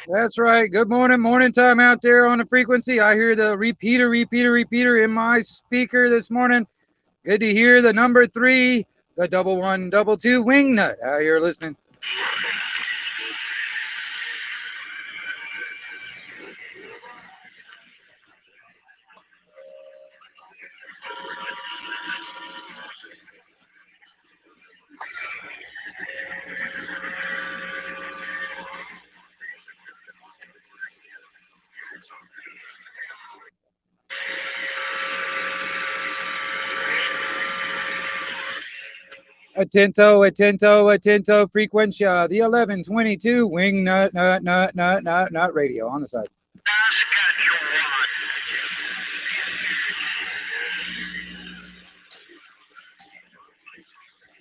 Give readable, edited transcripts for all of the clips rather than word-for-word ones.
That's right. Good morning, morning time out there on the frequency. I hear the repeater in my speaker this morning. Good to hear the number three, the double one, double two wing nut. How you're listening? Atento, frecuencia, the 1122 wing nut radio on the side.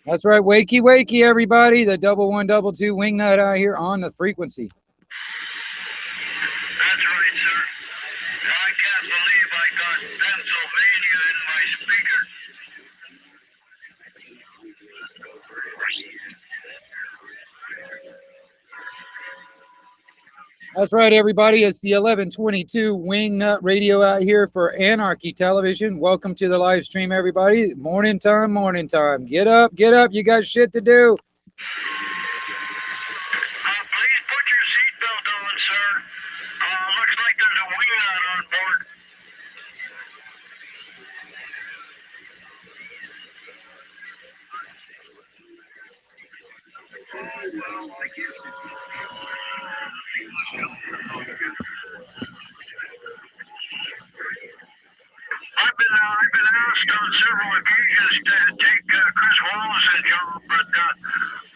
That's right. Wakey, everybody. The double one, double two wing nut out here on the frequency. That's right, sir. I can't believe I got Pennsylvania in my speaker. That's right, everybody. It's the 1122 wing nut radio out here for Anarchy Television. Welcome to the live stream, everybody. Morning time, morning time. Get up, get up. You got shit to do. Please put your seatbelt on, sir. Looks like there's a wing nut on board. I've been asked on several occasions to take Chris Wallace's job, but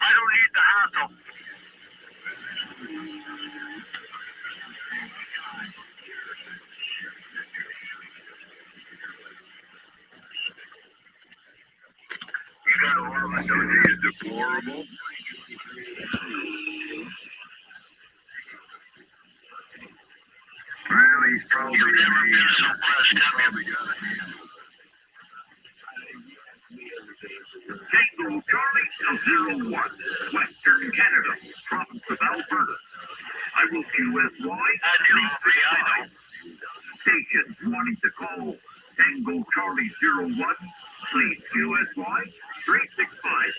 I don't need the hassle. You gotta love it, don't you? You're deplorable. Well, he's probably You've never been so blessed, have you? Tango Charlie 01, Western Canada, province of Alberta. I will QSY at 365. Stations wanting to call Tango Charlie 01, please QSY 365.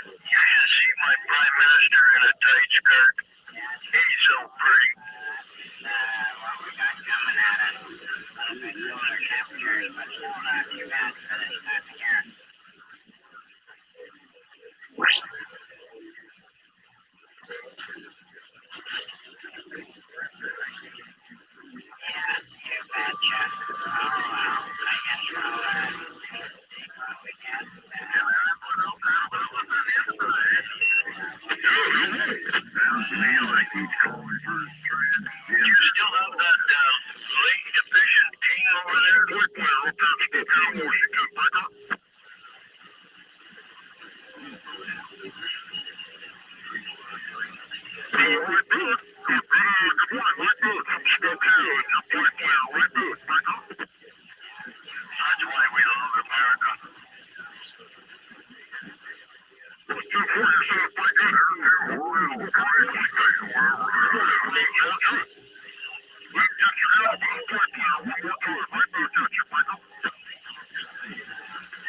You should see my prime minister in a tight skirt. He's so pretty. What we got coming at us. Solar temperatures, but still not too bad for this time of year. Yeah, you betcha. Oh, well, I guess we'll take what we can. Sounds to me like he's calling for his friend. Do you still have that late deficient king over there? That's why we love America.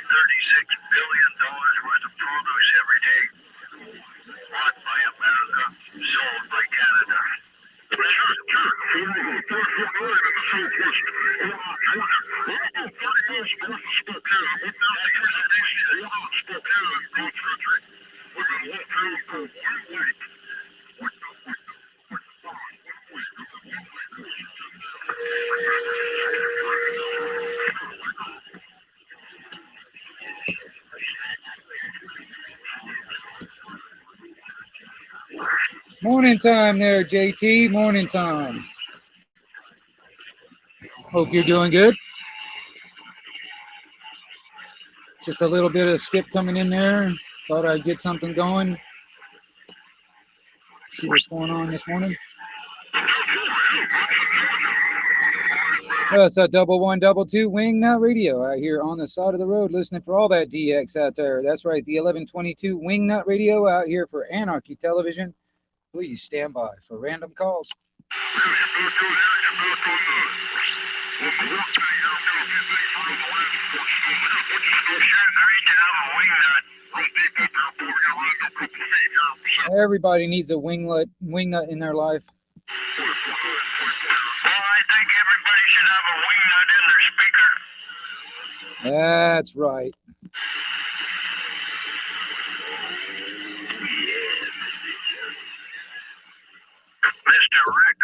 $36 billion worth of produce every day. Bought by America, sold by Canada. Morning time there, JT. Morning time. Hope you're doing good. Just a little bit of skip coming in there. Thought I'd get something going. See what's going on this morning. It's a 1122 Wingnut Radio out here on the side of the road, listening for all that DX out there. That's right, the 1122 Wingnut Radio out here for Anarchy Television. Please stand by for random calls. Everybody needs a wingnut in their life. Well, I think everybody should have a wingnut in their speaker. That's right. Mr. Rick.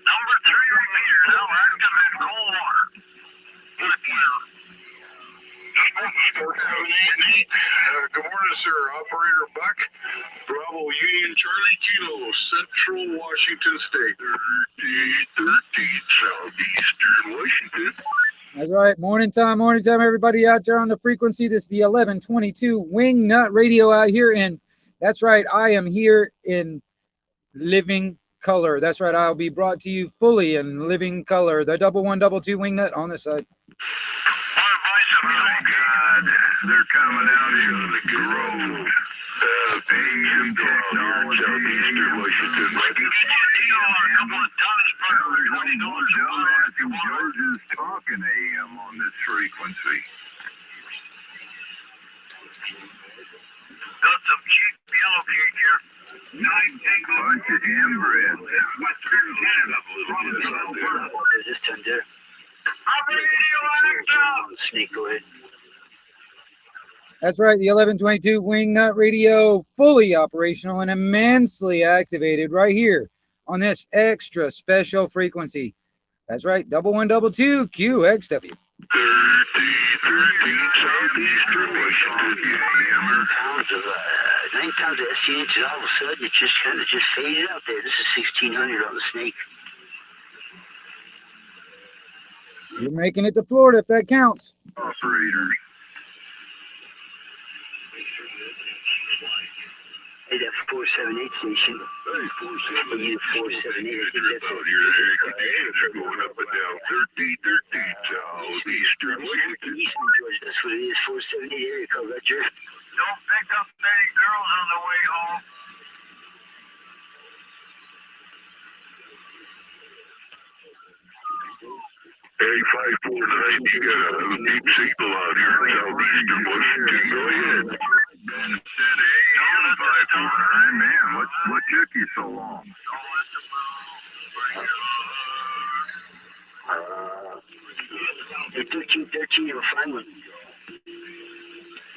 Number 3 repeater now active in Coldwater. Good morning, sir. Operator Buck, Bravo Union Charlie Kilo, Central Washington State. 13 Southeastern Washington. That's right. Morning time, everybody out there on the frequency. This is the 1122 Wingnut Radio out here. And that's right, I am here in living color. That's right, I'll be brought to you fully in living color. The 1122 Wingnut on the side. Oh, God. They're coming out here on the good road. AM technology. Southeastern Washington. I can get you a deal on a couple of tons for $20 a month if you want. George is talking AM on this frequency. Got some cheap yellow cake here. 9 Tango. Bunch of inbred. Western Canada. Is this tender? Radio active. Sneak away. That's right, the 1122 Wingnut Radio fully operational and immensely activated right here on this extra special frequency. That's right, 1122 QXW. 13 Southeastern Washington. Pounds of 9 pounds of SCH, and all of a sudden it just kind of faded out there. This is 1600 on the snake. You're making it to Florida if that counts. Operator. Hey, that 478 station. Hey, 478. Unit 478. I think that's Out here, air conditioners are going up and down. 13 Southeastern Washington. Eastern Georgia. That's what it is. 478 area code, Roger. Don't pick up any girls on the way home. Hey, 549, you got a deep signal out here in Southeastern Washington. Go ahead. Ben said, hey, I'm 549. Man, what took you so long? 1313, have a fine one.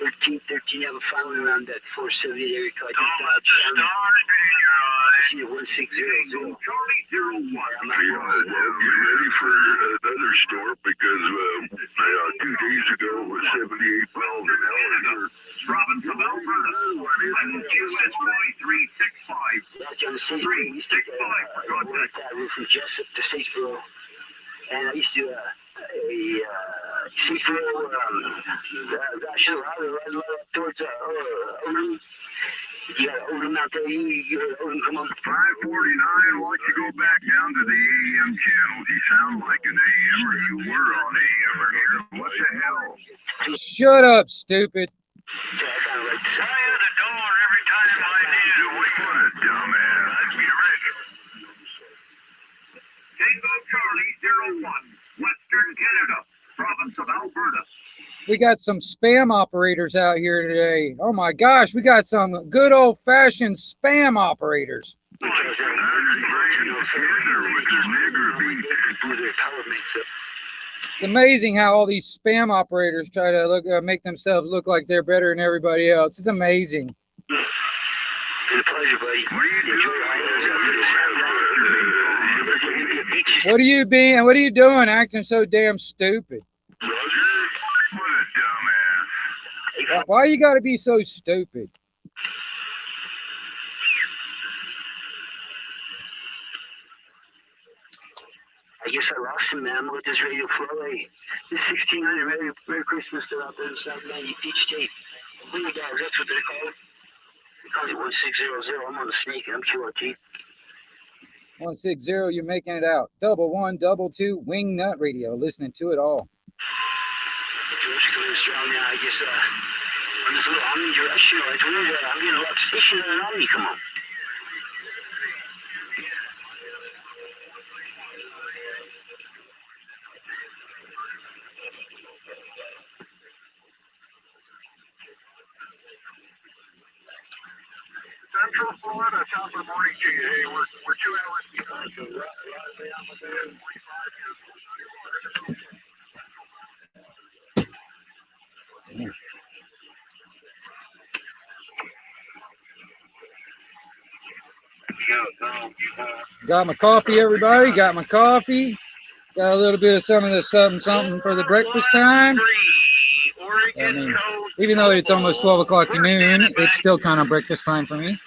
1313, have a fine one around that 478 area code. Don't let the stars be in your eyes. See you 1600. Charlie 01. Get ready for another storm because 2 days ago it was 78 miles an hour. Province of Alberta. US 4365. Back on the stage. 365 for contact. Route from Jessup to Statesboro. And I used to Statesboro, right towards Odom. You got Odom out there. You heard Odom come on. 549, why don't you go back down to the AM channels? You sound like an AM, or you were on AM here. What the hell? Shut up, stupid. I had $1 every time I needed a wing. What a dumbass. That'd be Rick. Tango Charlie 01. Western Canada. Province of Alberta. We got some spam operators out here today. Oh my gosh, we got some good old-fashioned spam operators. It's amazing how all these spam operators try to make themselves look like they're better than everybody else. It's amazing. It's a pleasure, buddy. What are you doing acting so damn stupid? Why you gotta be so stupid? guess I lost him, man. I'm with this Radio Flow. Hey, this 1600 Radio, Merry Christmas to out there in South Miami Peach State. Wing dogs, that's what they're called. They call it 1600. I'm on the snake, and I'm QRT. 160, you're making it out. 1122 Wingnut Radio, listening to it all. George coming strong now. I guess on this little omnidirectional, I told you I'm getting a lot station than an Omni. Come on. Central Florida, top of the morning to you. Hey, we're 2 hours behind. Got my coffee, everybody. Got my coffee. Got a little bit of some of the something for the breakfast time. I mean, even though it's almost 12 o'clock noon, it's still kind of breakfast time for me.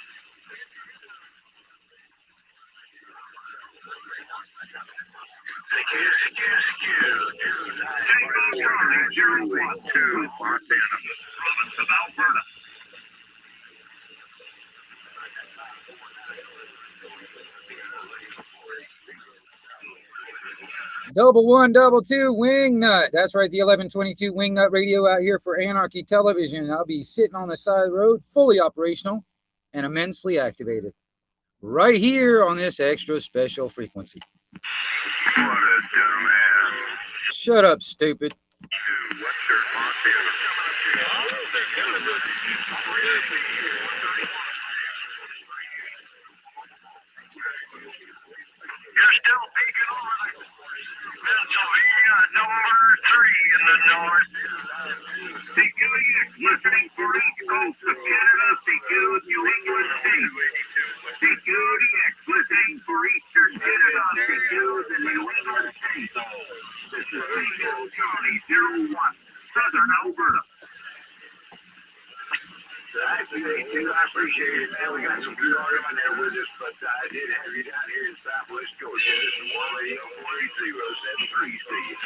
Double 122 Wingnut. That's right, the 1122 Wingnut Radio out here for Anarchy Television. I'll be sitting on the side of the road, fully operational and immensely activated. Right here on this extra special frequency. What a dumbass. Shut up, stupid. What's your Montana? You're still peeking over the Pennsylvania, number 3 in the north. CQEX listening for East Coast of Canada, CQ New England State. CQEX listening for Eastern Canada, CQ the New England State. This is Radio Johnny 01, Southern Alberta. I appreciate it, man. We got some good art on there with us, but I did have you down here in Southwest Georgia. This is War Radio 43073, Steve.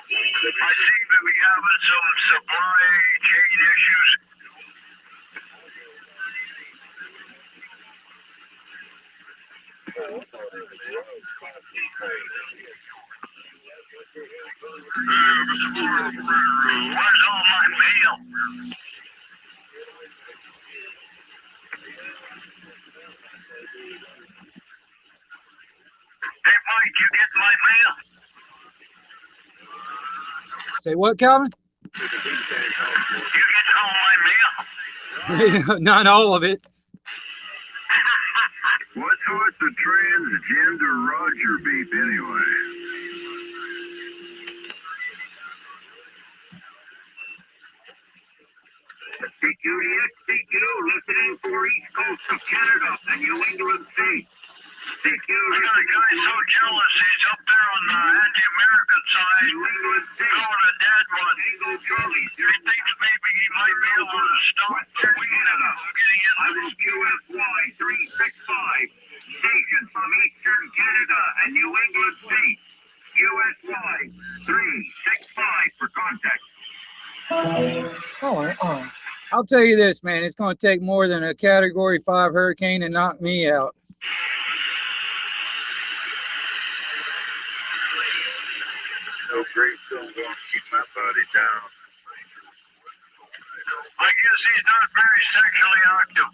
I see that we having some supply chain issues. Where's all my mail? Hey, Mike, you get my mail? Say what, Calvin? You get all my mail? Not all of it. What's with the transgender Roger beep anyway? CQDX, CQ, listening for East Coast of Canada and New England State. CQ, I got a guy so jealous, he's up there on the anti-American side, New England State, throwing a dead one. Charlie, he thinks maybe he might be able to stop the Canada from getting in. I will QSY 365, station from Eastern Canada and New England State. QSY 365 for contact. I'll tell you this, man. It's going to take more than a Category 5 hurricane to knock me out. No gravestone going to keep my body down. I guess he's not very sexually active.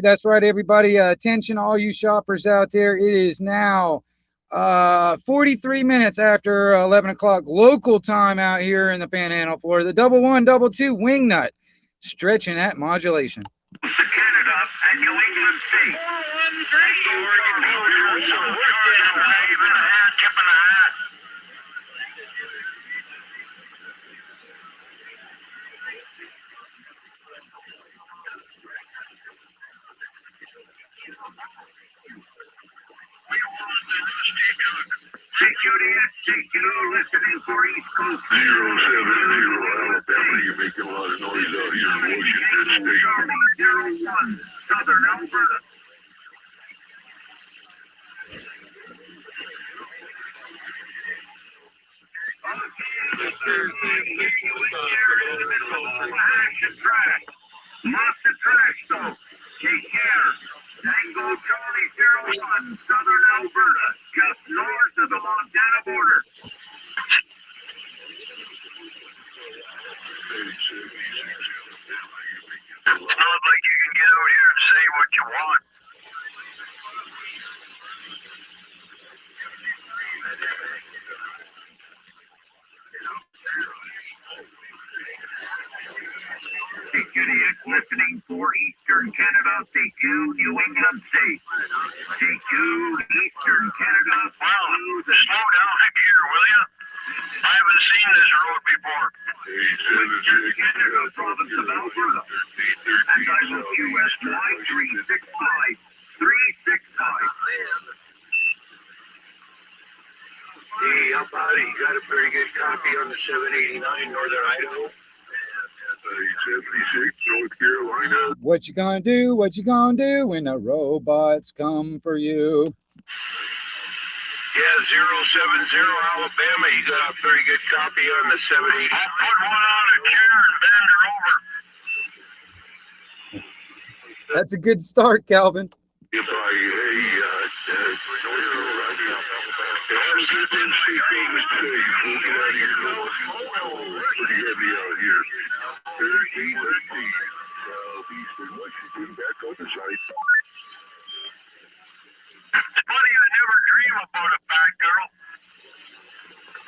That's right, everybody. Attention, all you shoppers out there. It is now 43 minutes after 11 o'clock local time out here in the Panhandle, Florida. The 1122 Wingnut, stretching that modulation. Canada and New England State. CQDX, CQ, listening for East Coast. 070 LW making a lot of noise out here in Washington State. 01, Southern Alberta. Lots of trash, though. Take care. Tango Charlie 01, Southern Alberta, just north of the Montana border. It's not like you can get out here and say what you want. CQDX listening for Eastern Canada, CQ New England State. CQ Eastern Canada. Wow, slow down here, will you? I haven't seen this road before. Eastern Canada, province of Alberta. And I look US 365. 365. Hey, how about it? You got a pretty good copy on the 789 Northern Idaho? 76, North Carolina. What you gonna do? What you gonna do when the robots come for you? Yeah, 070 Alabama. You got a pretty good copy on the 789. I'll put one on a chair and bend her over. That's a good start, Calvin. If I, North Carolina. As the density goes today, we'll get out of here. Pretty heavy out here. Thursday, southeastern Washington, back on the site. It's funny, I never dream about a fat girl.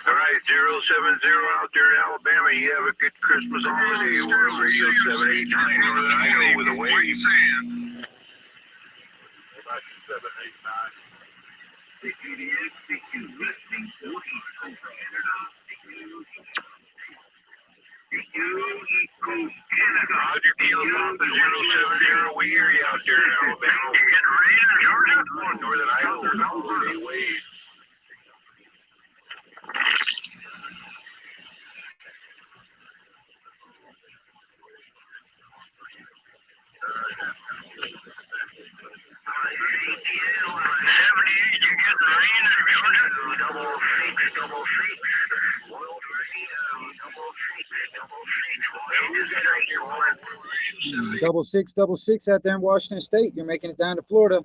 All right, 070 out there in Alabama. You have a good Christmas holiday. World Radio 789 Northern Idaho with a wave. CQDX, CQ listening for East Coast Canada. CQ East Coast Canada. Roger, Kilo Papa 070. We hear you out there in Alabama. You getting rain in Georgia? Northern Idaho with a wave. Double six out there in Washington State. You're making it down to Florida.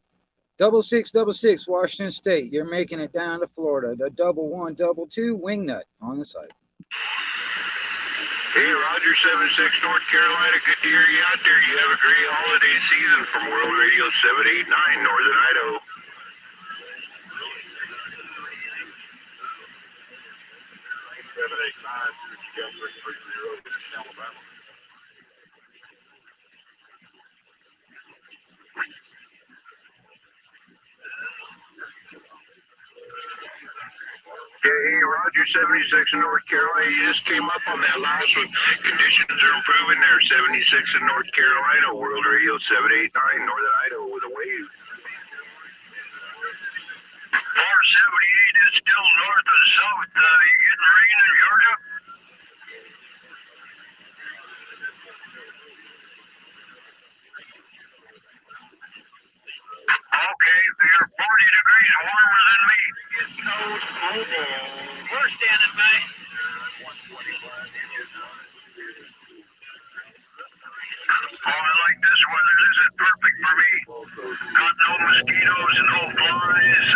6666 Washington State. You're making it down to Florida. The 1122 Wingnut on the site. Hey, Roger 76 North Carolina. Good to hear you out there. You have a great holiday season from World Radio 789 Northern Idaho. Hey, Roger 76 in North Carolina. You just came up on that last one. Conditions are improving there. 76 in North Carolina. World Radio 789 Northern Idaho with a wave. 478 is still north and south. You getting rain in Georgia? Okay, you're 40 degrees warmer than me. We're standing by. Oh, I like this weather. This is perfect for me. Got no mosquitoes, no flies,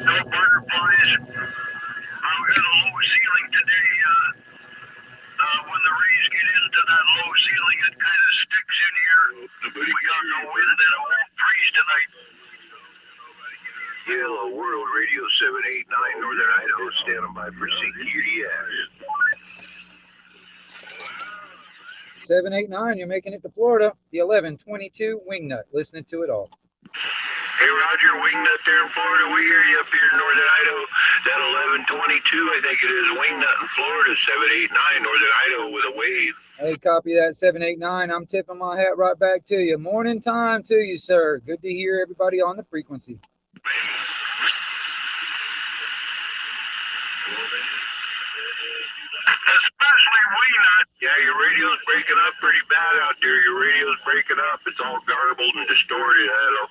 no butterflies. I've got a low ceiling today. When the rays get into that low ceiling, it kind of sticks in here. We got no wind and it won't freeze tonight. Yellow World Radio 789 Northern Idaho standing by for CQDX. 789, you're making it to Florida. The 1122 Wingnut. Listening to it all. Hey, Roger, Wingnut there in Florida. We hear you up here in Northern Idaho. That 1122, I think it is, Wingnut in Florida, 789 Northern Idaho with a wave. Hey, copy that 789. I'm tipping my hat right back to you. Morning time to you, sir. Good to hear everybody on the frequency. Especially Wingnut. Yeah, your radio's breaking up pretty bad out there. Your radio's breaking up. It's all garbled and distorted. Hello.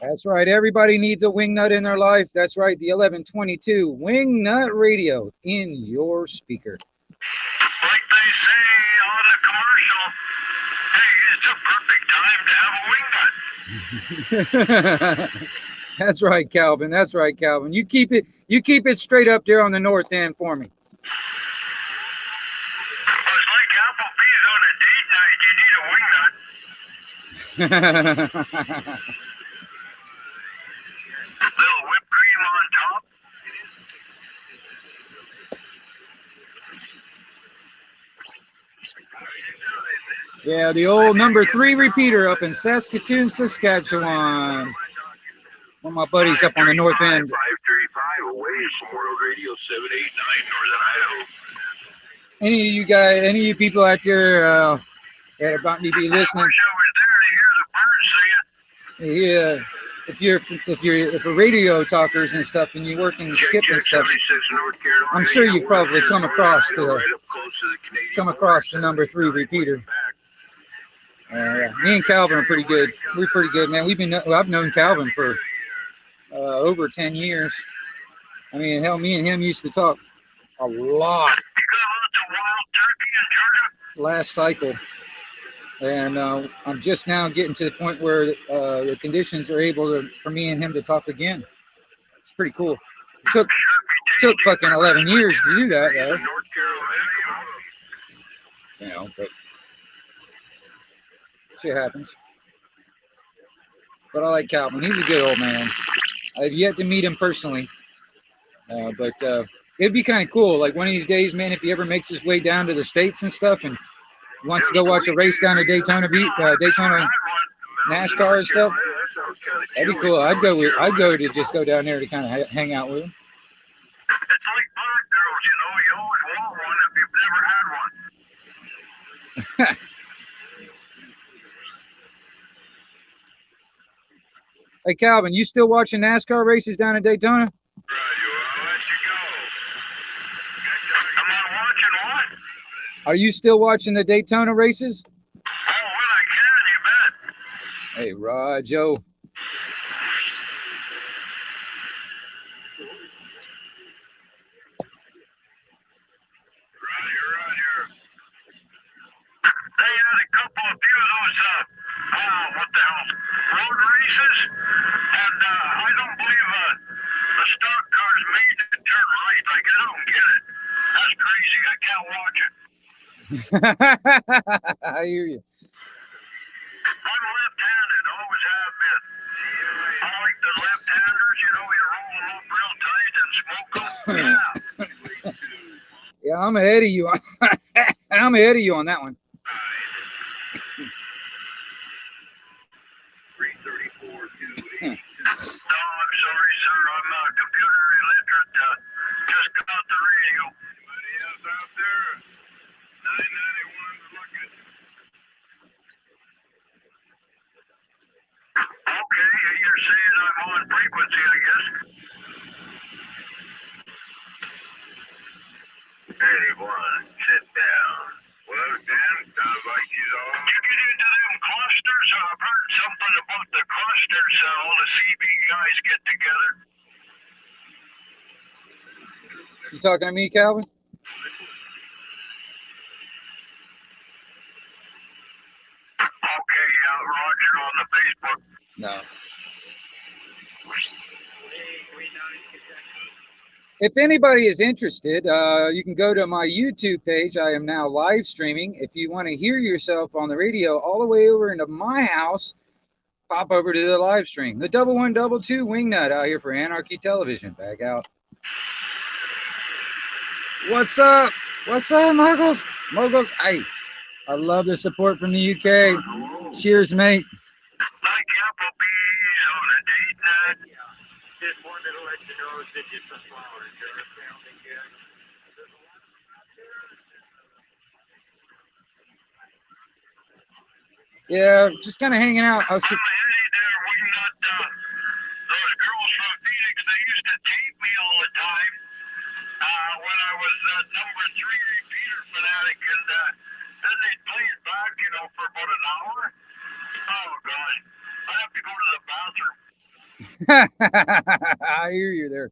That's right. Everybody needs a Wingnut in their life. That's right. The 1122 Wingnut Radio in your speaker. Like they say on the commercial, hey, it's a perfect time to have a Wingnut. That's right, Calvin. That's right, Calvin. You keep it straight up there on the north end for me. It's like Applebee's on a date night. You need a Wingnut. Little whipped cream on top. Yeah, the old number 3 repeater up in Saskatoon, Saskatchewan. One of my buddies up on the north end. 535 away from World Radio 789 Northern Idaho. Any of you guys, any of you people out there that are about to be listening? I wish I was there to hear the birds sing it. Yeah, if you're radio talkers and stuff, and you work in skip and stuff, I'm sure you've probably come across the number 3 repeater. Me and Calvin are pretty good. We're pretty good, man. I've known Calvin for over 10 years. I mean, hell, me and him used to talk a lot. You got lots of wild turkey in Georgia? Last cycle. And I'm just now getting to the point where the conditions are able for me and him to talk again. It's pretty cool. It took fucking 11 years to do that, though. You know, but shit happens. But I like Calvin. He's a good old man. I've yet to meet him personally. But it'd be kind of cool. Like one of these days, man, if he ever makes his way down to the States and stuff and wants to go watch a race down to Daytona NASCAR and stuff, that'd be cool. I'd go to just go down there to kind of hang out with him. It's like black girls, you know. You always want one if you've never had one. Hey, Calvin, you still watching NASCAR races down at Daytona? Right, I'll let you go. Am I watching what? Are you still watching the Daytona races? Oh, when I can, you bet. Hey, Rod, Joe. Roger. They had a couple of few of those, what the hell, road races, and I don't believe the stock cars made it turn right. Like, I don't get it. That's crazy. I can't watch it. I hear you. I'm left-handed, always have been. I like the left-handers, you know, you roll them up real tight and smoke them. Yeah. Yeah, I'm ahead of you. I'm ahead of you on that one. 334-280. No, I'm sorry, sir. I'm computer illiterate. Just got the radio. Anybody else out there? 991's looking. Okay, you're saying I'm on frequency, I guess. Anyone, sit down. Well, Dan, sounds like you all. You get into them clusters? I've heard something about the clusters. All the CB guys get together. You talking to me, Calvin? Okay, Roger on the Facebook. No. If anybody is interested, you can go to my YouTube page. I am now live streaming. If you want to hear yourself on the radio all the way over into my house, pop over to the live stream. The 1122 Wingnut out here for Anarchy Television. Back out. What's up? What's up, Muggles? Muggles, hey, I love the support from the UK. Cheers, mate. Like Applebee's on a date night. Just wanted to let you know that it's a flower. Yeah, just kind of hanging out. I'm headed there. Wingnut I hear you there.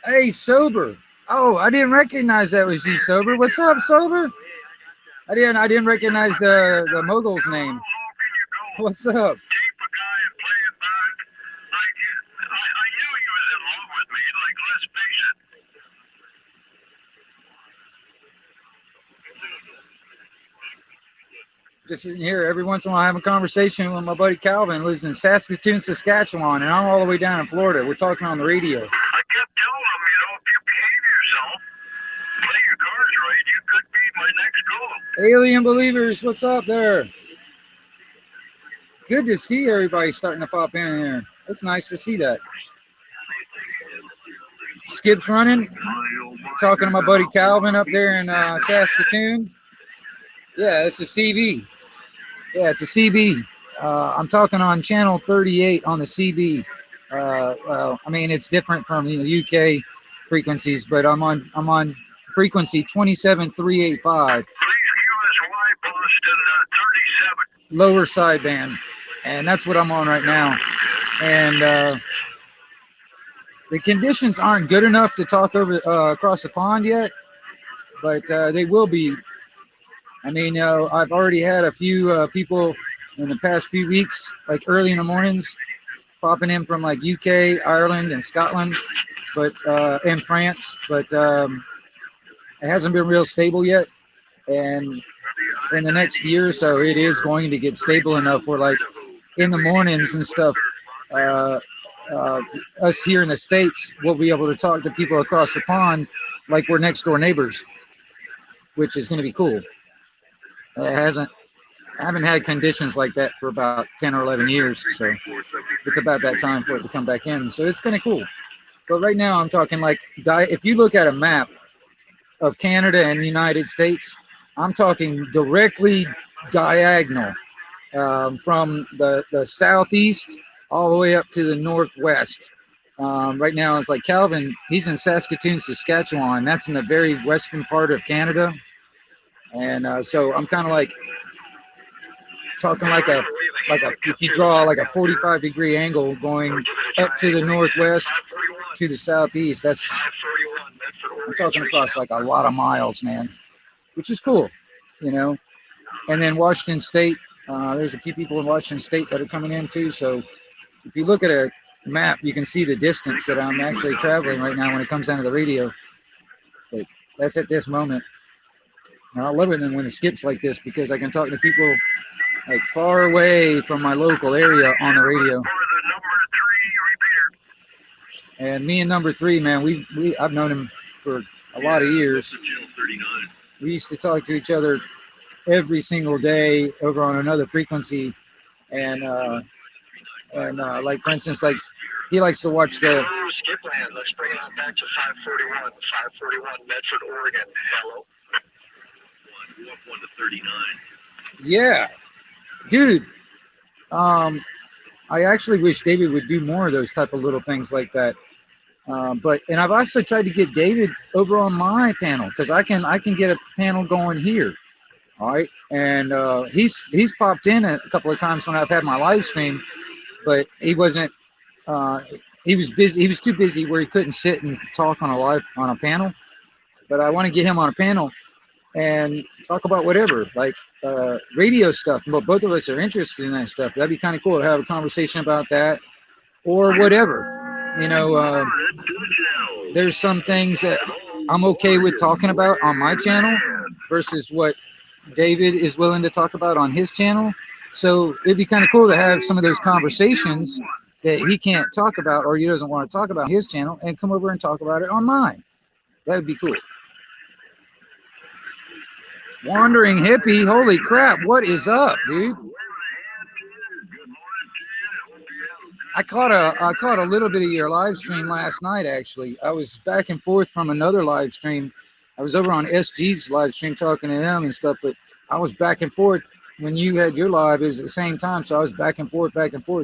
Hey, Sober. Oh, I didn't recognize that was you, Sober. What's up, Sober? I didn't recognize the mogul's name. What's up? Tape a guy and play it back. I knew he was in love with me. Like, let's face it. Just sitting here every once in a while having a conversation with my buddy Calvin, lives in Saskatoon, Saskatchewan, and I'm all the way down in Florida. We're talking on the radio. I kept telling him, if you behave yourself, play your cards right, you could be my next goal. Alien Believers, what's up there? Good to see everybody starting to pop in here. It's nice to see that. Skip's running. Talking to my buddy Calvin up there in Saskatoon. Yeah, it's a CB. Yeah, it's a CB. I'm talking on channel 38 on the CB. Well, I mean, it's different from the UK frequencies, but I'm on frequency 27385. Please QSY Boston 37. Lower sideband, and that's what I'm on right now. And the conditions aren't good enough to talk over across the pond yet, but they will be. I mean, I've already had a few people in the past few weeks, like early in the mornings, popping in from like UK, Ireland, and Scotland, but and France, but it hasn't been real stable yet. And in the next year or so, it is going to get stable enough where, like, in the mornings and stuff, us here in the States will be able to talk to people across the pond like we're next door neighbors, which is going to be cool. I haven't had conditions like that for about 10 or 11 years, so it's about that time for it to come back in. So it's kind of cool. But right now I'm talking like, if you look at a map of Canada and the United States, I'm talking directly diagonal from the southeast all the way up to the northwest. Right now it's like Calvin, he's in Saskatoon, Saskatchewan. That's in the very western part of Canada. And so I'm kind of like talking like a if you draw like a 45-degree angle going up to the northwest to the southeast, I'm talking across like a lot of miles, man, which is cool, And then Washington State, there's a few people in Washington State that are coming in too. So if you look at a map, you can see the distance that I'm actually traveling right now when it comes down to the radio. But that's at this moment. And I love it when it skips like this, because I can talk to people like far away from my local area on the radio. And me and number 3, man, I've known him for a lot of years. We used to talk to each other every single day over on another frequency, and like, for instance, like, he likes to watch the Skipland. Let's bring it on back to 541 Medford, Oregon. Hello. 1 to 39. Yeah, dude. I actually wish David would do more of those type of little things like that. And I've also tried to get David over on my panel, because I can get a panel going here. All right, and he's popped in a couple of times when I've had my live stream, but he wasn't. He was busy. He was too busy where he couldn't sit and talk on a panel. But I want to get him on a panel and talk about whatever, like radio stuff. But both of us are interested in that stuff. That'd be kind of cool to have a conversation about that, or whatever. There's some things that I'm okay with talking about on my channel versus what David is willing to talk about on his channel. So it'd be kind of cool to have some of those conversations that he can't talk about, or he doesn't want to talk about on his channel, and come over and talk about it on mine. That would be cool. Wandering Hippie, holy crap, what is up, dude? I caught a little bit of your live stream last night, actually. I was back and forth from another live stream. I was over on SG's live stream talking to them and stuff, but I was back and forth. When you had your live, it was at the same time, so I was back and forth.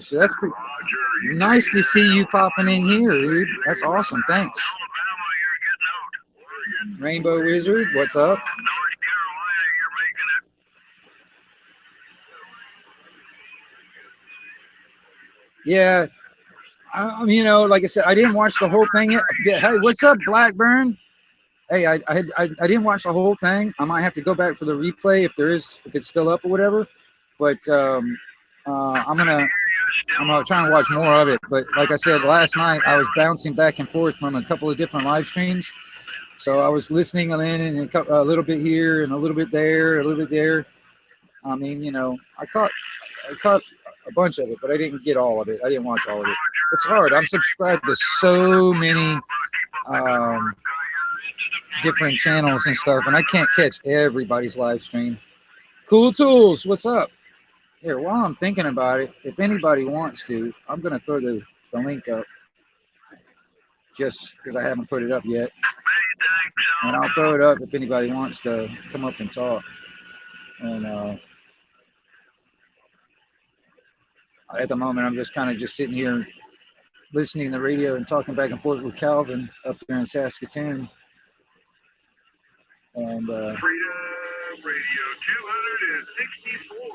So that's pretty nice to see you popping in here, dude. That's awesome. Thanks. Alabama, you're getting out. Oregon. Rainbow Wizard, what's up? North Carolina, Yeah, you know, like I said, I didn't watch the whole thing yet. Yeah, hey, what's up, Blackburn? Hey, I didn't watch the whole thing. I might have to go back for the replay if it's still up or whatever. But I'm gonna try and watch more of it. But like I said, last night I was bouncing back and forth from a couple of different live streams, so I was listening in and a little bit here and a little bit there, a little bit there. I mean, you know, I caught a bunch of it, but I didn't get all of it. I didn't watch all of it. It's hard. I'm subscribed to so many different channels and stuff, and I can't catch everybody's live stream. Cool Tools, what's up? Here, while I'm thinking about it, if anybody wants to, I'm gonna throw the link up just because I haven't put it up yet, and I'll throw it up if anybody wants to come up and talk. And at the moment, I'm just kind of just sitting here listening to the radio and talking back and forth with Calvin up there in Saskatoon. And Freedom Radio 264,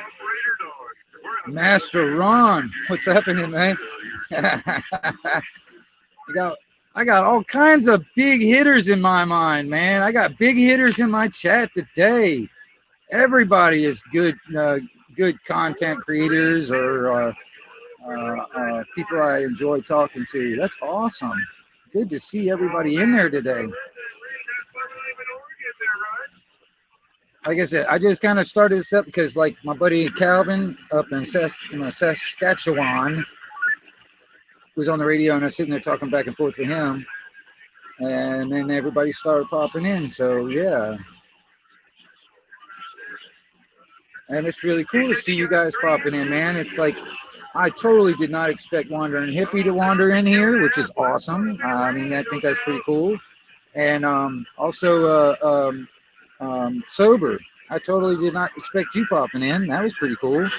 Operator Dog. Master Ron, what's happening, man? I got all kinds of big hitters in my mind, man. I got big hitters in my chat today. Everybody is good content creators or people I enjoy talking to. That's awesome. Good to see everybody in there today. Like I said, I just kind of started this up because, like, my buddy Calvin up in Saskatchewan was on the radio, and I was sitting there talking back and forth with him, and then everybody started popping in. So yeah, and it's really cool to see you guys popping in, man. It's like I totally did not expect Wandering Hippie to wander in here, which is awesome. I mean, I think that's pretty cool, and also Sober. I totally did not expect you popping in. That was pretty cool.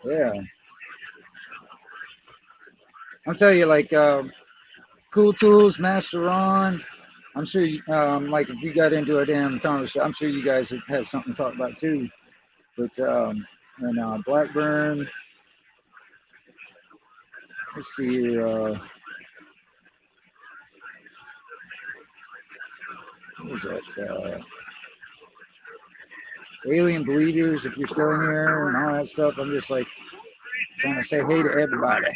Yeah. I'll tell you, like, Cool Tools, Master Ron, I'm sure, like, if you got into a damn conversation, I'm sure you guys would have something to talk about, too. But, and Blackburn, let's see here, what was that? Alien Believers, if you're still in here and all that stuff, I'm just like trying to say hey to everybody.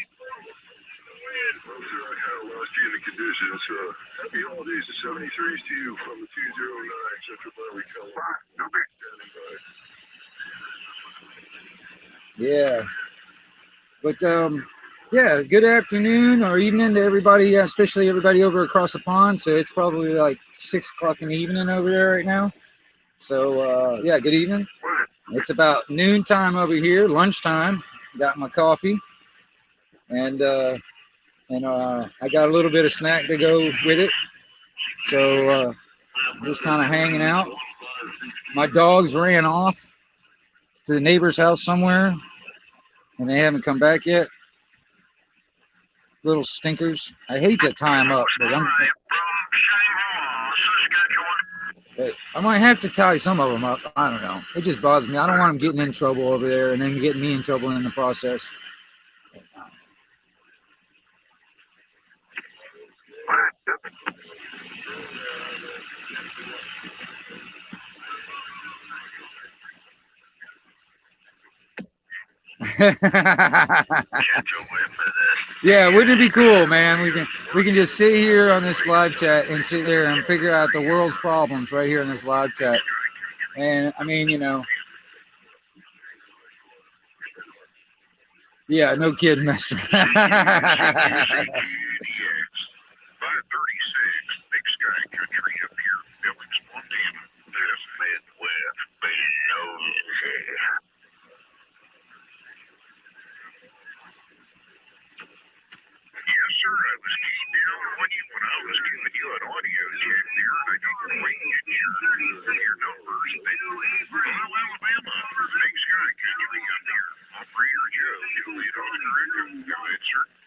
Conditions. Happy holidays to 73s to you from the 209 Central Valley, California. Yeah. But yeah, good afternoon or evening to everybody, especially everybody over across the pond. So it's probably like 6 o'clock in the evening over there right now. So yeah, good evening. It's about noon time over here, lunchtime. Got my coffee, and I got a little bit of snack to go with it. So just kind of hanging out. My dogs ran off to the neighbor's house somewhere, and they haven't come back yet. Little stinkers. I hate to tie them up, but I might have to tie some of them up. I don't know. It just bothers me. I don't want them getting in trouble over there and then getting me in trouble in the process. Yeah, wouldn't it be cool, man? We can just sit here on this live chat and sit there and figure out the world's problems right here in this live chat. And I mean, you know, yeah, no kidding, Mister.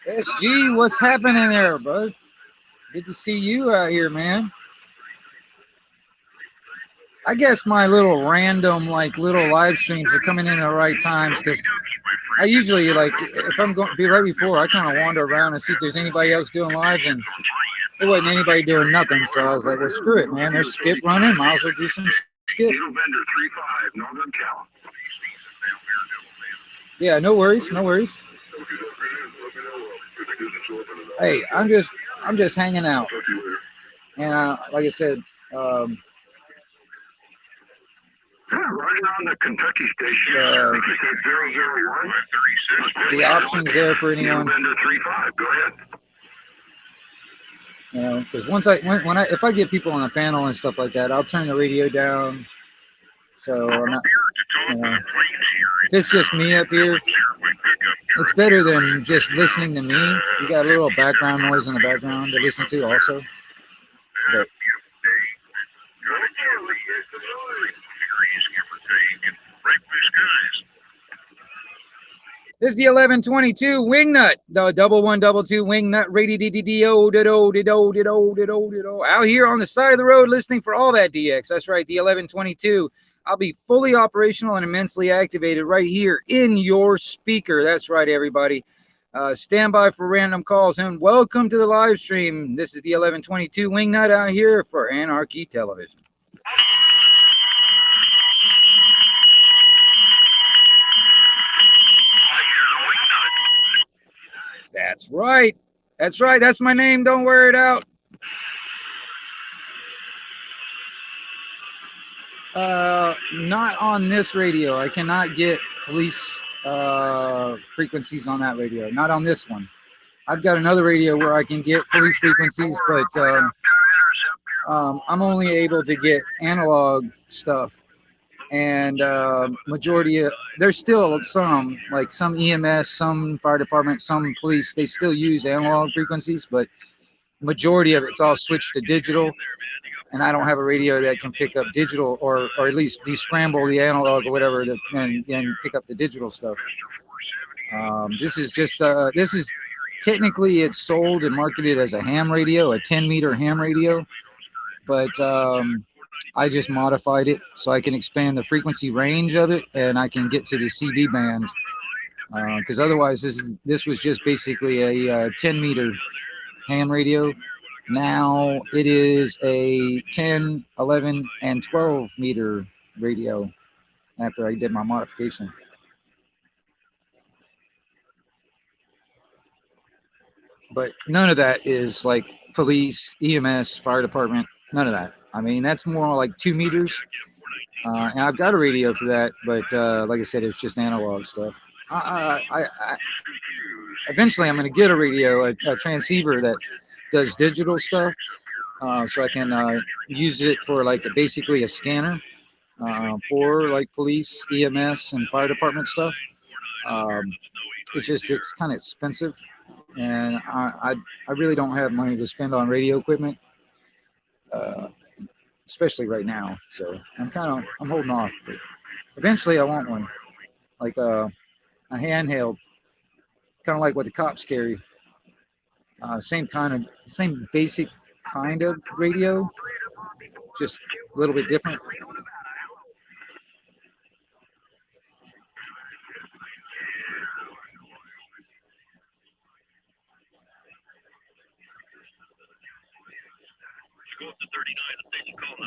SG, what's happening there, bud? Good to see you out here, man. I guess my little random, like, little live streams are coming in at the right times because I usually, like, if I'm going to be right before, I kind of wander around and see if there's anybody else doing lives, and there wasn't anybody doing nothing. So I was like, well, screw it, man. There's Skip running. Might as well do some Skip. Needle Bender 3-5, Northern Cal. Yeah, no worries, no worries. Hey, I'm just hanging out, and like I said, Roger on the Kentucky station. 001. the options there for anyone. Needle Bender 3-5, go ahead. You know, because if I get people on the panel and stuff like that, I'll turn the radio down. So I'm not, you know, if it's just me up here, it's better than just listening to me. You got a little background noise in the background to listen to also. But this is the 1122 Wingnut, the 1122 Wingnut radio out here on the side of the road listening for all that DX. That's right, the 1122. I'll be fully operational and immensely activated right here in your speaker. That's right, everybody. Stand by for random calls and welcome to the live stream. This is the 1122 Wingnut out here for Anarchy Television. That's right. That's right. That's my name. Don't wear it out. Not on this radio. I cannot get police frequencies on that radio. Not on this one. I've got another radio where I can get police frequencies, but I'm only able to get analog stuff. And majority of, there's still some, like some EMS, some fire department, some police, they still use analog frequencies, but majority of it's all switched to digital. And I don't have a radio that can pick up digital, or at least descramble the analog or whatever, and pick up the digital stuff. This is just, this is technically, it's sold and marketed as a ham radio, a 10-meter ham radio, but I just modified it so I can expand the frequency range of it, and I can get to the CB band. Because otherwise, this was just basically a 10-meter ham radio. Now it is a 10, 11, and 12-meter radio after I did my modification. But none of that is like police, EMS, fire department, none of that. I mean, that's more like 2 meters. And I've got a radio for that, but like I said, it's just analog stuff. Eventually, I'm going to get a radio, a transceiver that does digital stuff, so I can use it for like basically a scanner for like police, EMS, and fire department stuff. It's kind of expensive, and I really don't have money to spend on radio equipment. Especially right now, so I'm holding off. But eventually, I want one, like a handheld, kind of like what the cops carry. Same basic kind of radio, just a little bit different.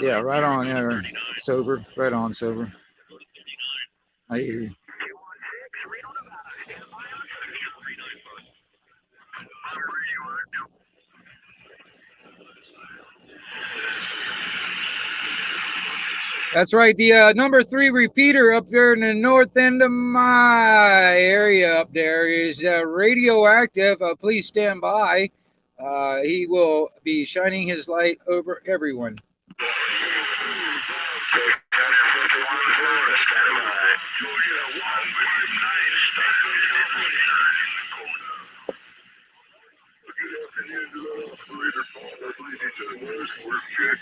Yeah, right on there, sober. Right on, sober. I hear you. That's right. The number 3 repeater up there in the north end of my area up there is radioactive. Please stand by. He will be shining his light over everyone.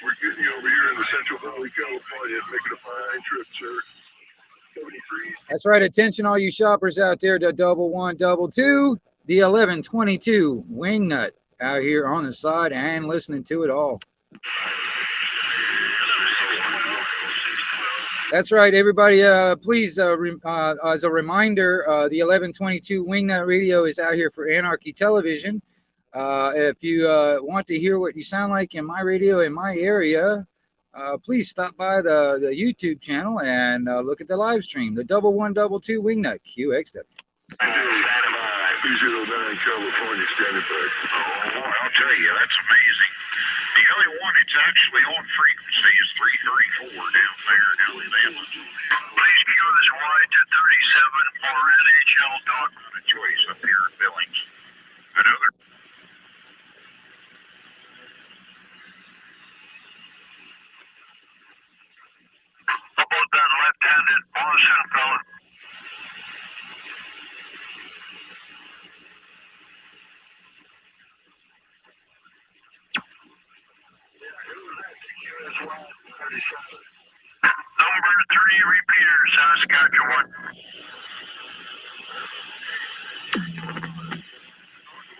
We're getting you over here in the Central Valley, California, making a fine trip, sir. 73. That's right. Attention, all you shoppers out there, to 1122, the 1122 Wingnut out here on the side and listening to it all. That's right, everybody. Please, as a reminder, the 1122 Wingnut Radio is out here for Anarchy Television. If you want to hear what you sound like in my radio in my area, please stop by the YouTube channel and look at the live stream, the 1122 Wingnut QXW. He's in Oakland, California, standing by. Oh, I'll tell you, that's amazing. The only one that's actually on frequency is 334 down there in Alabama. Please queue this wide to 37 for NHL Dogma of Choice up here in Billings. Another. How about that left-handed Boston fella? Number 3 repeater, Saskatchewan.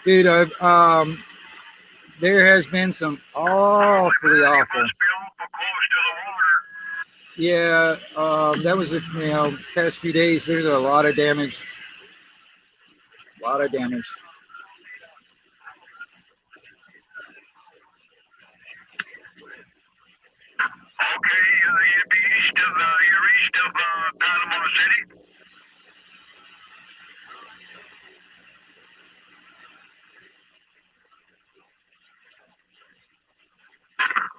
Dude, there has been some awfully awful. Must be awful close to the water. Yeah, that was past few days. There's a lot of damage. A lot of damage. Okay, you'd be you're east of Panama City.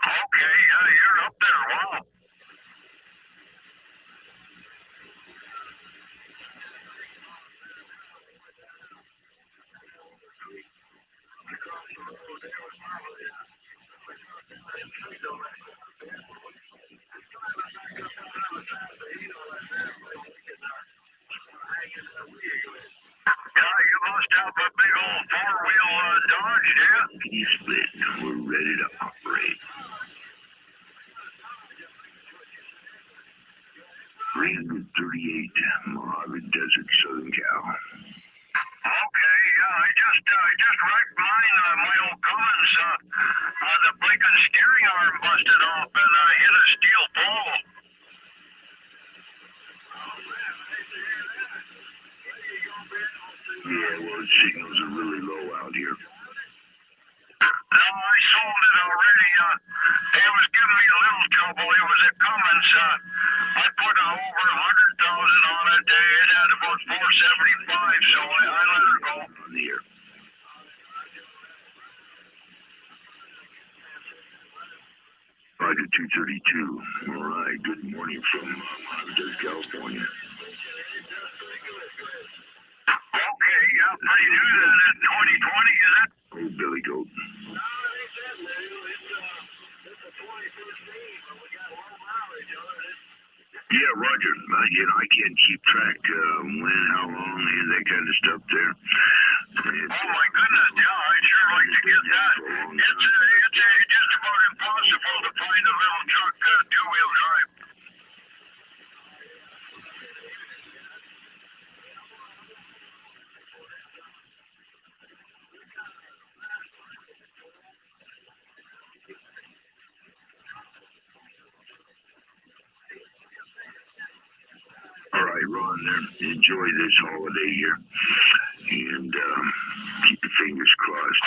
Okay, you're up there. Wow. Yeah, you must have a big old four-wheel Dodge, yeah? Split. We're ready to operate. 338 Mojave Desert, Southern Cal. Okay, yeah, I just wrecked mine, my old Cummins. The blinking steering arm busted off and hit a steel pole. Yeah, well, the signals are really low out here. No, I sold it already. It was giving me a little trouble. It was a Cummins. I put over 100,000 on it. It had about 475, so I let her go. On the air. Roger 232. All right, good morning from Mojave Desert, California. Okay, pretty new then in 2020, is it? Oh, Billy Goat. Yeah, Roger. I can't keep track when, how long, and that kind of stuff there. Oh my goodness, yeah, I'd sure like to get that. It's just about impossible to find a little truck two-wheel drive. All right, Ron, enjoy this holiday here, and keep your fingers crossed.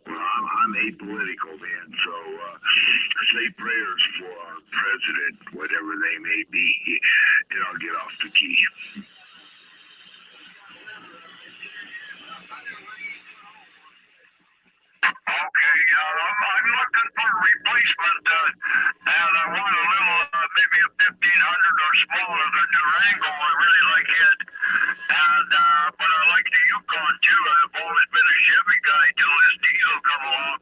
I'm apolitical, man, so say prayers for our president, whatever they may be, and I'll get off the key. Okay, I'm looking for a replacement, and I want a little, maybe a 1500 or smaller. The Durango, I really like it, and but I like the Yukon too. I've always been a Chevy guy till this diesel come along.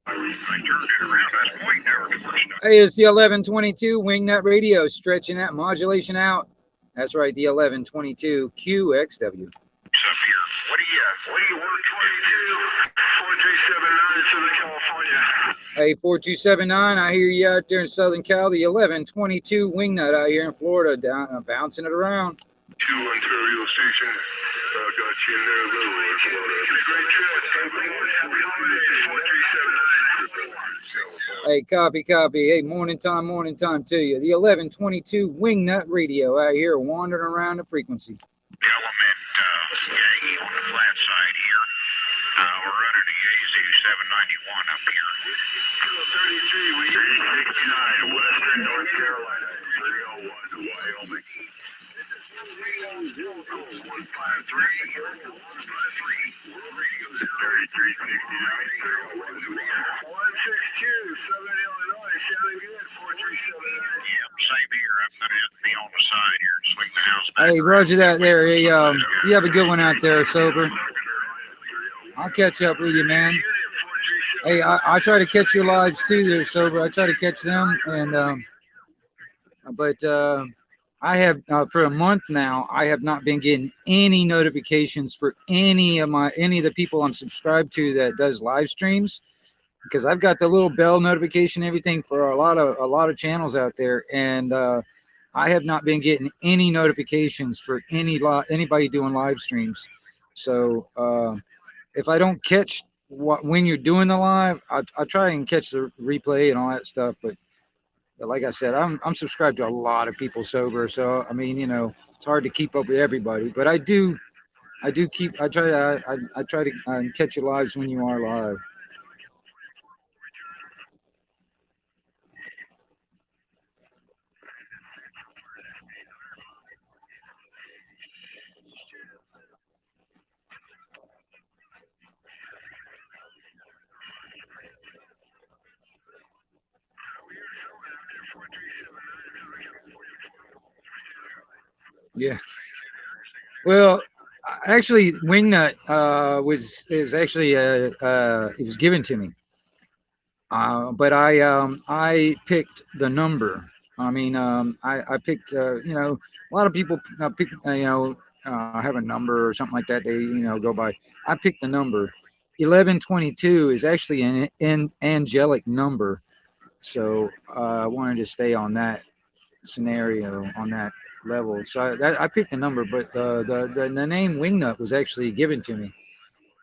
I turned it around. That's point there. Hey, it's the 1122 Wingnut Radio, stretching that modulation out. That's right, the 1122 QXW. Up here. What do you work 22? 4379 Southern California. Hey, 4279, I hear you out there in Southern Cal. The 1122 Wingnut out here in Florida, bouncing it around. 2 Ontario station. Got you in there a little as well. Great trip. Happy holidays. 4379. Hey, copy. Hey, morning time to you. The 1122 Wingnut Radio out here wandering around the frequency. Element Yagi on the flat side here. We're running a Yazu 791 up here. 33, we 369 Western North Carolina. 301 Wyoming. 162, Same here. I'm going to be on the side here and swing the house back. Hey, roger that there. Hey, you have a good one out there, Sober. I'll catch up with you, man. Hey, I try to catch your lives too there, Sober. I try to catch them, and but I have for a month now, I have not been getting any notifications for any of the people I'm subscribed to that does live streams, because I've got the little bell notification, everything for a lot of channels out there, and I have not been getting any notifications for anybody doing live streams. So if I don't catch when you're doing the live, I try and catch the replay and all that stuff, but like I said, I'm subscribed to a lot of people, Sober. So I mean, it's hard to keep up with everybody, but I try to catch your lives when you are live. Yeah. Well, actually, Wingnut is actually it was given to me, but I picked the number. I mean, I picked a lot of people pick have a number or something like that they go by. I picked the number. 1122 is actually an angelic number, so I wanted to stay on that scenario, on that level. So I picked the number, but the name Wingnut was actually given to me,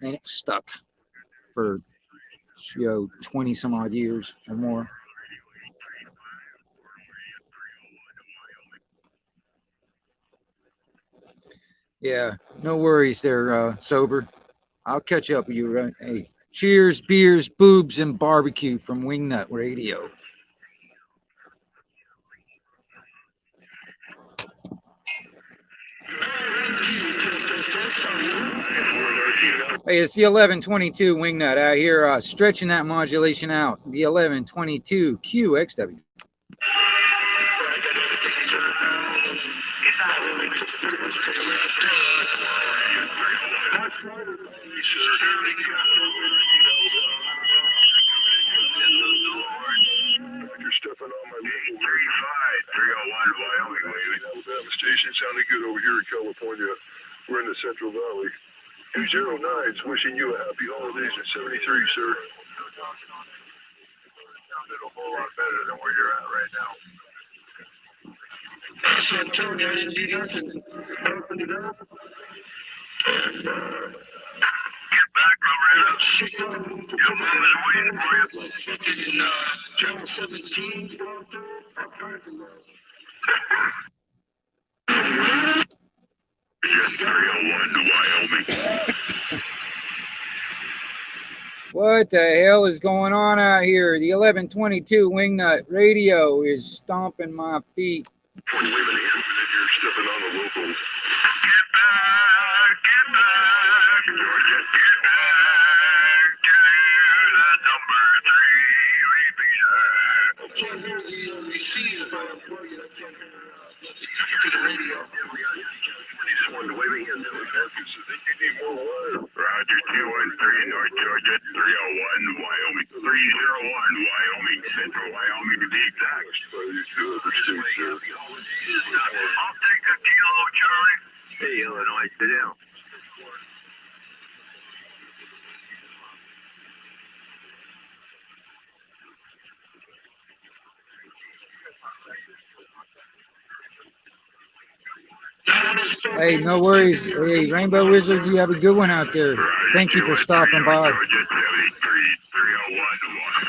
and it stuck for 20 some odd years or more. Yeah, no worries there, Sober. I'll catch up with you. Right? Hey, cheers, beers, boobs, and barbecue from Wingnut Radio. Hey, it's the 1122 Wingnut out here stretching that modulation out. The 1122 QXW. You're stepping on my 835, 301 Wyoming, Waving. Alabama station sounding good over here in California. We're in the Central Valley. 209's wishing you a happy holidays at 73, sir. Sounded a whole lot better than where you're at right now. San Antonio, indeed, open it up. Get back, Loretta. Your mom is waiting for you. Channel 17. Just 301 to Wyoming. What the hell is going on out here? The 1122 Wingnut Radio is stomping my feet. When women hit, then you're stepping on the locals. Get back, Georgia, get back to the number 3 repeater. I can't hear the receive to the radio. He just wanted to wave a hand. So then you need more water. Roger, 213 North Georgia, 301 Wyoming, 301 Wyoming, Central Wyoming to be exact. I'll take a kilo, Charlie. Hey, Illinois, sit down. Hey, no worries. Hey, Rainbow Wizard, you have a good one out there. Thank you for stopping by.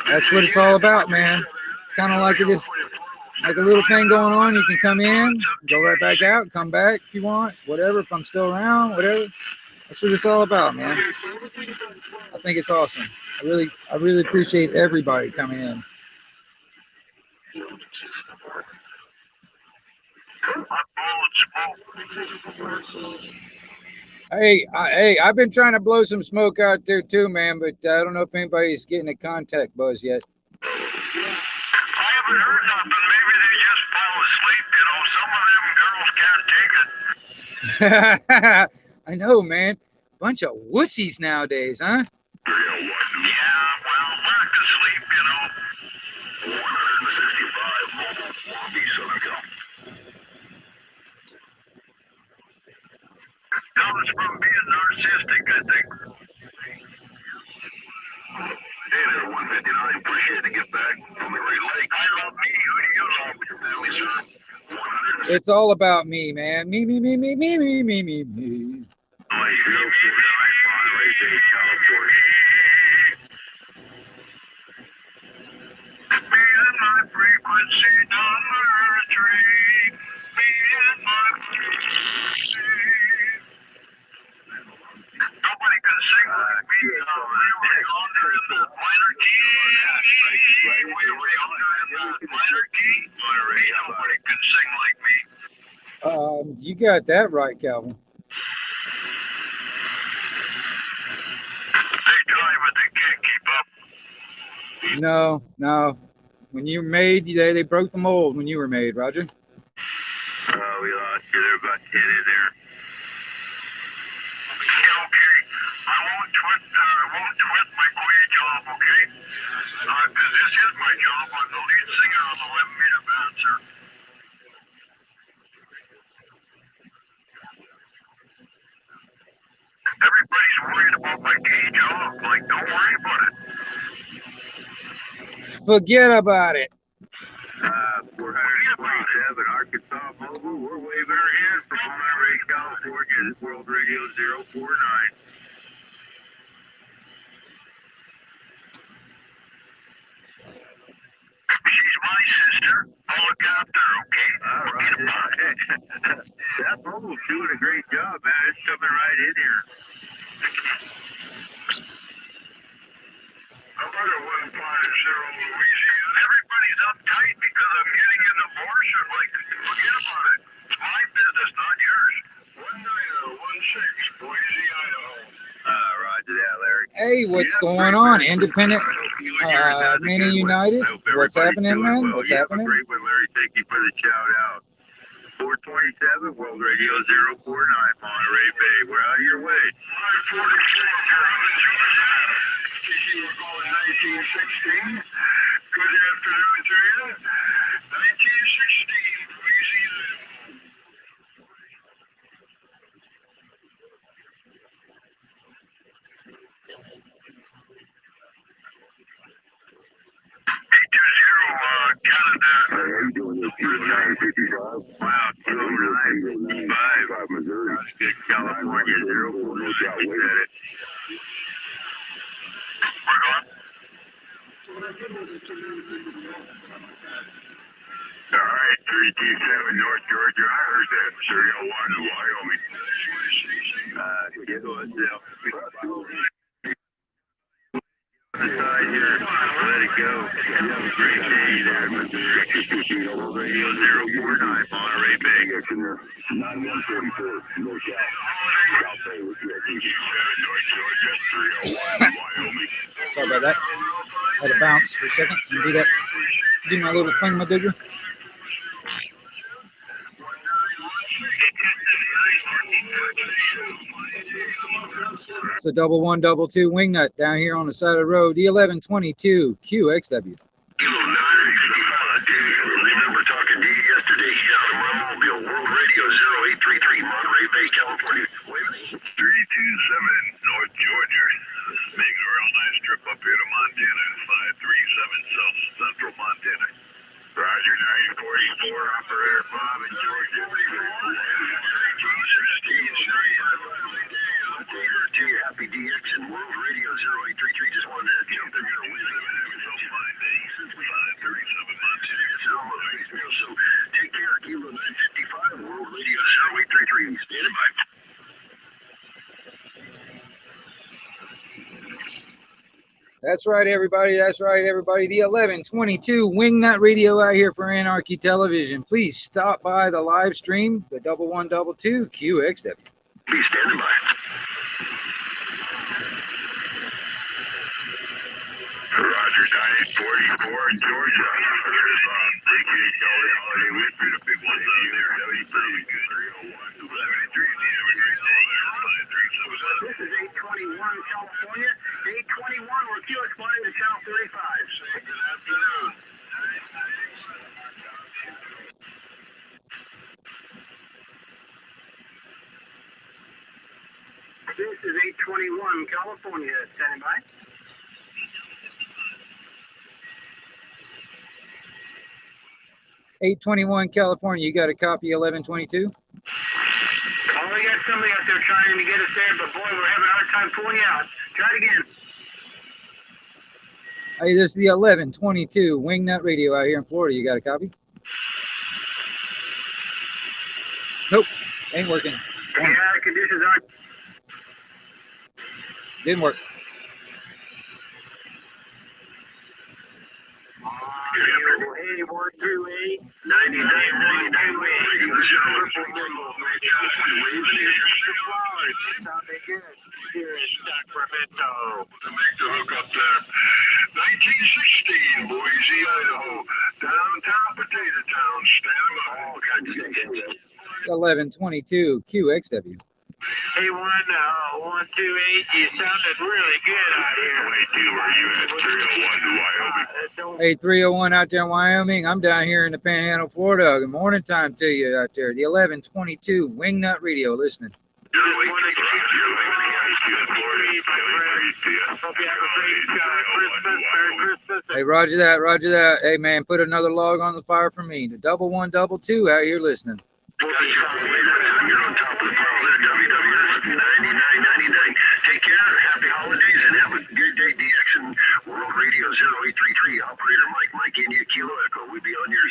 That's what it's all about, man. It's kind of like it is, like a little thing going on. You can come in, go right back out, come back if you want, whatever. If I'm still around, whatever. That's what it's all about, man. I think it's awesome. I really appreciate everybody coming in. Hey, I've been trying to blow some smoke out there too, man, but I don't know if anybody's getting a contact buzz yet. I haven't heard nothing. Maybe they just fall asleep. You know, some of them girls can't take it. I know, man. Bunch of wussies nowadays, huh? Yeah, well, back to sleep, you know. 165 mobile Wallaby Southern Cal. That was from being narcissistic, I think. Hey there, 159. Appreciate to get back from the Great Lake. I love me. Who do you love? Your family, sir? 100. It's all about me, man. Me. Me, and my frequency number 3. Me and my frequency. Nobody can sing like me. We were yonder in the minor key. We were yonder in the minor key. Nobody can sing like me. You got that right, Calvin. They try, but they can't keep up. No. When you were made, they broke the mold when you were made, Roger. We lost you. There about 10 in there. Yeah, okay. I won't quit my queer job, okay? Because this is my job. I'm the lead singer on the 11-meter band, sir. Everybody's worried about my day job. Like, don't worry about it. Forget about it. 427 Arkansas Mobile. We're waving our hands from Monterey, California. This is World Radio 049. She's my sister. I'll look after her, okay? All right. That mobile's doing a great job, man. It's coming right in here. How about a 150 Louisiana? Everybody's uptight because I'm getting an abortion. Like, forget about it. It's my business, not yours. 19016, Boise, Idaho. Roger that, Larry. Hey, what's going on? Independent Mini United? What's happening, man? What's happening? Great one, Larry. Thank you for the shout out. 427 World Radio 049 Monterey Bay. We're out of your way. 544 you were calling 1916. Good afternoon to you. 1916, Louisiana. Canada. How you doing this? 955. Wow, 20955. Missouri. That's good. California, 046. We said it. We're gone. All right, 327 North Georgia. I heard that. Serial 1 in Wyoming. Get what's up. On the side here. Let it go. Have a great day there. World Radio 049 Monterey Bay. 9144. North South. South Bay with you. 327 North Georgia. 301 Wyoming. Sorry about that. Had to bounce for a second and do that. Do my little thing, my digger. It's a 1122 wingnut down here on the side of the road. E1122 QXW. Remember talking to you yesterday out of my mobile. World Radio 0833 Monterey Bay, California. 327 North Georgia. This is making a real nice trip up here to Montana. 537 South Central Montana. Roger 944, operator Bob in Georgia. 327 That's right, everybody. That's right, everybody. The 1122 Wingnut Radio out here for Anarchy Television. Please stop by the live stream, the 1122 QXW. Be standing by. Roger, 9844 in Georgia. Thank you, Kelly. Holiday week. Been a big one down there. Heavy, pretty good. 301 to 73. This is 821 California. 821, we're QX flying to Channel 35. Good afternoon. This is 821 California. Standing by. $821 California, you got a copy 1122? Oh, we got somebody out there trying to get us there, but boy, we're having a hard time pulling you out. Try it again. Hey, this is the 1122 Wingnut Radio out here in Florida. You got a copy? Nope, ain't working. Yeah, conditions aren't. Didn't work. Hey, 128, Sacramento. To make the hook up there. 1916, Boise, Idaho. Downtown Potato Town. Stand by. All kinds of stations. 1122 QXW. Hey, 128, you sounded really good out here. 22, where you at? 301 to Wyoming. Hey, 301 out there in Wyoming. I'm down here in the Panhandle, Florida. Good morning time to you out there. The 1122 Wingnut Radio listening. You're waiting for Hope you have a great Christmas. Merry Christmas. Hey, roger that, roger that. Hey, man, put another log on the fire for me. The 1122 out here listening. You're on top of the pile there, WWS 99.99. Take care, happy holidays, and have a good day, DX and World Radio 0833. Operator Mike India Kilo Echo. We'll be on your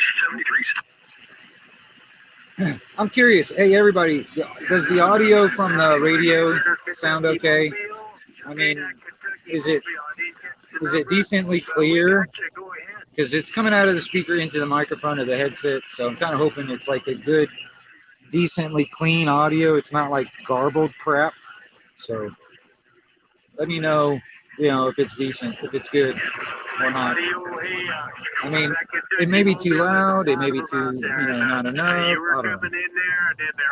73s. I'm curious. Hey, everybody, does the audio from the radio sound okay? I mean, is it decently clear? Because it's coming out of the speaker into the microphone of the headset, so I'm kind of hoping it's like a good, decently clean audio. It's not like garbled crap. So let me know, if it's decent, if it's good or not. I mean, it may be too loud, it may be too, not enough. I don't know.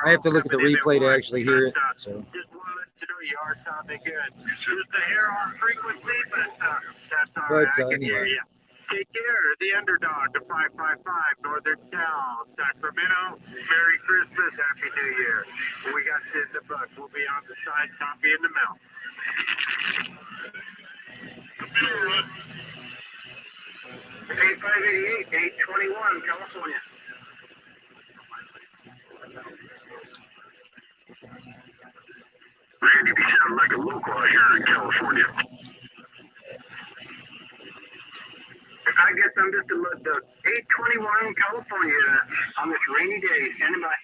I have to look at the replay to actually hear it. So. You are sounding good. There's the hair on frequency, but that's all right. I can hear you. Take care. The Underdog, the 555 Northern Town, Sacramento. Merry Christmas, Happy New Year. We got you in the book. We'll be on the side, copy in the mouth. 8588, 821, California. Randy, you sound like a local out here in California. I guess I'm just the 821 California on this rainy day. Standing by.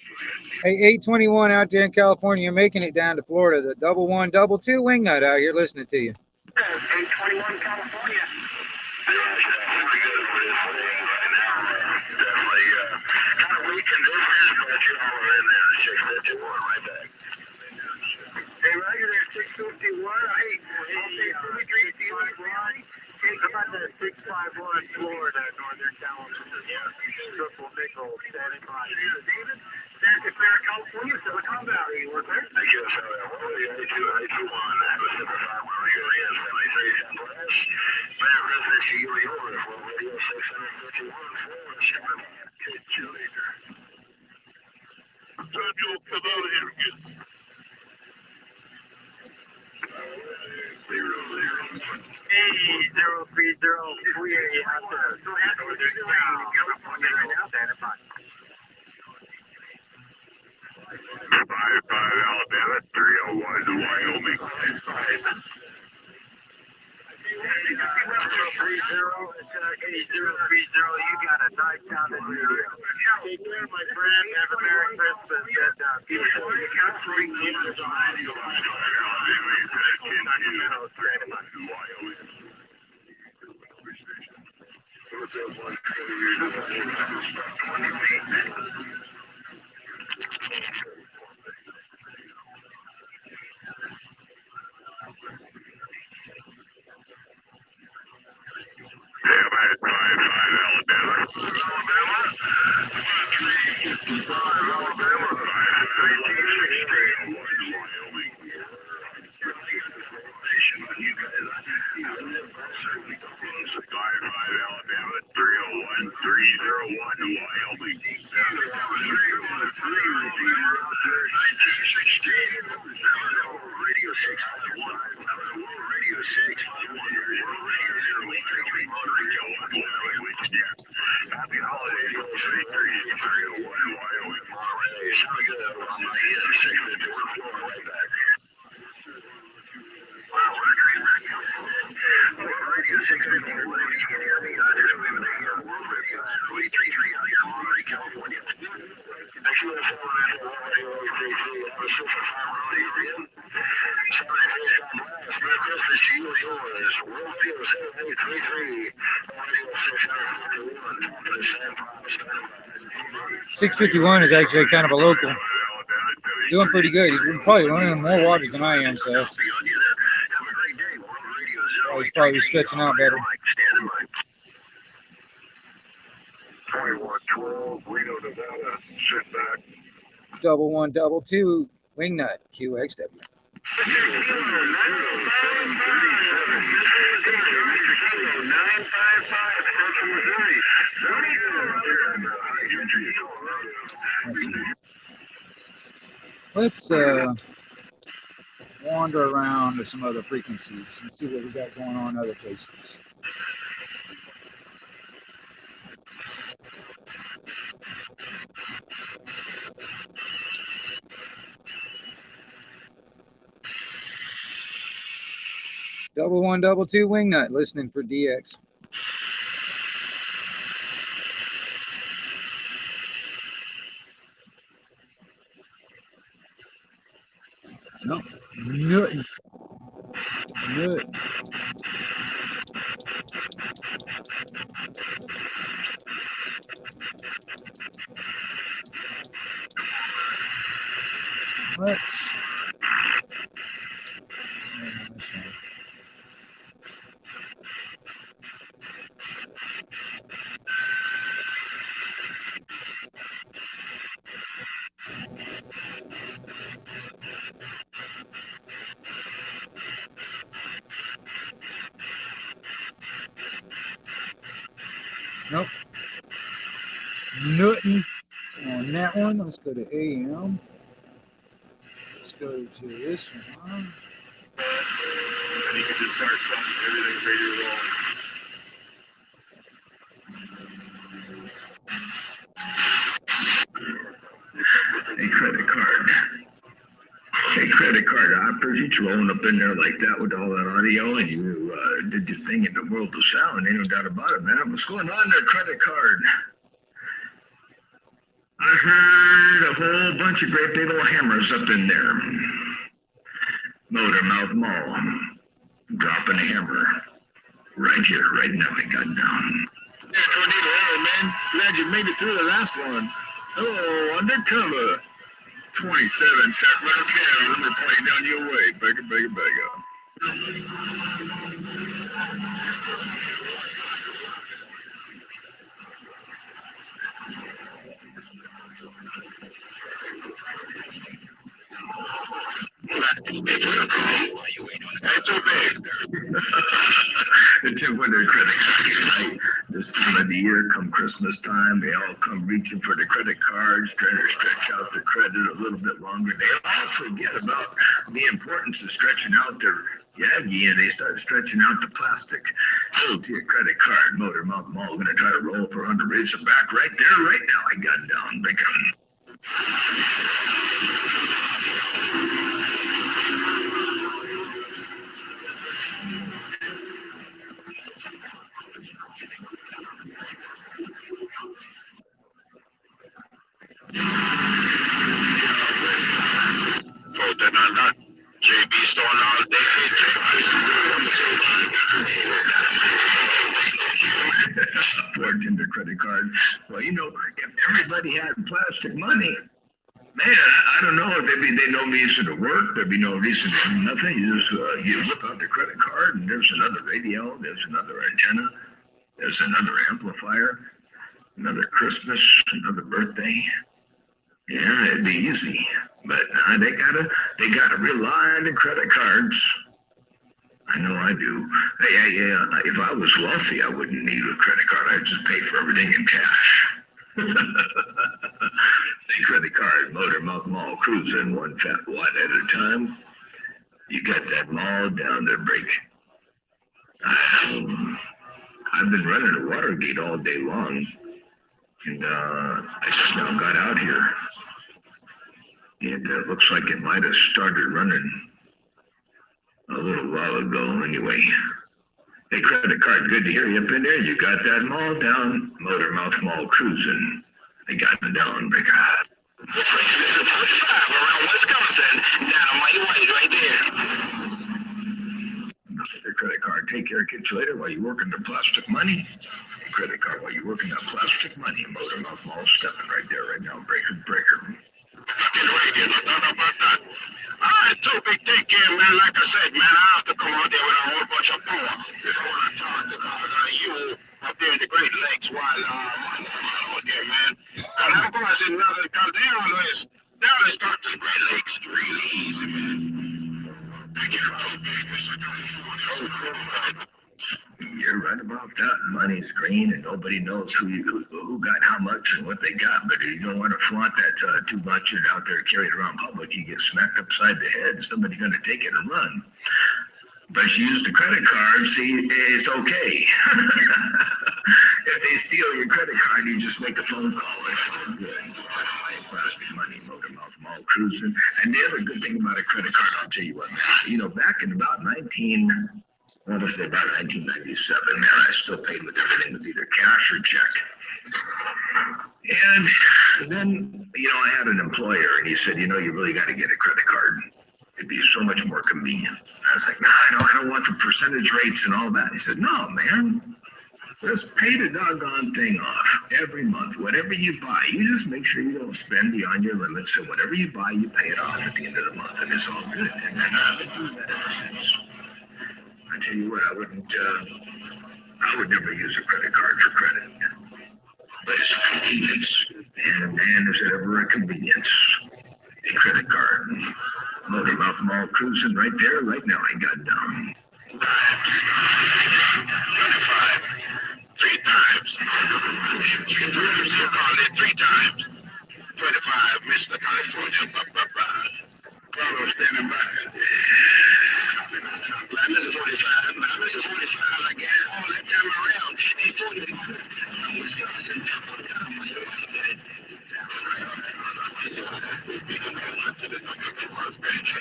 Hey, 821 out there in California, you're making it down to Florida. The 1122 Wingnut out here listening to you. 821 California. Definitely kind of weak conditions, but you're all in there. 651 right back. Hey, Roger there, 651. Hey, I'll say 33, how about the 651 Florida, Northern California? Triple nickel, standing by. David, Santa Clara, California, Silicon Valley. You work there? I guess so. Well, the 82, 81, that was the time where we were in 73 Southwest. Merry Christmas to you, over at World Radio 651, Florida. Catch you later. Samuel, come out of here again. 001. Hey, 030, we have to Northern Town, California right now, Santa Fe. 55 Alabama, 301 to Wyoming. 030, you got a nice sounding radio. Take care, my friend. Have a Merry Christmas. And .651 is actually kind of a local. Doing pretty good. He's probably running more waters than I am, so he's probably stretching out better. 2112, Reno, Nevada, sit back. 1122 Wingnut QXW. Let's wander around to some other frequencies and see what we got going on in other places. Double 122 Wingnut, listening for DX. No, nothing. Nut. Let's. Nope. Nothing on that one. Let's go to AM. Let's go to this one. And you can just start something, everything's ready to roll. A credit card. A credit card operators, you rolling up in there like that with all that audio, and you did your thing in the world of sound. Ain't no doubt about it, man. What's going on there, credit card? I heard a whole bunch of great big old hammers up in there. Motor Mouth Mall. Dropping a hammer. Right here, right now, I got down. Yeah, Tornado, hello, man. Glad you made it through the last one. Hello, undercover. 27 Sacramento, let me play down your way. Bigger. That's okay. It's a winter credit card, right? This time of the year, come Christmas time, they all come reaching for the credit cards, trying to stretch out the credit a little bit longer. They all forget about the importance of stretching out their Yagi, and they start stretching out the plastic. Oh, to your credit card, Motor Mouth Mall, gonna try to roll for 100 Razorback right there, right now. I got down, big one. Oh, did I not? JB stolen all day. Ford Tender credit card. Well, you know, if everybody had plastic money, man, I don't know. There'd be no reason to work. There'd be no reason to do nothing. You just you whip out the credit card, and there's another radio, there's another antenna, there's another amplifier, another Christmas, another birthday. Yeah, it'd be easy. But they gotta rely on the credit cards. I know I do. Yeah. If I was wealthy, I wouldn't need a credit card. I'd just pay for everything in cash. The credit card, motor mouth mall cruising, one fat watt at a time. You got that mall down there, break. I've been running a Watergate all day long, and I just now got out here. And it looks like it might have started running a little while ago anyway. Hey, credit card, good to hear you up in there. You got that mall down, Motor Mouth Mall cruising. They got it down, breaker. This is 45 around Wisconsin. Dynamite White right there. The credit card, take care of kids later while you're working the plastic money. Credit card while you're working that plastic money. Motor Mouth Mall stepping right there right now, breaker. All right, so big take care, man. Like I said, man, I have to come out there with a whole bunch of power. You know what I'm talking about? You up there in the Great Lakes while I'm out there, man. And I'm going to say nothing because they always talk to the Great Lakes really easy, man. Thank you. You're right about that. Money's green, and nobody knows who got how much and what they got. But you don't want to flaunt that too much. You're out there carrying around public. You get smacked upside the head. Somebody's going to take it and run. But if you use the credit card, see, it's okay. If they steal your credit card, you just make a phone call. It's all good. Plastic money, Motor Mouth Mall cruising. And the other good thing about a credit card, I'll tell you what, man. You know, back in about 1997, man, I still paid with everything with either cash or check. And then, you know, I had an employer, and he said, you know, you really got to get a credit card. It'd be so much more convenient. I was like, no, I don't want the percentage rates and all that. He said, no, man, just pay the doggone thing off every month. Whatever you buy, you just make sure you don't spend beyond your limits. So whatever you buy, you pay it off at the end of the month, and it's all good. And I've been doing that ever since. I tell you what, I would never use a credit card for credit. But it's a convenience. And man, is it ever a convenience. A credit card. Motor Mouth Mall cruising right there, right now. I got down. 25. 3 times. You can call it 3 times. 25, Mr. California. Carlos standing by. Mr. 45, Mr. 45, again, all that time around. Hey, 45.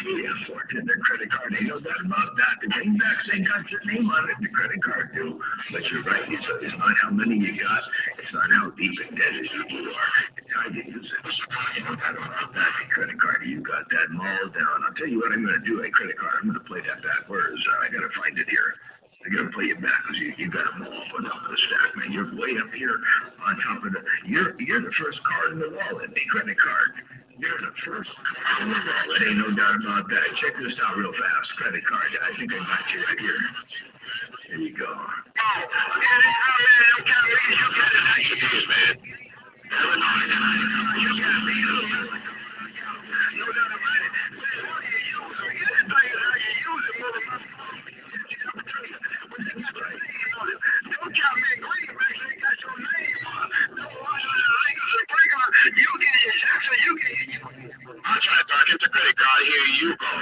Yeah, Ford Tender credit card, ain't no doubt about that. The greenbacks ain't got your name on it, the credit card do. But you're right, it's not how many you got, it's not how deep indebted you are, it's how you use it. Ain't no doubt about that. The credit card, you got that mall down. I'll tell you what I'm going to do, a credit card, I'm going to play that back. Where is I got to find it here. I got to play it back because you got them all put up the stack, man. You're way up here on top of you're the first card in the wallet, a credit card. You're the first card in the wallet. Ain't no doubt about that. Check this out real fast. Credit card. I think I got you right here. There you go. Oh, man, you got it. You got it, man. You got me. No doubt about it. Don't count me green, man. They got your name on. Don't watch the Lakers and break on. You get it, Jackson. You get it. I'll try to get the credit card. Here you go.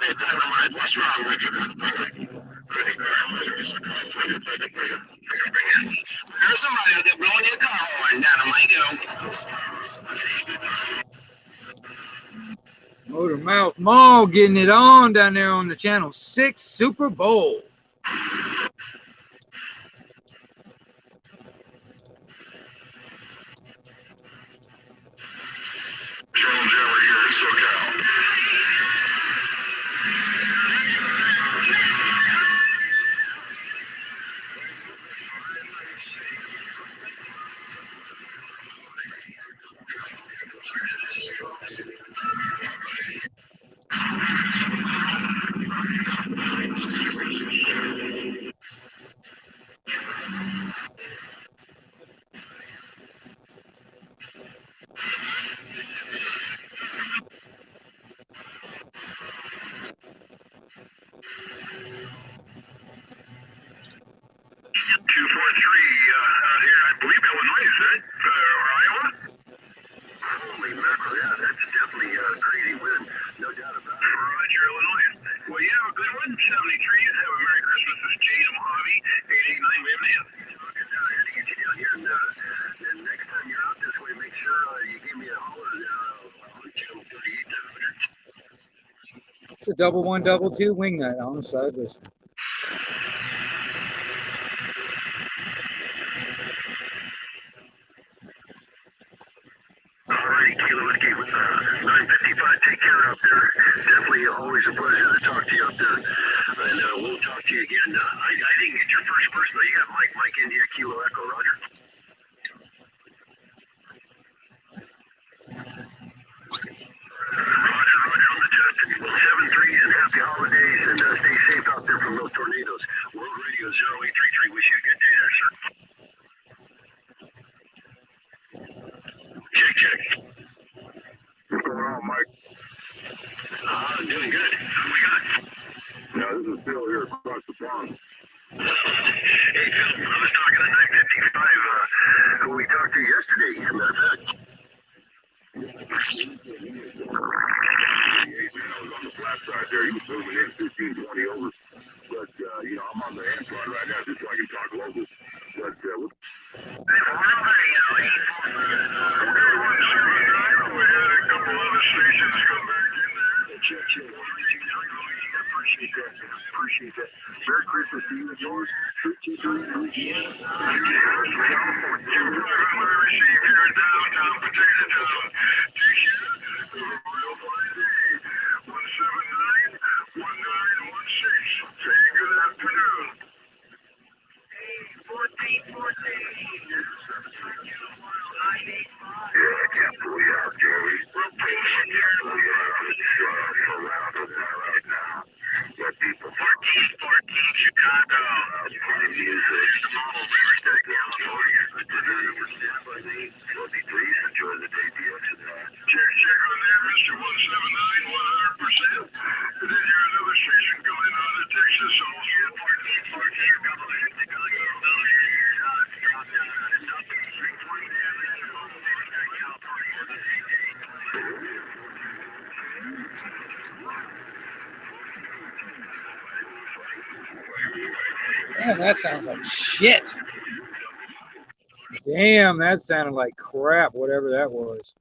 Hey, Dynamite, what's wrong with you? Credit card. There's somebody out there blowing your car horn. Dynamite, you know. Motor Mouth Mall getting it on down there on the Channel 6 Super Bowl. Charles Howard here in SoCal. out here, I believe Illinois, is that? Or Iowa? Holy mackerel, yeah, that's definitely a crazy win. No doubt about it. Roger, Illinois. Well, you have a good one. 73. Have a Merry Christmas. This is Jay to Mojave. 889 Wham Ham. Okay, now I had to get you down here, and then next time you're out this way, make sure you give me a holler there on channel 38 there, Roger. It's a 1122 wingnut on the side. Listen. Alrighty, Kilo Whiskey with 955. Take care out there. Definitely always a pleasure to talk to you out there. And we'll talk to you again. I didn't get your first person, though. You got Mike India, Kilo Echo, Roger. Roger on the jet. Well, 7-3 and happy holidays, and stay safe out there from those tornadoes. World Radio 0833. Wish you a good day there, sir. Check. What's going on, Mike? Doing good. What do we got? Yeah, this is Phil here across the pond. Hey, Phil, I was talking to 955, who we talked to yesterday, as a matter of fact. I was on the flat side there. He was moving in 15-20 over. But, I'm on the Antoine right now just so I can talk local. But, what's... Hey, Royal Radio 849. We had a couple other stations come back in there. Check. Appreciate that, man. Appreciate that. Merry Christmas to you and yours. 323 Louisiana. I received here in downtown Potato Town. T-shirt, Royal Flying D, 179-1916. Say good afternoon. Yeah, I can't pull you out, Jerry. We're pushing here. Surrounded right now. Let people 1414 Chicago. play music. California. Enjoy the day, DX and that. Check on there, Mr. 179, 100%. And then here's another station coming out of Texas, also 1414. A couple of hits to go here. Damn, that sounds like shit. Damn, that sounded like crap, whatever that was.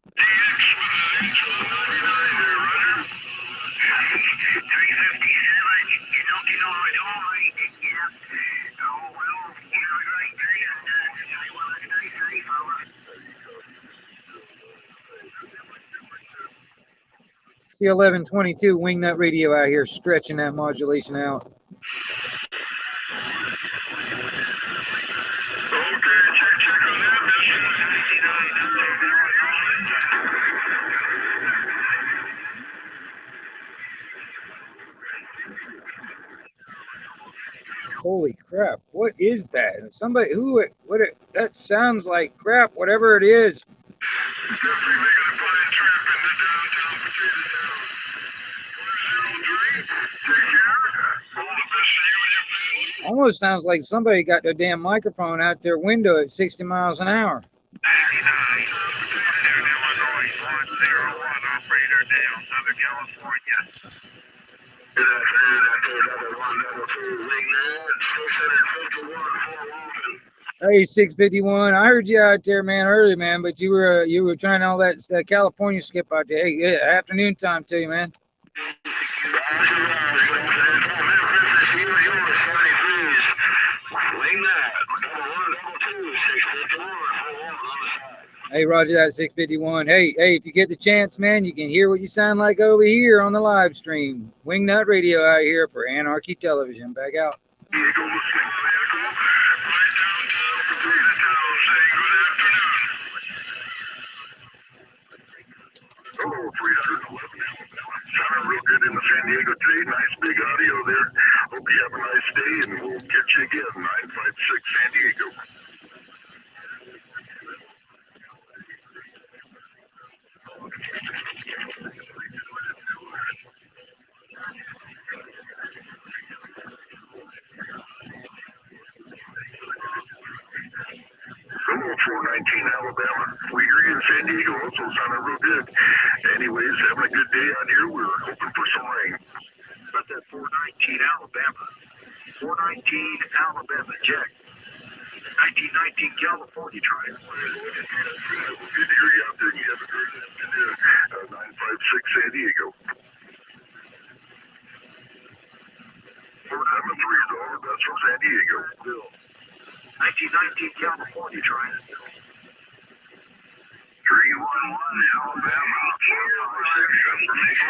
See 1122 Wingnut Radio out here stretching that modulation out. Holy crap, what is that? Somebody that sounds like crap, whatever it is. Almost sounds like somebody got their damn microphone out their window at 60 miles an hour. Hey, 651. I heard you out there, man, early, man, but you were trying all that California skip out there. Hey, yeah, afternoon time to you, man. Hey, Roger that, 651. Hey, if you get the chance, man, you can hear what you sound like over here on the live stream. Wingnut Radio out here for Anarchy Television. Back out. Hello, 311. Sounding real good in the San Diego today. Nice big audio there. Hope you have a nice day, and we'll catch you again. 956 San Diego. 419 Alabama. We hear you in San Diego also sounding real good. Anyways, having a good day out here. We're hoping for some rain. About that 419 Alabama. 419 Alabama, check. 1919 California, try it. Good to hear you out there. You have a great afternoon. 956 San Diego. 473 is all. That's from San Diego. 1919 California, try it. 311 Alabama. 456 information.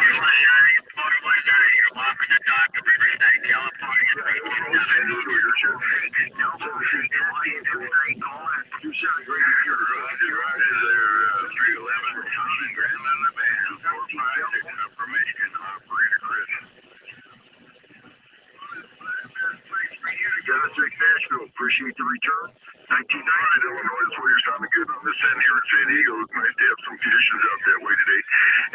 Appreciate the return. 1990 Illinois is where you're sounding good on this end here in San Diego. It's nice to have some conditions out that way today.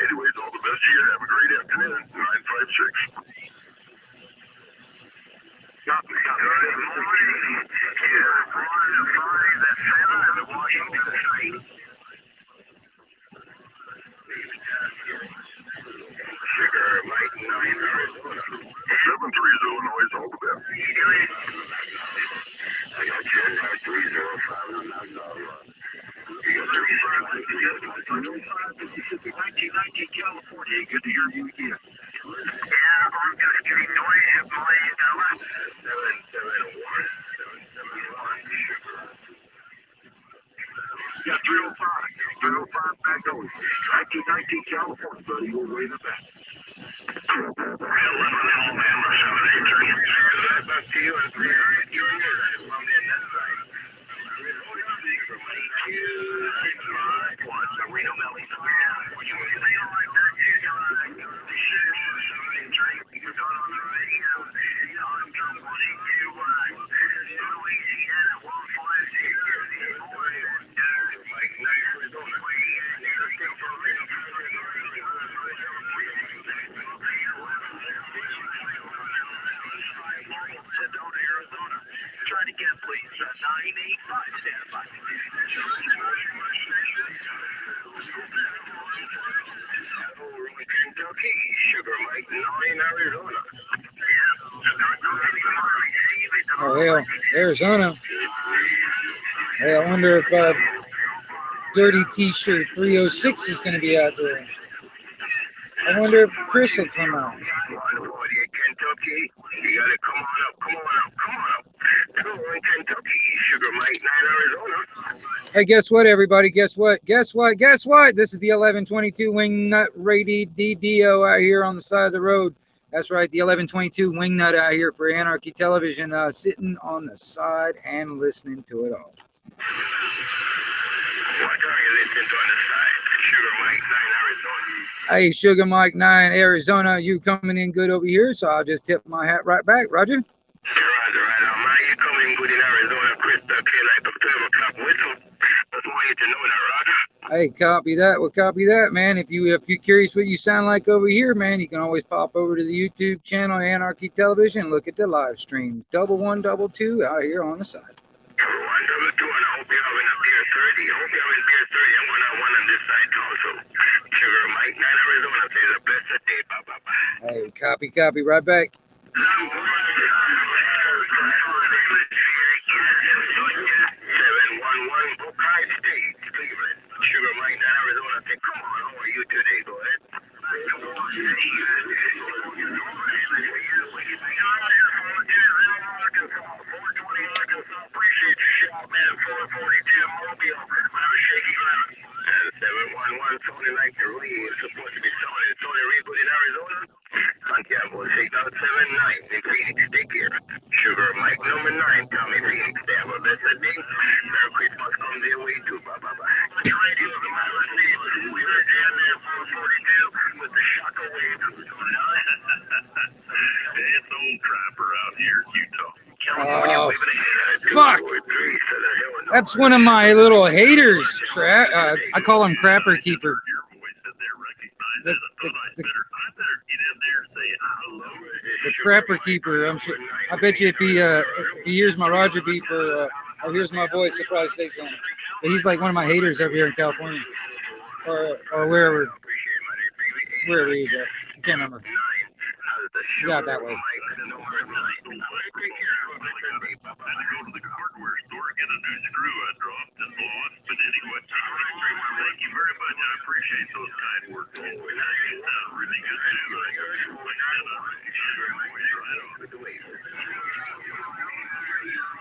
Anyways, all the best to you. Have a great afternoon. 956. Copy. Good morning. Here, 5 at 7 in Washington State. Sugar Mike 9 Arizona. 73 is Illinois. All the best. I got 10-305 1919 California. Good to hear you again. Yeah, I'm just getting noise at my 771. Yeah, 305 back over. 1919 California, buddy. You're way the best. 11 Alabama 783. Back to you and 300 juniors. I'm in that side. Arizona. Try it again, please. 985, stand by. Kentucky, Sugar Mike 9 Arizona. Oh, hell, Arizona. Hey, I wonder if Dirty T-shirt 306 is going to be out there. I wonder if Chris will come out. 148 Kentucky, you got to come on up. Come on, Kentucky, Sugar Mike 9 Arizona. Hey, guess what, everybody? Guess what? This is the 1122 Wingnut Radio DDO out here on the side of the road. That's right, the 1122 Wingnut out here for Anarchy Television, sitting on the side and listening to it all. What are you listening to on the side? Sugar Mike 9 Arizona. Hey, Sugar Mike 9 Arizona, you coming in good over here, so I'll just tip my hat right back. Roger? Roger. Man, you coming good in Arizona, Chris. Okay, like the 12 o'clock whistle. Just want you to know that, Roger. Hey, copy that. Well, copy that, man. If you're curious what you sound like over here, man, you can always pop over to the YouTube channel Anarchy Television and look at the live stream. 1122 out here on the side. 122, and I hope you're having a beer 30. I hope you're having beer 30. I'm gonna have one on this side also. Sugar Mike 9 Arizona says the best of day. Bye. Hey, copy. Right back. 711 Buckeye State, Cleveland. Sugar Mike 9 Arizona said, come on, how are you today, go ahead. Appreciate your shout, man. 442 Mobile. Shaky ground. 711 Tony like the rain is supposed to be Tony Reed in Arizona. Santiago 6079 in Phoenix. Take care. Sugar Mike number 9, Tommy Phoenix. They have a blessed day. Merry Christmas come their way too. Bye. Radio is my receipt. We heard you there 442 with the shockwave. It's old trapper out here in Utah. Oh, fuck. That's one of my little haters. I call him Crapper Keeper. The Crapper Keeper. I'm sure. I bet you if he hears my Roger beep or hears my voice, he'll probably say something. But he's like one of my haters over here in California, or wherever he's at. I can't remember. Yeah, that way.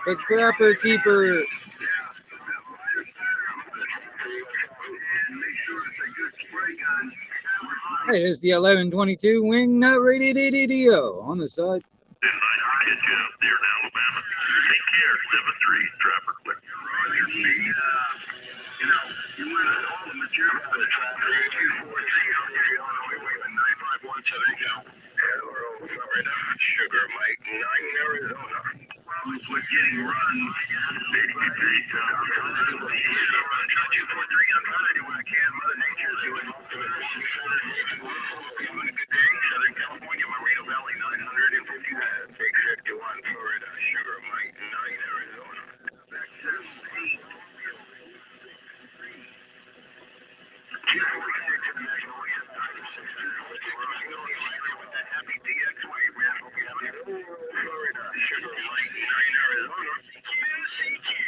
The Crapper Keeper. Hey, it's the 1122 Wingnut Radio on the side. Sugar Mike, 9 Arizona. Was getting run. Mother Nature's doing good day. Southern California, Moreno Valley, 950. Big 51, Florida. Sugar Mike, 9 Arizona. Back 7-8. 246 in the Magnolia. Happy DX wave, man. Hope you have a Florida. Sugar Mike, 9 Arizona. QCQ.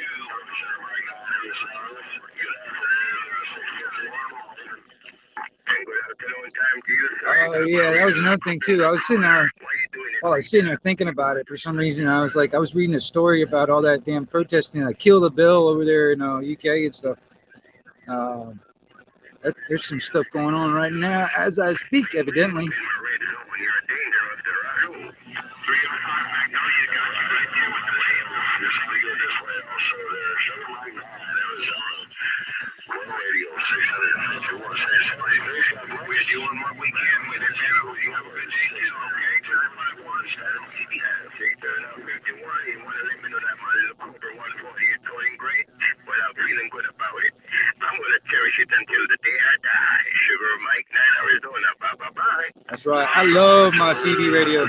Oh yeah, that was another thing too. I was sitting there thinking about it for some reason. I was reading a story about all that damn protesting, like kill the bill over there in UK and stuff. There's some stuff going on right now as I speak, evidently. That's right. I love my CB radio.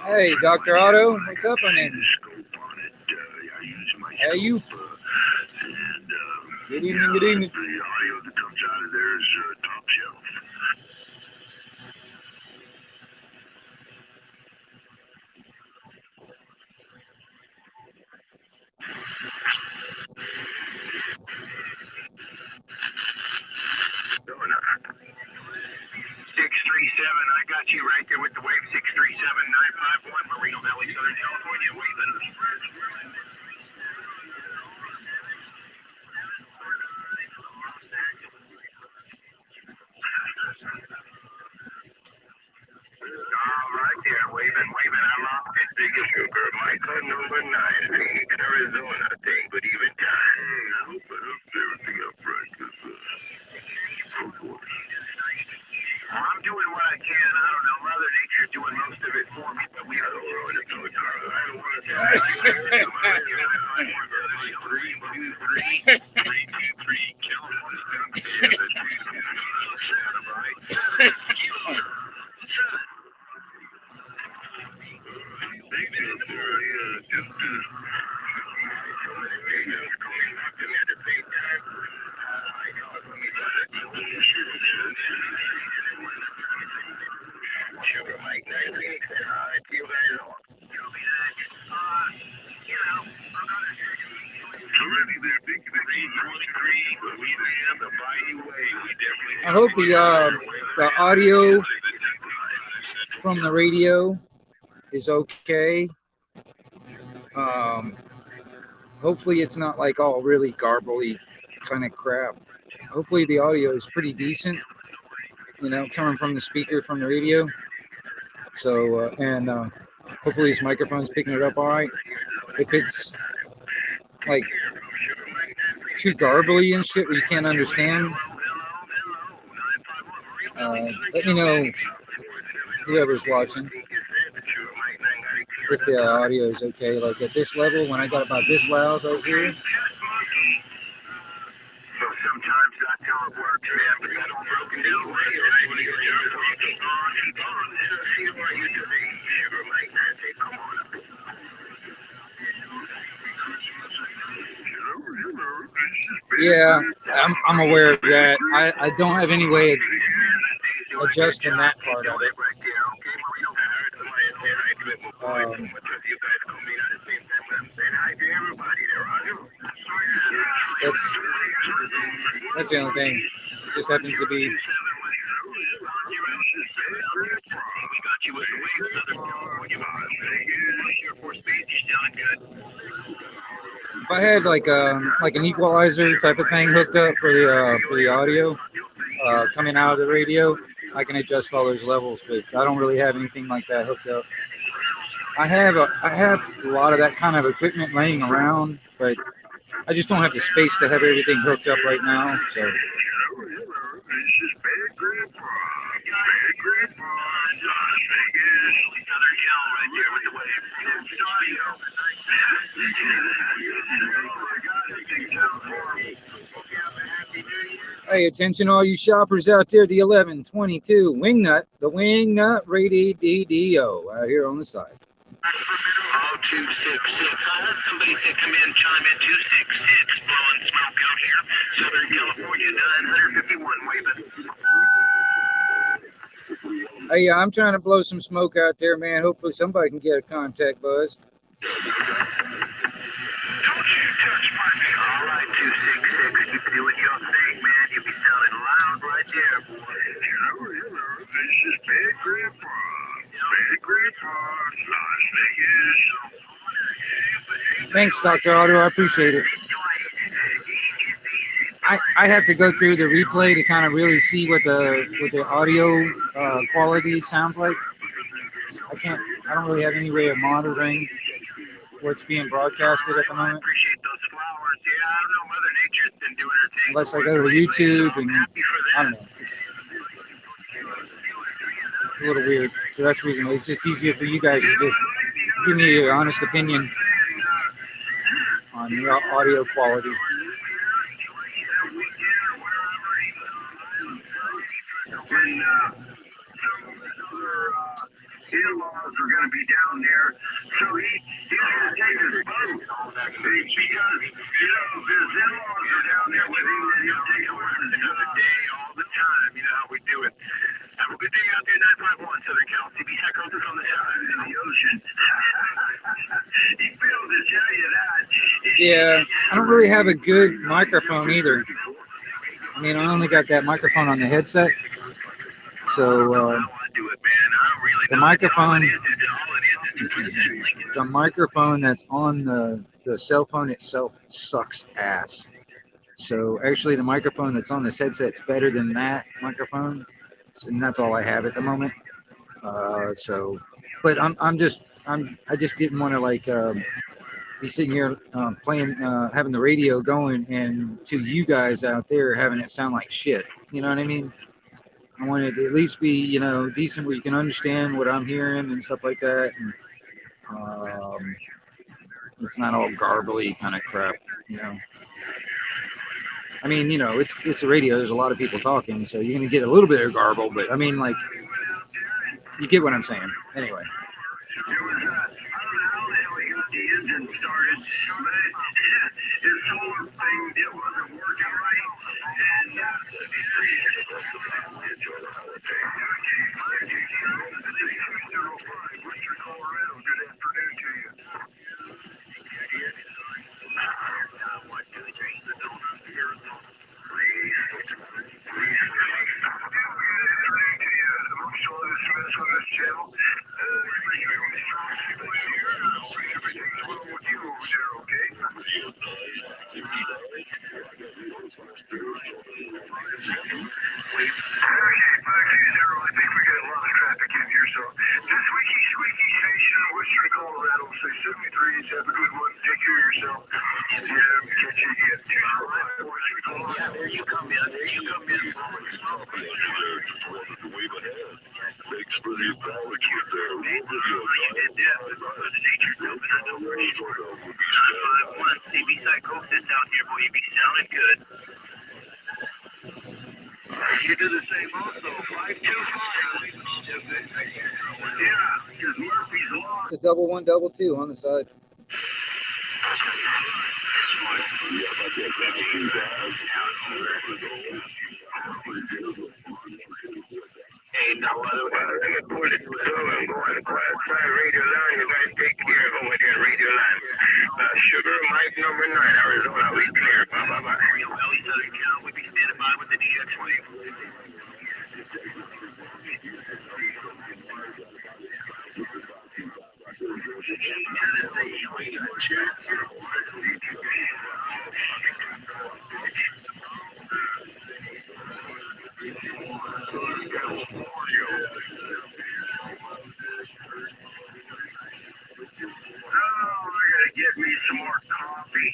Hey, Dr. Otto, what's up on it? Hey, you. Good evening, good evening. The audio that comes out of there is top shelf. I got you right there with the wave 637-951, Moreno Valley, Southern California, waving. Right there, waving. I'm off at Biggest Sugar, Michael number 9, Phoenix, Arizona. Thank good even time. I hope everything up right, of course. I'm doing what I can. I don't know. Mother Nature's doing most of it for me, but we are rolling it. I don't want to tell you. 323, California. Sugar Mike, 9 Phoenix, I hope the audio from the radio is okay. Um, hopefully it's not like all really garbly kind of crap. Hopefully the audio is pretty decent, you know, coming from the speaker from the radio. So and hopefully this microphone's picking it up all right. If it's like too garbly and shit where you can't understand, let me know, whoever's watching, if the audio is okay. Like at this level, when I got about this loud right here. So sometimes that's how it works, man. But that's all broken down right here. Right? When you keep on, see what you do. Sugar like that. Say, come on up. Yeah, I'm aware of that. I don't have any way of adjusting that part of it. That's the only thing. It just happens to be. If I had like an equalizer type of thing hooked up for the audio coming out of the radio, I can adjust all those levels. But I don't really have anything like that hooked up. I have a lot of that kind of equipment laying around, but I just don't have the space to have everything hooked up right now. So. Hey, attention all you shoppers out there, the 1122 Wingnut, the Wingnut Radio out here on the side. 266. I had somebody say come in, chime in 266, blowing smoke out here. Southern California, 951 waving. Hey, I'm trying to blow some smoke out there, man. Hopefully somebody can get a contact buzz. Don't you touch my thing. All right, 266, keep doing your thing, man. You be sounding loud right there, boy. This is Big Grandpa. Big Grandpa, Las Vegas. Thanks, Dr. Otto. I appreciate it. I have to go through the replay to kind of really see what the audio quality sounds like. I don't really have any way of monitoring what's being broadcasted at the moment. Unless I go to YouTube and I don't know. It's a little weird. So that's the reason. It's just easier for you guys to just give me your honest opinion on the audio quality. In-laws are going to be down there, so he's going to take his boat because, his in-laws are down there with him, and he'll take him another day all the time. You know how we do it. Have a good day out there, 951 Southern Cal. CB Heckles is on the side of the ocean. He failed to tell you that. Yeah, I don't really have a good microphone either. I mean, I only got that microphone on the headset. So the microphone that's on the cell phone itself sucks ass. So actually the microphone that's on this headset's better than that microphone, and that's all I have at the moment. But I just didn't want to like be sitting here playing, having the radio going, and to you guys out there having it sound like shit. You know what I mean? I want it to at least be, you know, decent where you can understand what I'm hearing and stuff like that. And it's not all garbly kind of crap, you know. I mean, you know, it's a radio. There's a lot of people talking, so you're gonna get a little bit of garble. But I mean, like, you get what I'm saying. Anyway. Okay, 520, I think we got a lot of traffic in here, so this Squeaky Station, Western Colorado, say 73, have a good one, take care of yourself. Yeah, catch you again. 205, Western Colorado. Yeah, there you come in. There you come in. Thanks for the acknowledgement there. You did that, but the nature's coming under the bridge. 951, CB Psychosis out here, boy, you be sounding good. You do the same also, 525. Yeah, because Murphy's Law. It's a 1122 on the side. Hey, now, I get pulled into the door. I'm going to Class 5 Radio Line. You guys take care over there, Radio Line. Sugar Mike number 9, Arizona. We clear. Bye-bye. Rio Valley, Southern Cal. We be standing by with the DX wave. Get me some more coffee.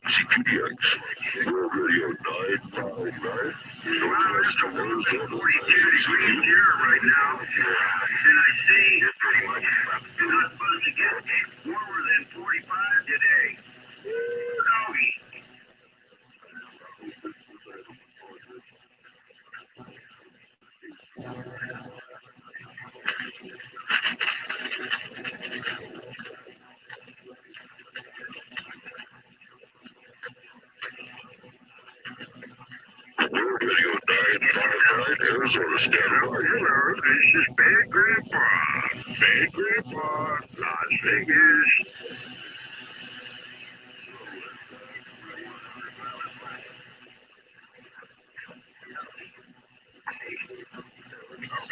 CQDX. World Radio 959. It's 42 degrees here right now. And I see it's pretty much not supposed to get warmer than 45 today. Doggy. World Radio 959. Arizona Standard. Hello, this is Bad Grandpa. Bad Grandpa, Las Vegas.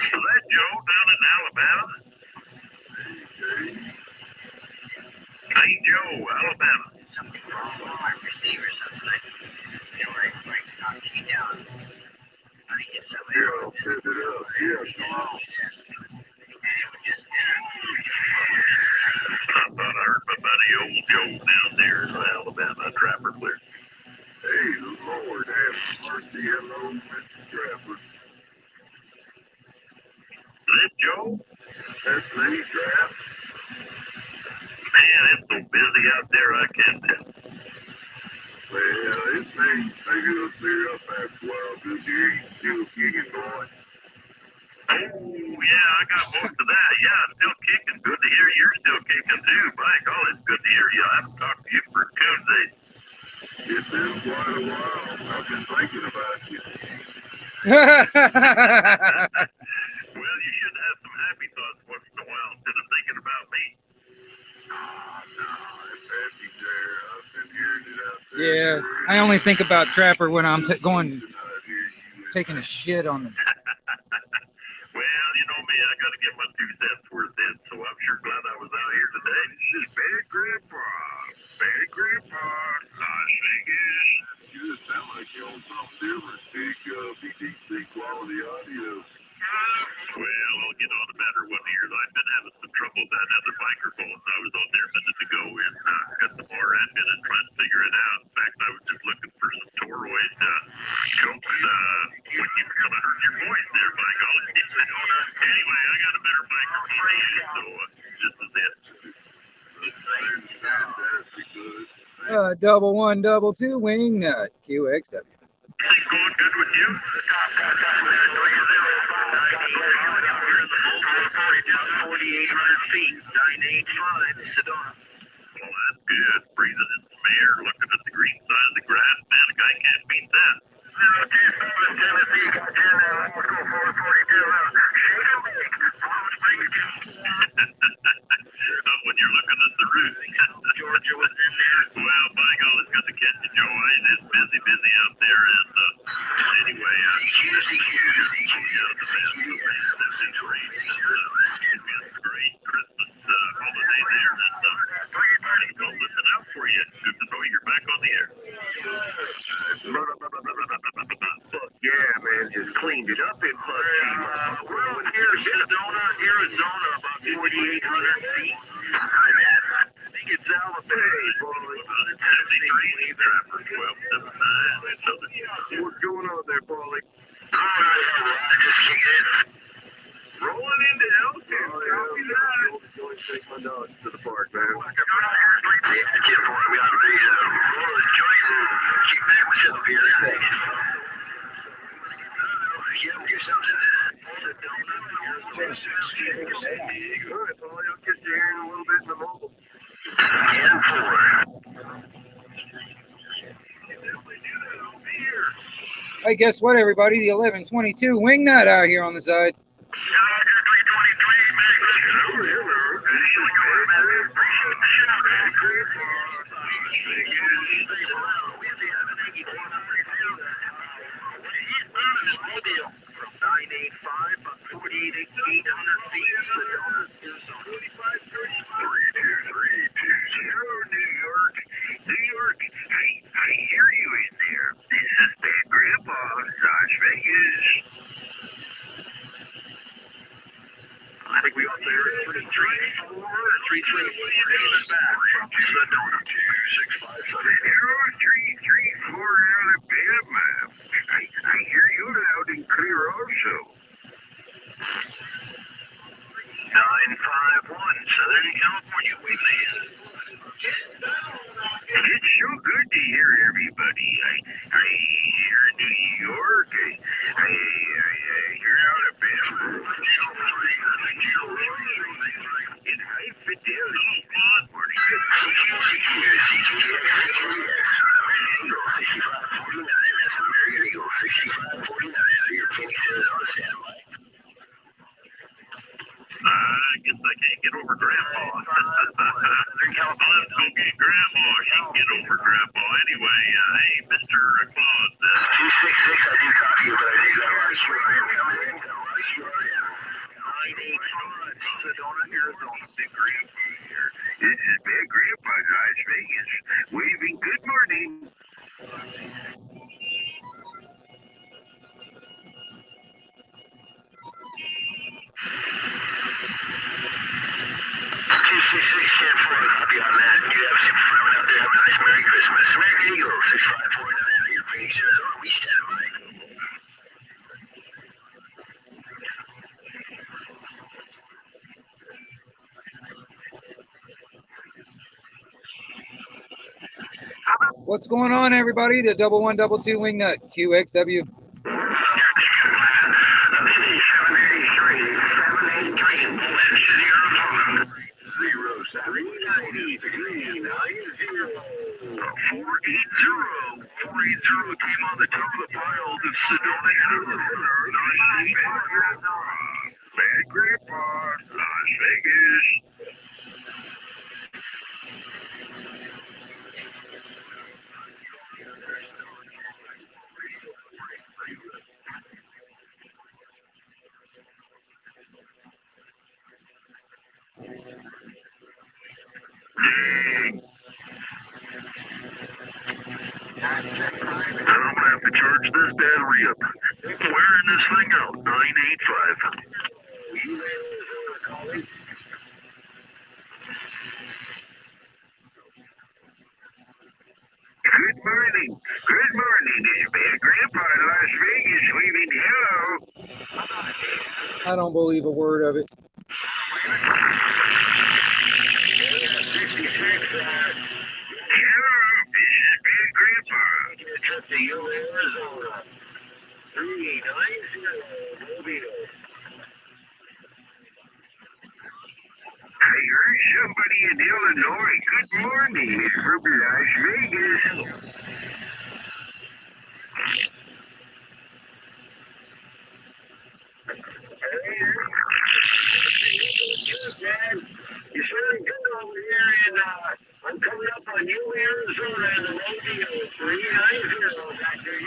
Is that Joe down in Alabama? Hey, Joe, Alabama. Something wrong with my receiver or something. You know, like, I'll key down. I get somebody. Yeah, I'll set it up. Yes. I thought I heard my buddy old Joe down there in Alabama, Trapper Clear. Hey, Lord have mercy. Hello, Mr. Trapper. Is that Joe? That's me, Trap. Man, it's so busy out there, I can't tell. Well, it may it'll clear up after a while. Good to hear you still kicking, boy. Oh, yeah, I got most of that. Yeah, I'm still kicking. Good to hear you're still kicking, too. By God, it's good to hear you. I haven't talked to you for Tuesday. It's been quite a while. I've been thinking about you. Well, you should have some happy thoughts once in a while instead of thinking about me. It's happy there. I've been hearing it out there. Yeah, I only think about Trapper when I'm taking a shit on him. Well, you know me, I got to get my 2 cents worth in, so I'm sure glad I was out here today. This is Bad Grandpa. Bad Grandpa, Las Vegas. You just sound like you own something different. Big BTC quality audio. Well, I'll get on the better one here. I've been having some trouble with that other microphone. I was on there a minute ago and got the bar end looking and trying to figure it out. In fact, I was just looking for some toroid jokes when you kind of heard your voice there, by golly. Anyway, I got a better microphone than you, so this is it. Double 122 Wingnut QXW. Things going good with you? 4,800 feet, 985 Sedona. Well, that's good. Breathing in some air, looking at the green side of the grass. Man, a guy can't beat that. Tennessee got 10 now. Let's go 442. Shake a leg. When you're looking at the route, Georgia was in there. Well, by God, it's good to catch you, Joe. It's busy out there. And anyway, great Christmas holiday there. And go listen out for you. Good to know you're back on the air. Yeah, man, just cleaned it up in Buckeye. We're over here in Sedona, Arizona, about 4,800 feet. I think it's Alabama. 173 Trapper 1279. What's going on there, Paulie? Just kicking it. Rolling into Elton. Copy that. Go and take my dogs to the park, man. Yeah, 10-4. We got ready to roll the joint and keep back myself here. Do something. All right, Paulie, I'll get you here in a little bit in the mobile. 10-4. Hey, guess what, everybody? The 1122 Wingnut out here on the side. I think we got there 334 or 334 back from Sedona 2657. 334 Alabama. I hear you loud and clear also. 951 Southern California, we made it. It's so good to hear everybody. I hear New York. I hear Alabama. In high fidelity. I guess I can't get over Grandma. Let's go get Grandma. She can get over Grandma anyway. Hey, Mr. Claus. 266, I do copy you, but I think that was coming in. 985, Sedona, Arizona. Big Grandpa here. This is Big Grandpa, Las Vegas. Waving good morning. 266-10-4, copy on that. You have some fun out there. Have a nice Merry Christmas. American Eagle, 6549 out here, Phoenix, Arizona. We stand by. What's going on, everybody? The 1122 Wingnut QXW. 480 came on the top of the pile to Sedona, Arizona. Bad Grandpa, Las Vegas. I'm gonna have to charge this battery up. Wearing this thing out, 985. Good morning. Good morning. It's Bad Grandpa in Las Vegas waving hello. I don't believe a word of it. Hello, this is Bad Grandpa. Trip to Yuma, Arizona. 390 Mobile. I heard somebody in Illinois. Good morning. It's from Las Vegas. Dad, you're feeling good over here, and I'm coming up on Yuma, Arizona, in the Mobile 390 back there.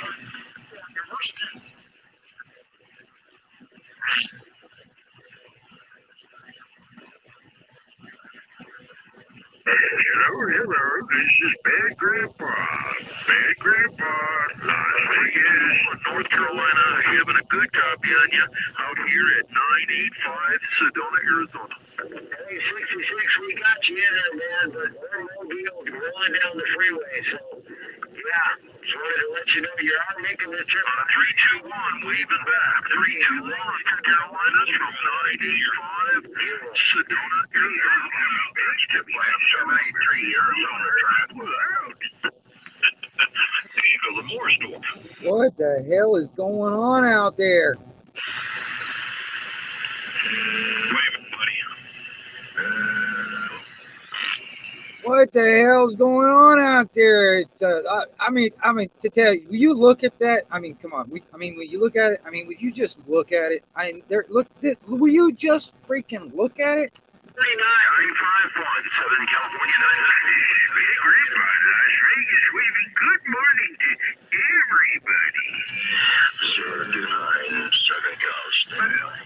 Hello. This is Bad Grandpa. Bad Grandpa, Las Vegas, North Carolina. Having a good copy on you out here at 985 Sedona, Arizona. Hey, 66, we got you in there, man, but we're Mobile rolling down the freeway, so, yeah, just wanted to let you know you are making the trip. 321, waving back. 321, North Carolina's from 985 Sedona, Arizona. Step lamp 783 Arizona track without. Eagle and more store. What the hell is going on out there? Waving, buddy. What the hell's going on out there? I mean, to tell you, will you look at that? I mean, come on. When you look at it, would you just look at it? Will you just freaking look at it? 3951 Southern California 990. Big Grandpa, Las Vegas, waving good morning to everybody. 029 Southern Cal style.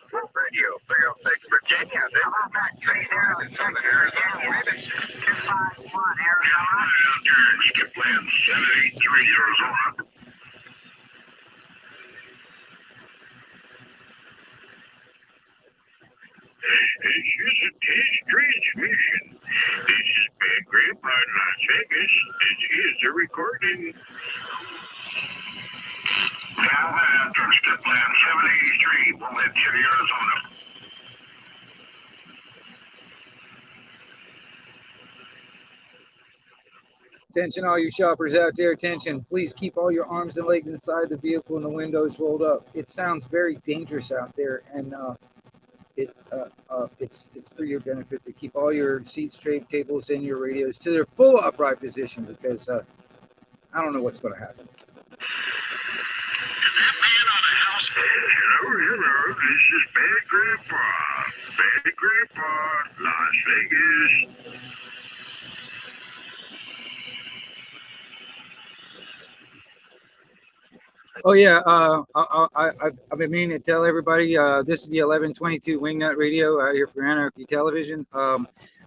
Radio 306 Virginia. This is back 307 Arizona. 251 Arizona. Skip land 783 Arizona. This is a test transmission. This is Bad Grandpa in Las Vegas. This is a recording. Now after Skip land 783, Wilmette City, Arizona. Attention, all you shoppers out there. Attention, please keep all your arms and legs inside the vehicle and the windows rolled up. It sounds very dangerous out there, and it's for your benefit to keep all your seats, tray tables, and your radios to their full upright position, because I don't know what's going to happen. Hello. This is Bad Grandpa. Bad Grandpa, Las Vegas. Oh yeah, I've been meaning to tell everybody. This is the 1122 Wingnut Radio out here for Anarchy Television.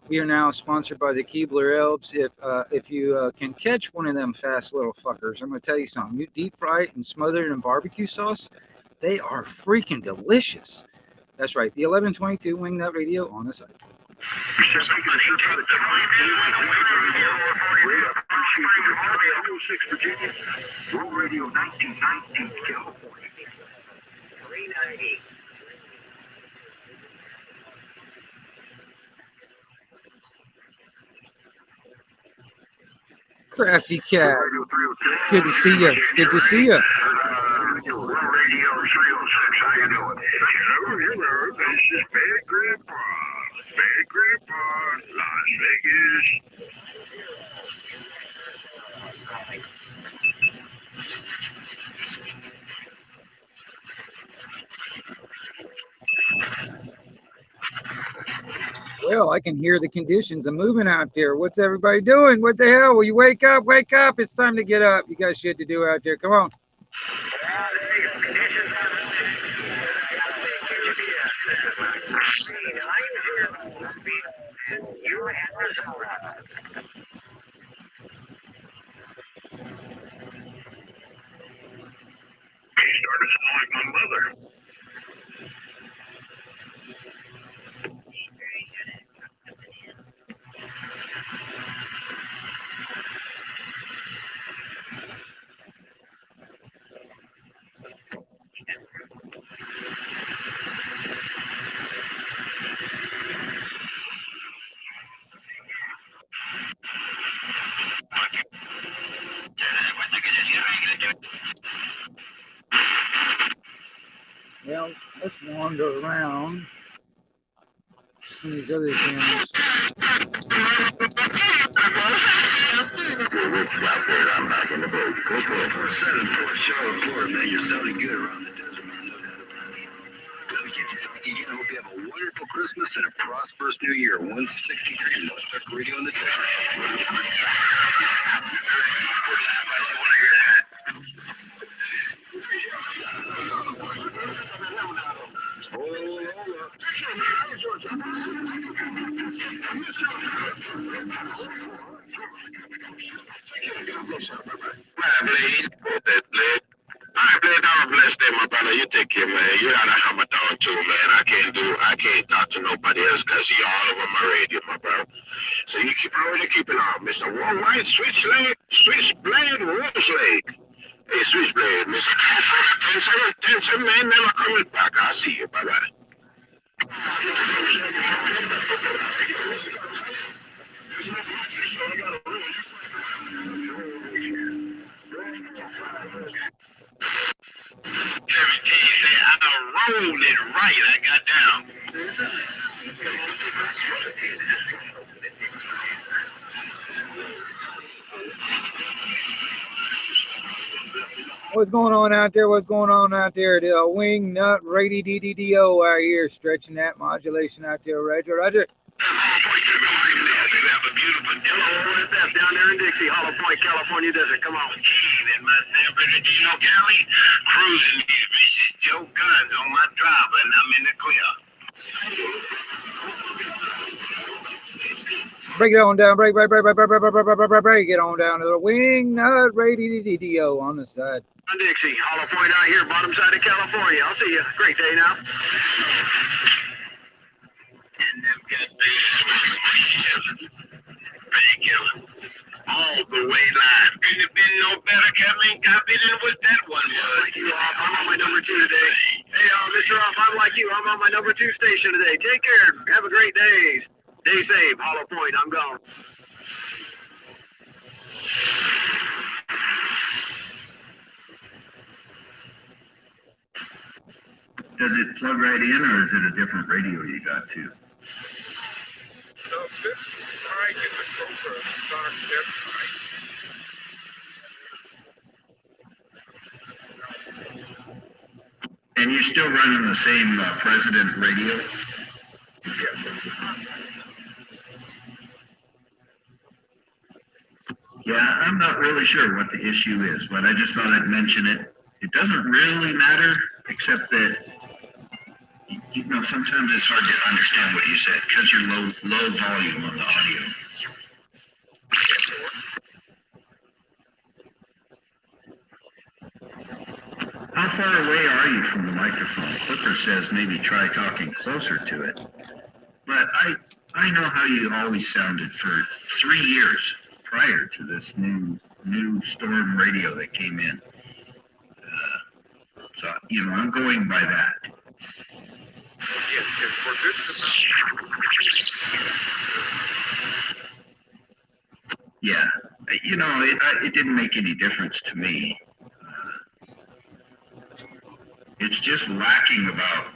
We are now sponsored by the Keebler Elves. If you can catch one of them fast little fuckers, I'm gonna tell you something. You deep fry it and smother it in barbecue sauce, they are freaking delicious. That's right, the 1122 Wingnut Radio on the site. World Radio 1919, California. 390. Crafty Cat, good to see you. Good to see you. Radio 306, how you doing? Hello. This is Bad Grandpa. Bad Grandpa, Las Vegas. Well, I can hear the conditions of moving out there. What's everybody doing? What the hell? Will you wake up? Wake up. It's time to get up. You got shit to do out there. Come on. He started sounding like my mother. Well, let's wander around some of these other cameras. Out there, I'm back in the boat. Go for it. 474 Charlotte, Florida, man. You're sounding good around the desert, man. No doubt about it. Let me get you talking again. I hope you have a wonderful Christmas and a prosperous New Year. 163 Mustard Radio in the desert. Blade. That Blade. All right, Blade, have a blessed day, my brother. You take care, man. You got a hammer down too, man. I can't talk to nobody else because you all over my radio, my brother. So you keep it on, Mr. Worldwide Switchblade Wooslake. Hey, Switchblade, Mr. 10-7, man, never coming back. I'll see you. Bye-bye. I rolled it right. I got down. What's going on out there? What's going on out there? The Wing Nut Radio DDDO out here, stretching that modulation out there. Roger, Roger. You have a beautiful day. Hello, OSF down there in Dixie, Hollow Point, California desert. Come on. Keen in my San Bernardino County, cruising these vicious Joe guns on my driver, and I'm in the clear. Break it on down, break it on down to the Wing Nut Radio DDDO on the side. I'm Dixie, Hollow Point out here, bottom side of California. I'll see you. Great day now. And them killing. All the way live. Couldn't have been no better, Kathleen Copy than what that one was. I'm on my number 2 today. Hey, Mr. Off, I'm like you. I'm on my number 2 station today. Take care. Have a great day. Stay safe. Hollow Point, I'm gone. Does it plug right in, or is it a different radio you got too? So this mic is a Cobra stock test mic. And you're still running the same President radio? Yeah, I'm not really sure what the issue is, but I just thought I'd mention it. It doesn't really matter, except that, you know, sometimes it's hard to understand what you said because you're low volume on the audio. How far away are you from the microphone? Clipper says maybe try talking closer to it. But I know how you always sounded for 3 years prior to this new Storm radio that came in. So, you know, I'm going by that. Yes, for this Yeah, you know, it didn't make any difference to me. It's just lacking about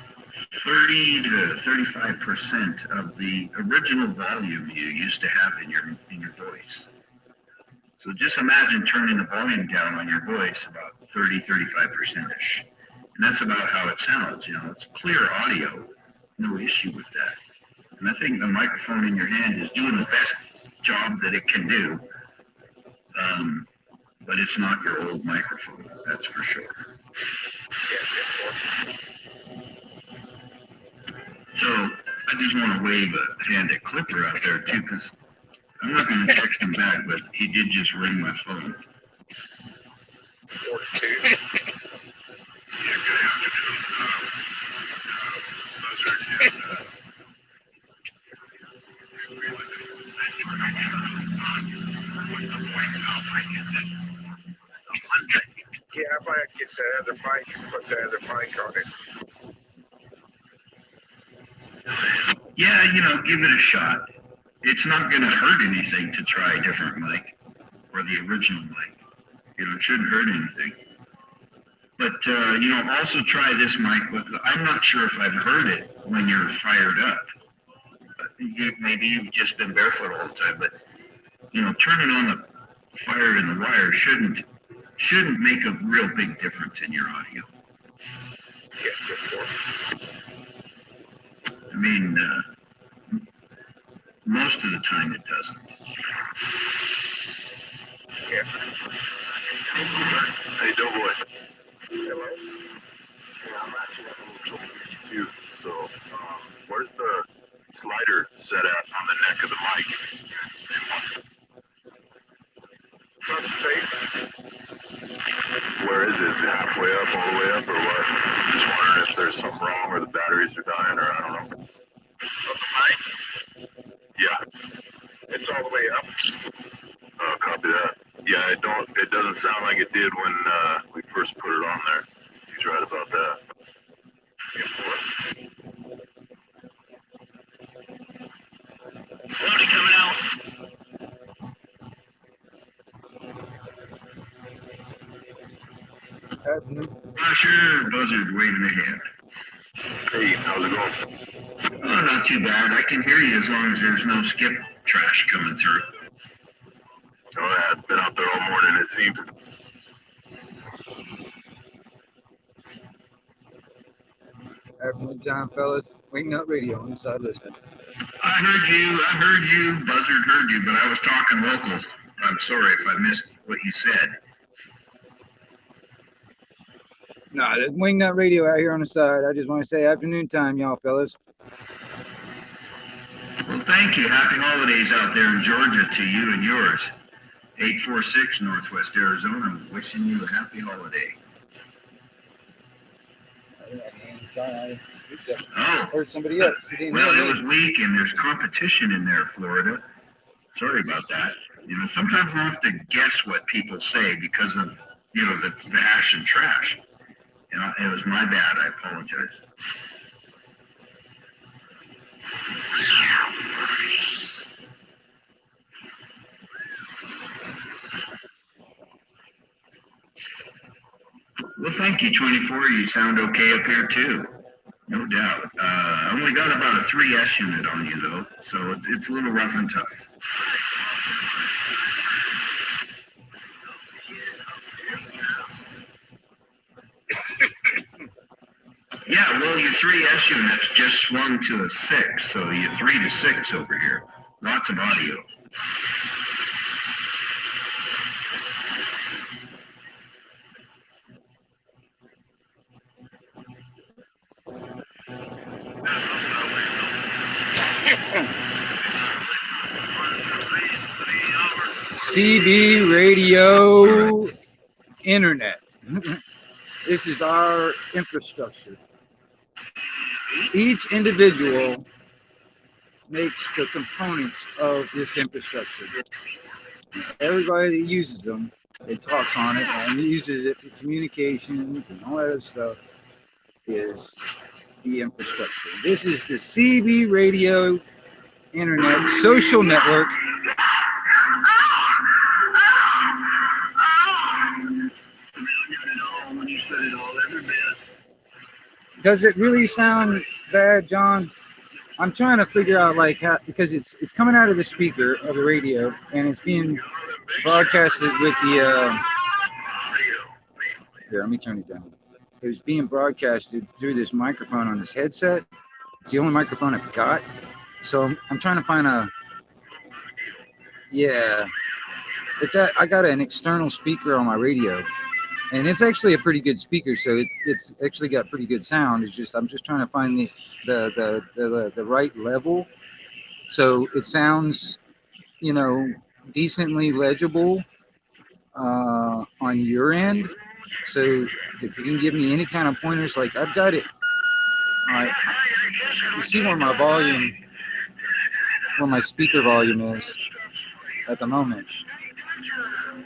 30 to 35% of the original volume you used to have in your voice. So just imagine turning the volume down on your voice about 30, 35%-ish. And that's about how it sounds, you know, it's clear audio, no issue with that. And I think the microphone in your hand is doing the best job that it can do. But it's not your old microphone, that's for sure. So I just want to wave a hand at Clipper out there too, because I'm not going to text him back, but he did just ring my phone. 42. Yeah, I might get the other mic and put the other mic on it. Yeah, you know, give it a shot. It's not going to hurt anything to try a different mic or the original mic. You know, it shouldn't hurt anything. But, also try this mic. I'm not sure if I've heard it when you're fired up. Maybe you've just been barefoot all the time, but, turning on the fire in the wire shouldn't make a real big difference in your audio. I mean, most of the time it doesn't. Yeah. Hey, Doughboy. Hello? Yeah, I'm actually having a little trouble with you too. So, where's the slider set at on the neck of the mic? Same one. Front space. Where is it? Is it halfway up, all the way up, or what? Just wondering if there's something wrong or the batteries are dying, or I don't know. Of the mic? Yeah. It's all the way up. Oh, copy that. Yeah, it doesn't sound like it did when we first put it on there. He's right about that. Loading coming out. Sure, Buzzard waving ahead. Hey, how's it going? Oh, not too bad. I can hear you as long as there's no skip trash coming through. Oh, yeah, it's been out there all morning, it seems. Afternoon time, fellas. Wingnut Radio on the side listening. I heard you, Buzzard heard you, but I was talking local. I'm sorry if I missed what you said. Nah, there's Wingnut Radio out here on the side. I just want to say afternoon time, y'all fellas. Well, thank you. Happy holidays out there in Georgia to you and yours. 846 Northwest Arizona, wishing you a happy holiday. I heard somebody else. Well, it was weak, and there's competition in there, Florida. Sorry about that. Sometimes we have to guess what people say because of, the bash and trash. It was my bad. I apologize. Well, thank you, 24. You sound okay up here, too. No doubt. I only got about a 3S unit on you, though, so it's a little rough and tough. Yeah, well, your 3S unit's just swung to a 6, so you're 3 to 6 over here. Lots of audio. CB Radio Internet. This is our infrastructure. Each individual makes the components of this infrastructure. Everybody that uses them, it talks on it and uses it for communications and all that other stuff, is the infrastructure. This is the CB Radio Internet social network. Does it really sound bad, John? I'm trying to figure out how, because it's coming out of the speaker of the radio and it's being broadcasted with the here, let me turn it down. It's being broadcasted through this microphone on this headset. It's the only microphone I've got. So I'm trying to find I got an external speaker on my radio. And it's actually a pretty good speaker, so it's actually got pretty good sound. I'm just trying to find the right level, so it sounds, decently legible on your end. So if you can give me any kind of pointers, I've got it. You see where my speaker volume is at the moment,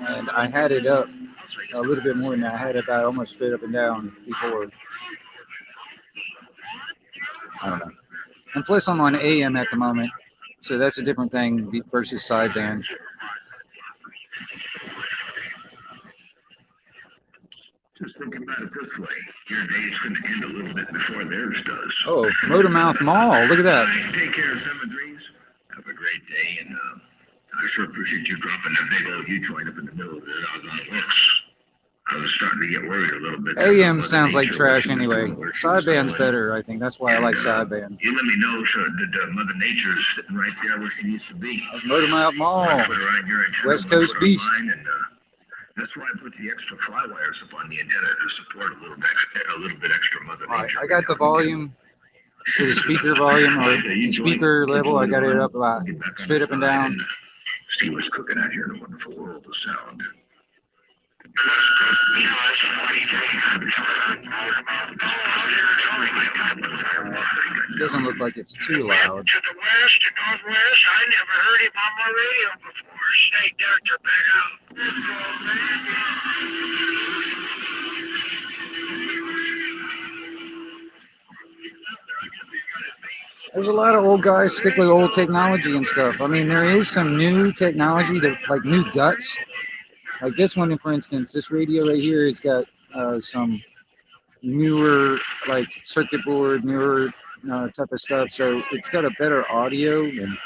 and I had it up a little bit more than that. I had it about almost straight up and down before. I don't know. And plus I'm on AM at the moment, so that's a different thing versus sideband. Just think about it this way. Your day's going to end a little bit before theirs does. Oh, Motormouth Mall. Look at that. Take care, 7-3s. Have a great day, and I sure appreciate you dropping that big old U-joint up in the middle of it. I was on the works. I was starting to get worried a little bit. AM sounds like trash anyway. Sideband's better, I think. That's why I like sideband. You let me know so that Mother Nature is sitting right there where she needs to be. Motormouth Mall. Put her on your antenna, West Coast put her on Beast. mine, and, that's why I put the extra fly wires up on the antenna to support a little bit extra Mother Nature. All right, I got the volume to the speaker volume or speaker level. I got it up about straight up and down. See what's cooking out here in a wonderful world of sound. Doesn't look like it's too loud. To the west and northwest, I never heard him on my radio before. Snake Doctor back out. There's a lot of old guys stick with old technology and stuff. I mean, there is some new technology, like new guts. Like this one, for instance, this radio right here has got some newer, like circuit board, newer type of stuff. So it's got a better audio and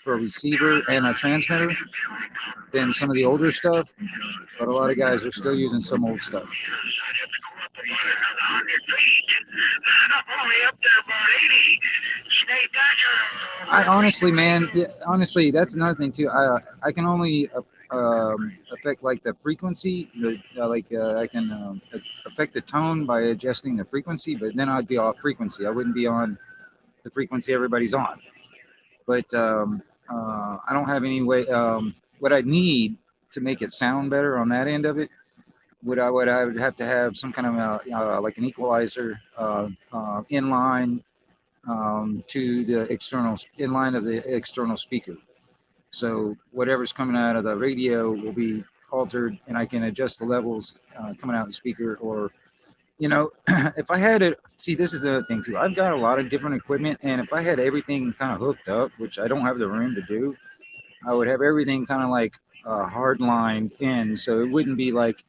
for a receiver and a transmitter than some of the older stuff. But a lot of guys are still using some old stuff. I honestly, man, honestly, that's another thing too. I can only affect like the frequency, I can affect the tone by adjusting the frequency, but then I'd be off frequency. I wouldn't be on the frequency everybody's on. But I don't have any way. What I need to make it sound better on that end of it, I would have to have some kind of like an equalizer inline to the external inline of the external speaker. So whatever's coming out of the radio will be altered, and I can adjust the levels coming out of the speaker. Or, you know, if I had it, see, this is the other thing too. I've got a lot of different equipment, and if I had everything kind of hooked up, which I don't have the room to do, I would have everything kind of like hard lined in, so it wouldn't be like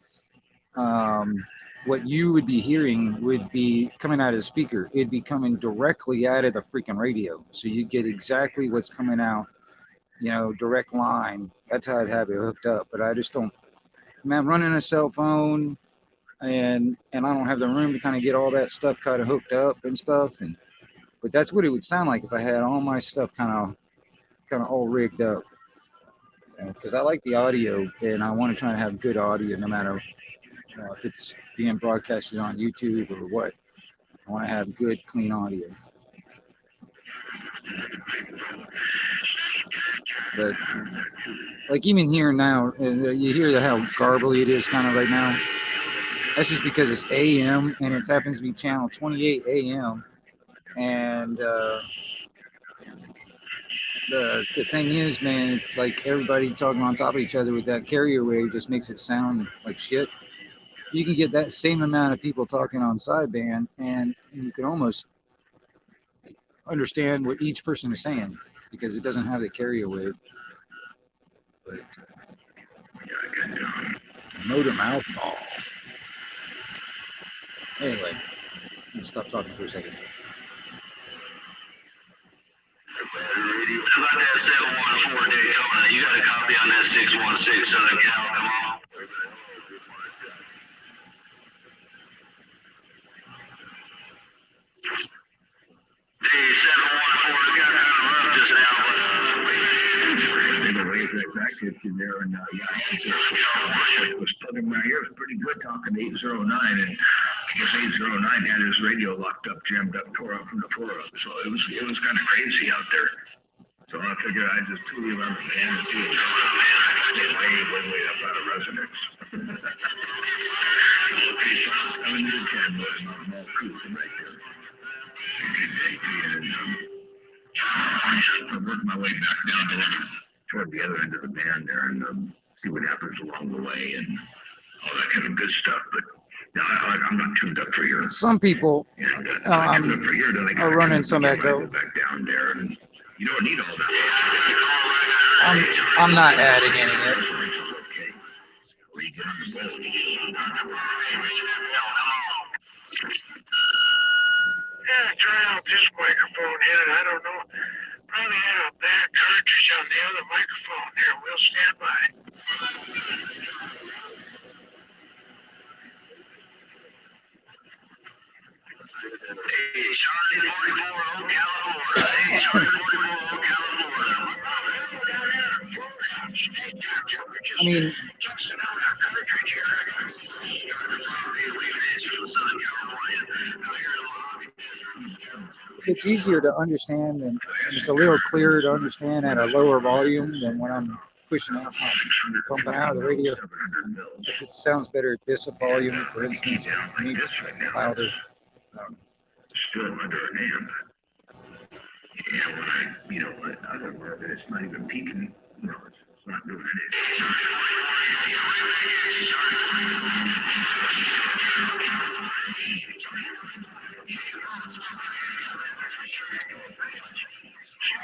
what you would be hearing would be coming out of the speaker. It'd be coming directly out of the freaking radio, so you get exactly what's coming out, you know, direct line. That's how I'd have it hooked up. But I just don't, man, I'm running a cell phone, and I don't have the room to kind of get all that stuff kind of hooked up and stuff. But that's what it would sound like if I had all my stuff kind of all rigged up. Because I like the audio, and I want to try to have good audio no matter if it's being broadcasted on YouTube or what. I want to have good, clean audio. But like even here now, you hear how garbly it is kind of right now. That's just because it's AM, and it happens to be channel 28 AM. And the thing is, man, it's like everybody talking on top of each other with that carrier wave just makes it sound like shit. You can get that same amount of people talking on sideband, and you can almost understand what each person is saying because it doesn't have the carrier wave. But Motormouth Mall. Anyway, I'm gonna stop talking for a second. About that 714 Daytona, you got a copy on that 616 Southern Cal, come on. The 714 got kind of rough just now, but They were raised right back at you there, and it was putting my ears pretty good talking to 809, and I guess 809 had his radio locked up, jammed up, tore up from the floor up. So it was kind of crazy out there. So I figured I'd just tool you around the band and see what's going on, man. I got to way up out of resonance. Okay, so I'm coming to the jam with I'm all cruising right there. I worked my way back down toward the other end of the band there and see what happens along the way and all that kind of good stuff. But no, I'm not tuned up for your. Some people are running some echo. Back down there, and you don't need all that. I'm not adding any of it. Okay. Well, you get on the boat. gotta try out this microphone yet. I don't know. Probably had a bad cartridge on the other microphone there. We'll stand by. Hey, Charlie 44, Ocala, Florida. Hey, Charlie 44, Ocala, Florida. I mean, it's easier to understand and it's a little clearer to understand at a lower volume than when I'm pushing out, pumping out of the radio. If it sounds better at this volume, for instance, maybe louder. Still under an amp. Yeah, when other work, it's not even peaking. No, it's not doing anything.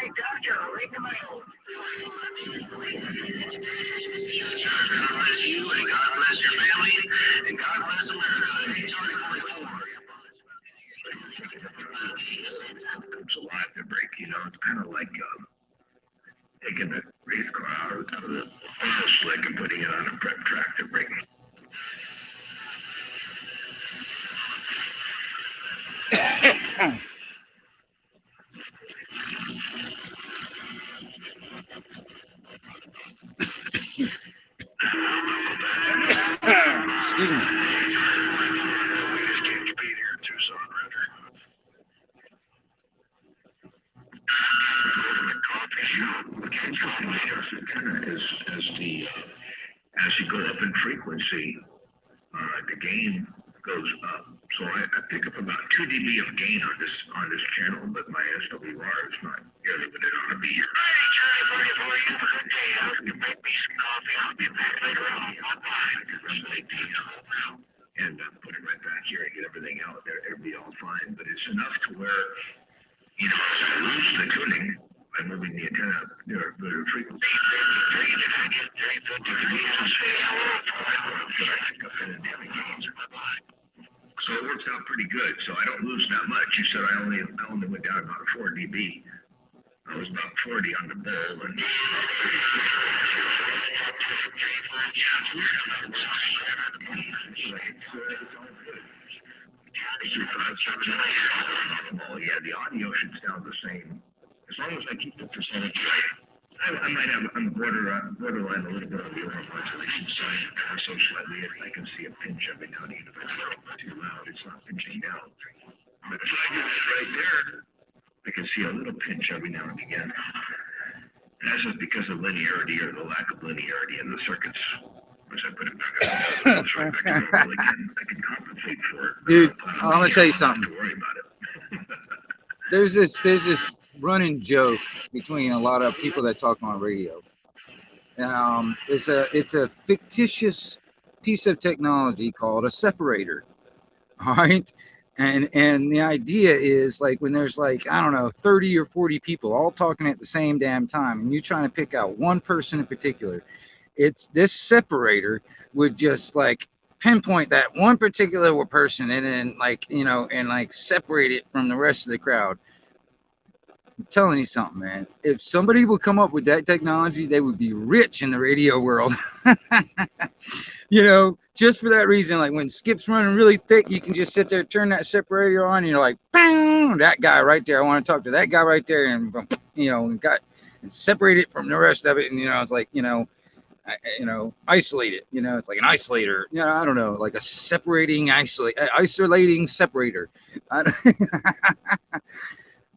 Hey, doctor, ring the mail. God bless you, and God bless your family, and God bless America. Hey, Charlie 44. It's a lot to break, it's kind of like taking a race car out of the oil slick and putting it on a prep track to break it. Excuse me. We just can't compete here in Tucson, Roger. As you go up in frequency, the gain goes up. So I pick up about 2 dB of gain on this channel, but my SWR is not nearly what it ought to be. Hey, Charlie 44, you have a good day. I can make me some coffee. I'll be back later on. Bye-bye. And put it right back here and get everything out there. It'll be all fine. But it's enough to where, as I lose the tuning by moving the antenna up near the frequency. So it works out pretty good. So I don't lose that much. You said I only went down about 4 dB. I was about 40 on the bull and oh yeah, the audio should sound the same. As long as I keep the percentage right. I might have on borderline a little bit on the overmodulation side, so slightly if I can see a pinch every now and then. If it's too loud, it's not pinching now. But if I do it right there, I can see a little pinch every now and again. That's just because of linearity or the lack of linearity in the circuits. As I put it back up, I can compensate for it. Dude, I'm gonna tell you something. Don't have to worry about it. There's this running joke between a lot of people that talk on radio. It's a fictitious piece of technology called a separator. All right. And the idea is like when there's like, I don't know, 30 or 40 people all talking at the same damn time, and you're trying to pick out one person in particular, it's this separator would just like pinpoint that one particular person and then like, and like separate it from the rest of the crowd. I'm telling you something, man. If somebody would come up with that technology, they would be rich in the radio world. Just for that reason, like when Skip's running really thick, you can just sit there, turn that separator on, and you're like, bang, that guy right there. I want to talk to that guy right there, and separate it from the rest of it. And it's like, isolate it. It's like an isolator. I don't know, like a isolating separator.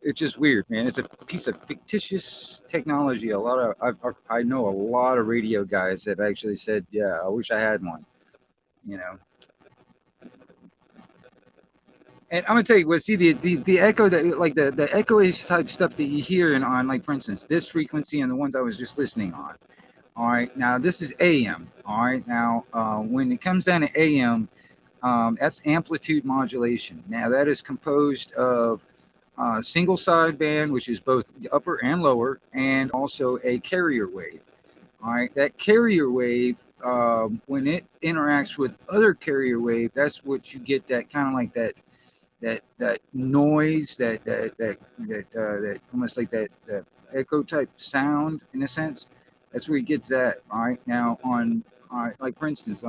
It's just weird, man. It's a piece of fictitious technology. I know a lot of radio guys that actually said, yeah, I wish I had one. And I'm gonna tell you what. See the echo that like the echo-ish type stuff that you hear on, like, for instance, this frequency and the ones I was just listening on. All right, now this is AM. All right, now when it comes down to AM, that's amplitude modulation. Now that is composed of single sideband, which is both upper and lower, and also a carrier wave. All right, that carrier wave, when it interacts with other carrier wave, that's what you get, that kind of like that that noise, that almost like that echo type sound in a sense. That's where he gets that. All right, now on like for instance,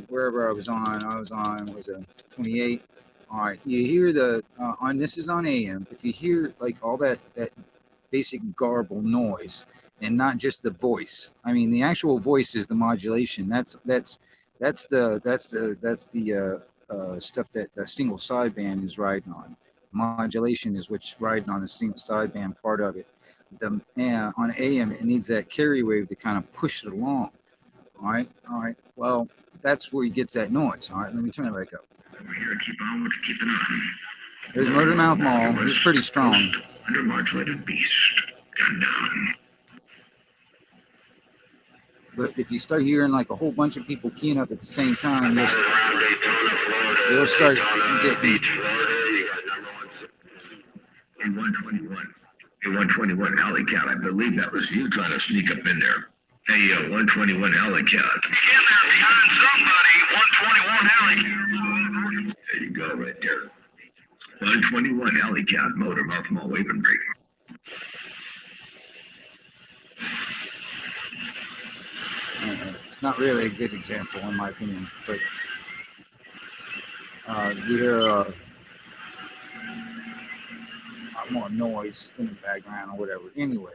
wherever I was on was a 28. All right, you hear the on this is on AM. If you hear like all that basic garble noise and not just the voice. I mean, the actual voice is the modulation. That's the stuff that the single sideband is riding on. Modulation is what's riding on the single sideband part of it. On AM, it needs that carry wave to kind of push it along. All right, all right. Well, that's where he gets that noise. All right, let me turn it back up. Over here, keep it on. There's Motor Mouth Mall. He's pretty strong. Undermodulated beast. Gun down. But if you start hearing like a whole bunch of people keying up at the same time, you'll start getting. In 121. In 121 Alley Cat, I believe that was you trying to sneak up in there. Hey, 121 Alley Cat. Get there behind somebody. 121 Alley. There you go, right there. 121 Alley Cat, Motor Mouth Mall, Wave Break. It's not really a good example in my opinion, but you hear a lot more noise in the background or whatever. Anyway.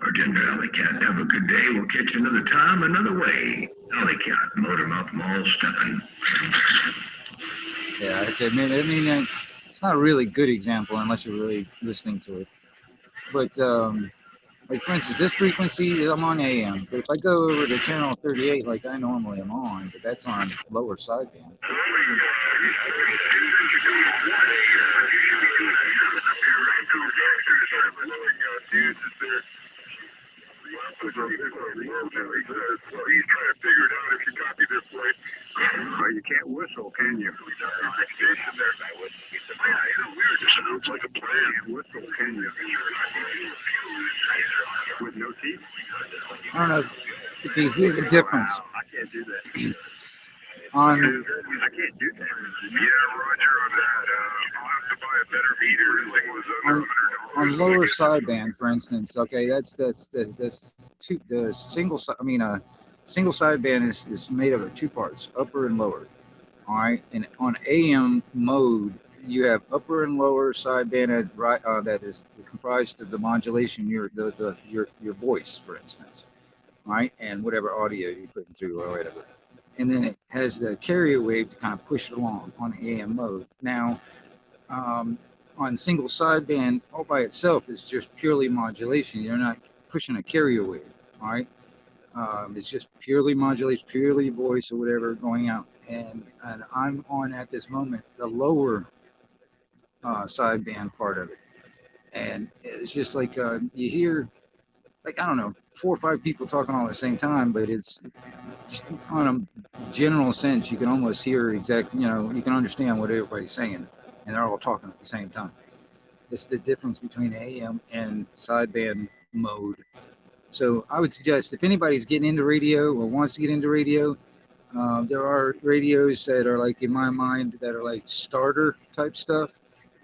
Bartender Alley Cat, have a good day. We'll catch you another time, another way. Alley Cat, Motor Mouth Mall, stepping. Yeah, I have to admit, I mean, it's not a really good example unless you're really listening to it. But, like, for instance, this frequency, I'm on AM. But if I go over to channel 38 like I normally am on, but that's on lower sideband. He's trying to figure it out if you copy this way. Well, you can't whistle, can you? Sounds like a plan. Whistle, can you? With no teeth? I don't know if you hear the difference. I can't do that. On I can't do that. Yeah, Roger, on that. I'll have to buy a better meter. on lower sideband, for instance, okay, the single single sideband is made of two parts, upper and lower. All right, and on AM mode, you have upper and lower sideband as that is comprised of the modulation, your voice, for instance, all right, and whatever audio you're putting through or whatever. And then it has the carrier wave to kind of push it along on AM mode. Now, on single sideband all by itself is just purely modulation. You're not pushing a carrier wave, all right? It's just purely modulation, purely voice or whatever going out. And I'm on at this moment the lower sideband part of it. And it's just like you hear, like, I don't know, 4 or 5 people talking all at the same time, but it's on a general sense, you can almost hear you can understand what everybody's saying, and they're all talking at the same time. It's the difference between AM and sideband mode. So I would suggest if anybody's getting into radio or wants to get into radio, there are radios that are like, in my mind, that are like starter type stuff,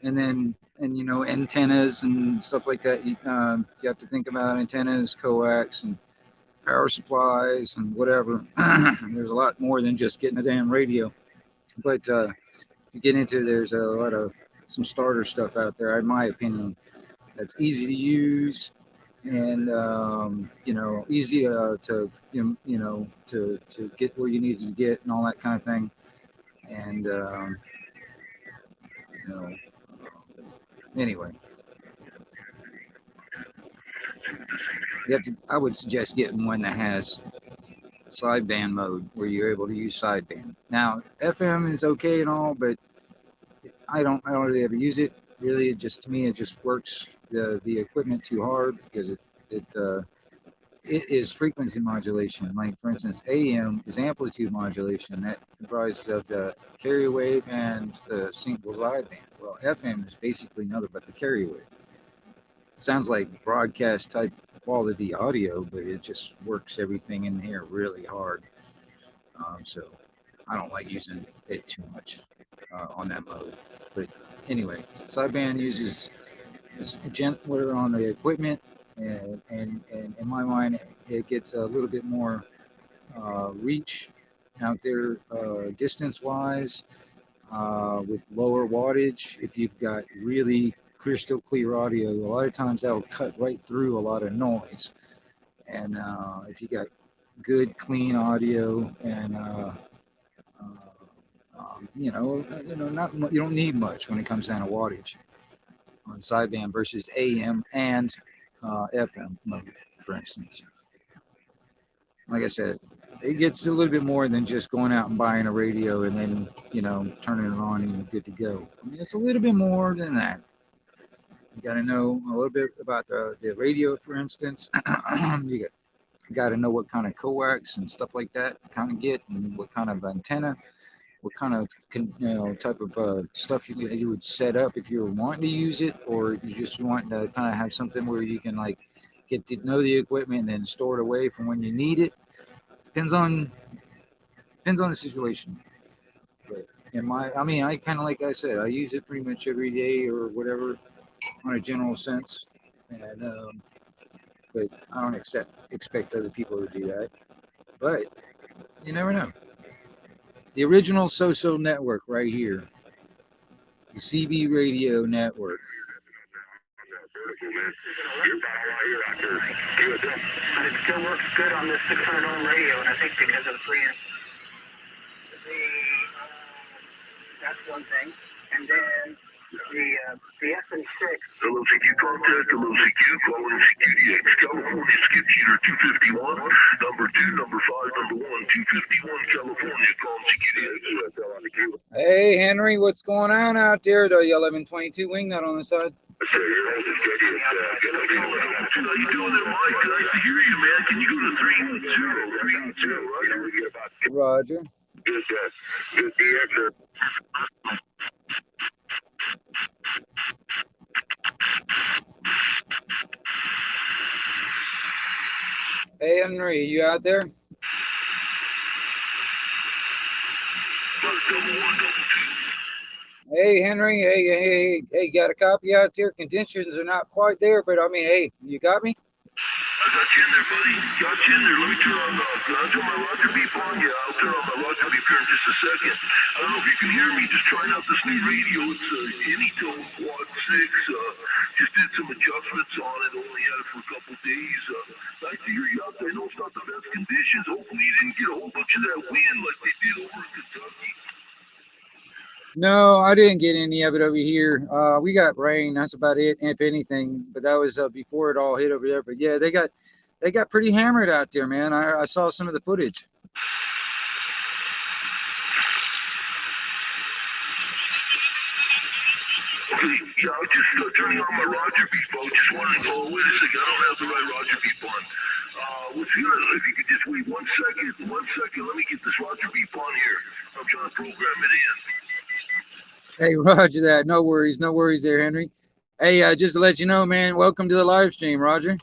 and antennas and stuff like that. You have to think about antennas, coax, and power supplies and whatever. There's a lot more than just getting a damn radio. But you get into, there's a lot of some starter stuff out there, in my opinion, that's easy to use and easy to get where you need to get and all that kind of thing. And anyway, I would suggest getting one that has sideband mode where you're able to use sideband. Now, FM is okay and all, but I don't really ever use it. Really, it just works the equipment too hard because it is frequency modulation. Like, for instance, AM is amplitude modulation that comprises of the carrier wave and the single sideband. Well, FM is basically nothing but the carrier wave. It sounds like broadcast type quality audio, but it just works everything in here really hard. So I don't like using it too much. on that mode. But anyway, sideband uses gentler on the equipment, and in my mind, it gets a little bit more reach out there distance-wise with lower wattage. If you've got really crystal clear audio, a lot of times that will cut right through a lot of noise. And if you got good clean audio and not you don't need much when it comes down to wattage on sideband versus AM and FM mode, for instance. Like I said, it gets a little bit more than just going out and buying a radio and then turning it on and you're good to go. I mean, it's a little bit more than that. You got to know a little bit about the radio, for instance. You got to know what kind of coax and stuff like that to kind of get, and what kind of antenna, what kind of type of stuff you would set up if you were wanting to use it, or you just want to kind of have something where you can like get to know the equipment and then store it away from when you need it. Depends on the situation. But I kind of, like I said, I use it pretty much every day or whatever on a general sense, and but I don't expect other people to do that. But you never know. The original So-So network right here, the CB Radio network. But it still works good on this 600 ohm radio, and I think because of that's one thing. And then the FN6. Hello, CQ contact. Hello, CQ. Calling CQDX. California skip cheater 251. Number 2, number 5, number 1, 251. California. Calling CQDX. Hey, Henry, what's going on out there? The 1122 wingnut on the side. How you doing there, Mike? Nice to hear you, man. Can you go to 3-2? Right? Roger. Good DX. Hey, Henry, you out there? Hey, Henry, hey, got a copy out there? Conditions are not quite there, but I mean, hey, you got me? I got you in there, buddy. Got you in there. Let me turn on my Roger beep on you. I'll turn on my Roger beep here in just a second. I don't know if you can hear me. Just trying out this new radio. It's Anytone Quad 6. Just did some adjustments on it. Only had it for a couple days. Nice to hear you out there. I know it's not the best conditions. Hopefully you didn't get a whole bunch of that wind like they did over in Kentucky. No, I didn't get any of it over here. We got rain. That's about it, if anything. But that was before it all hit over there. But yeah, they got pretty hammered out there, man. I saw some of the footage. Okay, yeah, I was just turning on my Roger beep. I was just wondering, oh, wait a second, I don't have the right Roger beep on. What's here? If you could just wait 1 second, let me get this Roger beep on here. I'm trying to program it in. Hey, Roger that. No worries there, Henry. Hey, just to let you know, man, welcome to the live stream, Roger.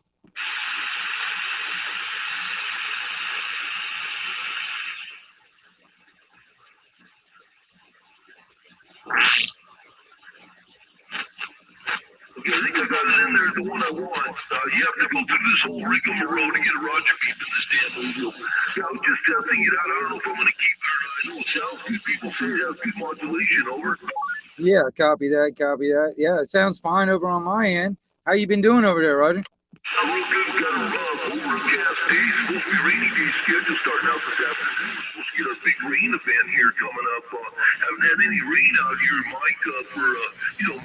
Okay, I think I got it in there, the one I want. You have to go through this whole rigmarole to get a Roger beep in this damn radio. Yeah, I was just testing it out. I don't know if I'm going to keep it. I know it sounds good. People say it has good modulation. Over. Yeah, copy that. Yeah, it sounds fine over on my end. How you been doing over there, Roger? Real good. We got a overcast day. It's supposed to be rainy day schedule starting out this afternoon. We're supposed to get our big rain event here coming up. Haven't had any rain out here, Mike, for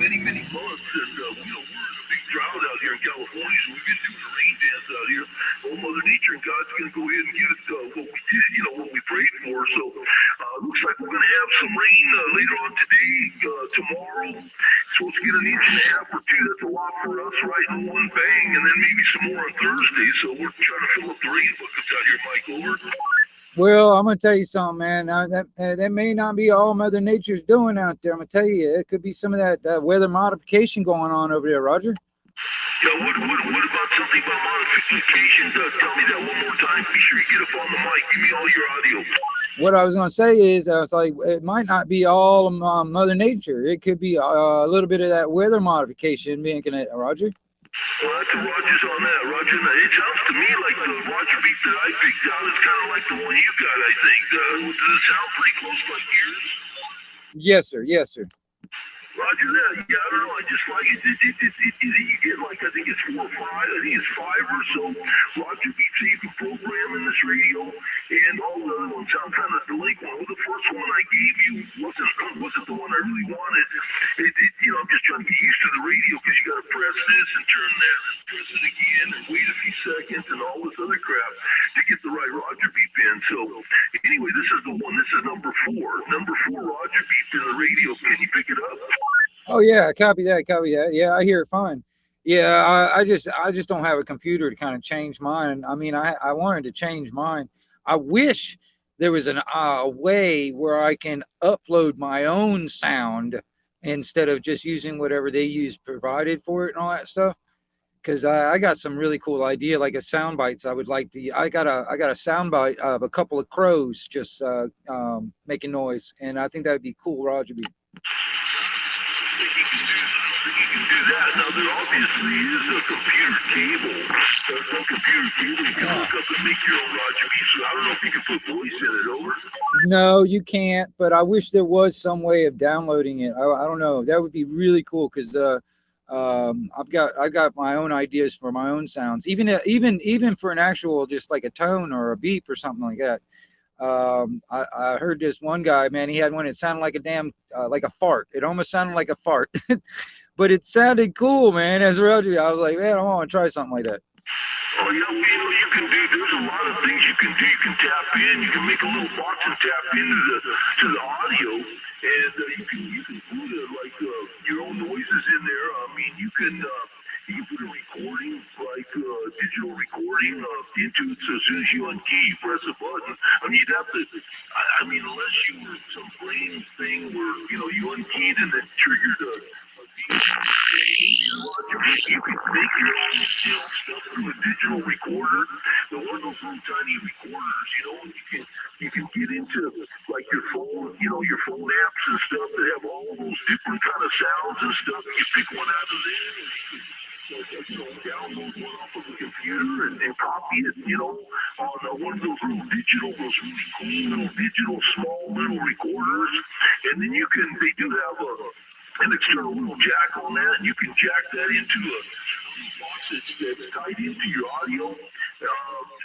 many months, and we're in a big drought out here in California, so we've been doing a rain dance out here. Well, Mother Nature and God's going to go ahead and get us what we did, what we prayed for. So looks like we're going to have some rain later on today, tomorrow. Supposed to get an inch and a half or two. That's a lot for us, right in one bang, and then maybe some more on Thursday. So we're trying to fill up the rain buckets out here, Mike. Over. Well, I'm gonna tell you something, man. That may not be all Mother Nature's doing out there. I'm gonna tell you, it could be some of that weather modification going on over there, Roger. Yeah, what about something about modification? Tell me that one more time. Be sure you get up on the mic. Give me all your audio. what I was going to say is, I was like, it might not be all Mother Nature. It could be a little bit of that weather modification making it, Roger. Well, that's Roger's on that. Roger, it sounds to me like the Roger beat that I picked out is kind of like the one you got, I think. Does it sound pretty close like yours? Yes, sir. Yes, sir. Roger that. Yeah, I don't know. I just like it. You get like, I think it's 4 or 5. I think it's 5 or so. Roger beats that you can program in this radio, and all the other ones sound kind of delinquent. Well, the first one I gave you wasn't the one I really wanted. I'm just trying to get used to the radio because you got to press this and turn that and press it again and wait a few seconds and all this other crap to get the right Roger beep in. So anyway, this is the one. This is number 4. Number 4 Roger beep in the radio. Can you pick it up? Oh yeah, copy that. Yeah, I hear it fine. Yeah, I just don't have a computer to kind of change mine. I mean, I wanted to change mine. I wish there was a way where I can upload my own sound instead of just using whatever they use provided for it and all that stuff. Because I got some really cool idea, like a sound bites. I would like to. I got a sound bite of a couple of crows just making noise, and I think that would be cool, Roger. You can do that. Now, there obviously is a computer cable. There's no computer cable. You can look up and make your own Roger beep. So I don't know if you can put voice in it. Over. No, you can't. But I wish there was some way of downloading it. I don't know. That would be really cool because I've got my own ideas for my own sounds. Even for an actual just like a tone or a beep or something like that. I heard this one guy, man. He had one that sounded like a damn like a fart. It almost sounded like a fart. But it sounded cool, man. As a radio, I was like, man, I want to try something like that. Oh, yeah, you can do. There's a lot of things you can do. You can tap in. You can make a little box and tap into the audio, and you can put like your own noises in there. I mean, you can put a recording, like digital recording, into it. So as soon as you unkey, you press a button. I mean, you'd have to. I mean, unless you were some brain thing where you unkeyed and then triggered a. You can make your own stuff through a digital recorder. The one of those little tiny recorders, you can get into like your phone, your phone apps and stuff that have all those different kind of sounds and stuff. You pick one out of there and you can download one off of a computer and copy it, on one of those little digital, those really cool little digital small little recorders. And then they do have an external little jack on that, and you can jack that into a box that's tied into your audio.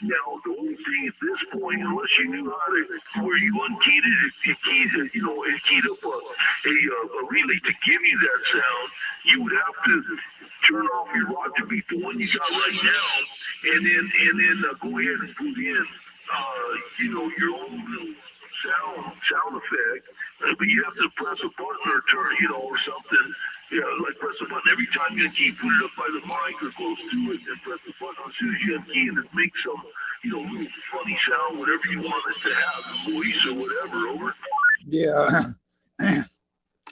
Now, the only thing at this point, unless you knew how to, where you unkeyed it keyed up a relay to give you that sound, you would have to turn off your Roger beep, the one you got right now, and then go ahead and put in, your own little sound effect. But you have to press a button or turn, or something. Yeah, like press a button every time you unkey, put it up by the mic or close to it, and press the button as soon as you unkey, and it makes some, little funny sound, whatever you want it to have, voice or whatever. Over. Yeah.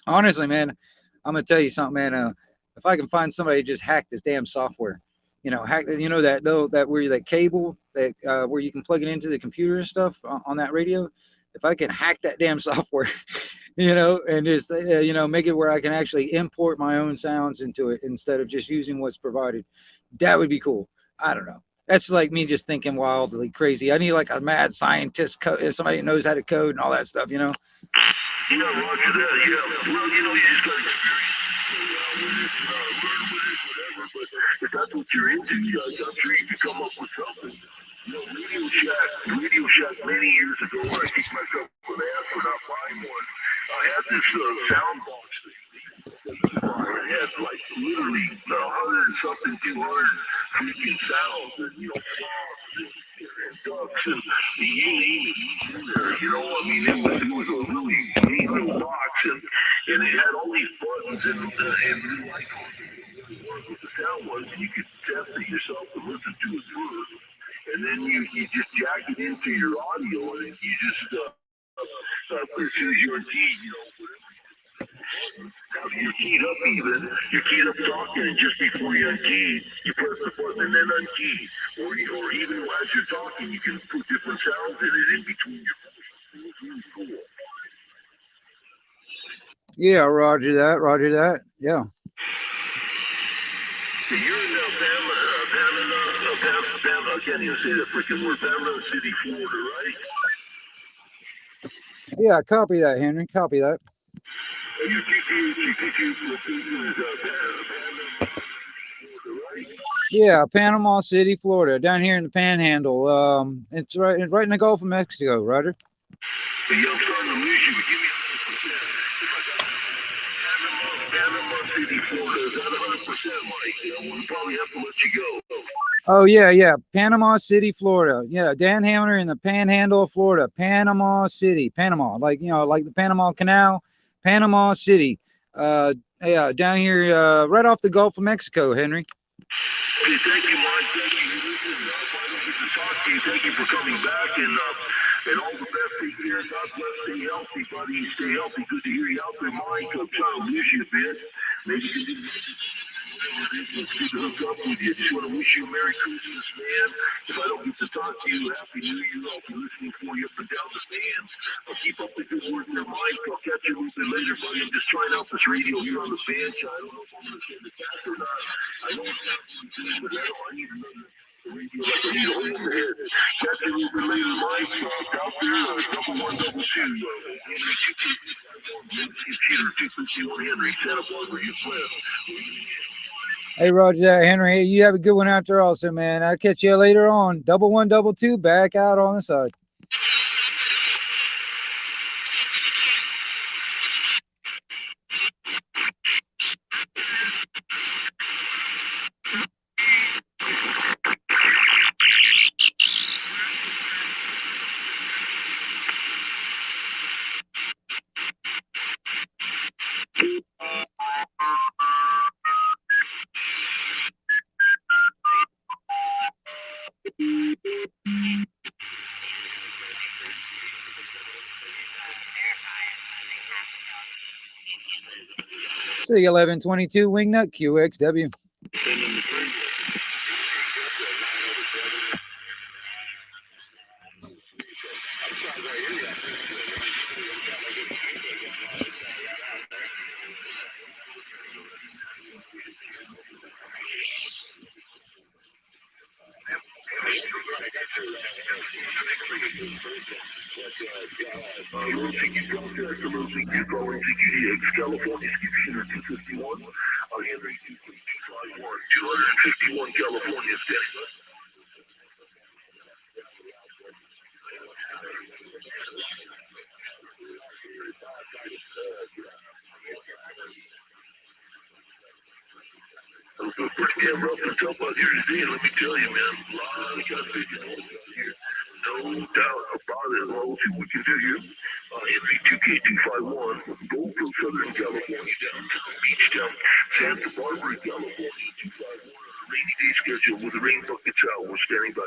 Honestly, man, I'm gonna tell you something, man. If I can find somebody to just hack this damn software, hack, that where that cable that where you can plug it into the computer and stuff on that radio. If I can hack that damn software, and just, make it where I can actually import my own sounds into it instead of just using what's provided, that would be cool. I don't know. That's like me just thinking wildly crazy. I need like a mad scientist, somebody who knows how to code and all that stuff, Yeah, Roger that. Yeah. Well, you just got experience, learn with it, whatever. But if that's what you're into, I'm sure you can come up with something. Radio Shack many years ago when I kicked myself in the ass for not buying one. I had this sound box thing. It had like literally 200 freaking sounds and frogs and ducks and you name it in there. I mean, it was a really neat little box and it had all these buttons and like what the sound was, and you could test it yourself and listen to it first. And then you just jack it into your audio, and then you just as soon as you're keyed, you're keyed up even. You're keyed up talking, and just before you unkey, you press the button and then unkey. Or even as you're talking, you can put different sounds in it in between your voice. Yeah, roger that. Roger that. Yeah. So you're in Panama, I can't even say that freaking word, Panama City, Florida, right? Yeah, copy that, Henry. Copy that. And your GPU location is Panama, Florida, right? Yeah, Panama City, Florida, down here in the Panhandle. It's right in the Gulf of Mexico, Roger. So yeah, I'm starting to lose you, but give me 100%. Panama City, Florida, is that 100%, Mike? I would probably have to let you go. Oh yeah, Panama City, Florida. Yeah, Dan Hamner in the Panhandle of Florida, Panama City, Panama, like like the Panama Canal, Panama City. Yeah, down here, right off the Gulf of Mexico, Henry. Okay, thank you, Mike. Thank you. Listen, I finally get to talk to you. Thank you for coming back, and all the best. Take care. God bless. Stay healthy, buddy. Stay healthy. Good to hear you out there, Mike. I'm trying to lose you a bit. Maybe you can do it's good to hook up with you. Just want to wish you a Merry Christmas, man. If I don't get to talk to you, Happy New Year. I'll be listening for you up and down the stands. I'll keep up the good work there, Mike. I'll catch you a little bit later, buddy. I'm just trying out this radio here on the bench. I don't know if I'm going to send it back or not. I know it's not good, but I need another radio like I need a hole in the head. Catch you a little bit later, Mike. Out there, 1122. Henry, Computer 251 Henry, Santa Barbara, you flip. Hey, Roger that, Henry. Hey, you have a good one out there also, man. I'll catch you later on. 1122, back out on the side. See 1122 Wingnut QXW. California, Computer 251. Henry 251 California, standing by. I'm pretty damn rough to talk about here today, and let me tell you, man, a lot of guys taking over here. No doubt about it. Well, we'll see what we can do here. Henry 2K251, go from Southern California down to the beach down Santa Barbara, California, 251. Rainy day schedule with the rain buckets out. We're standing by.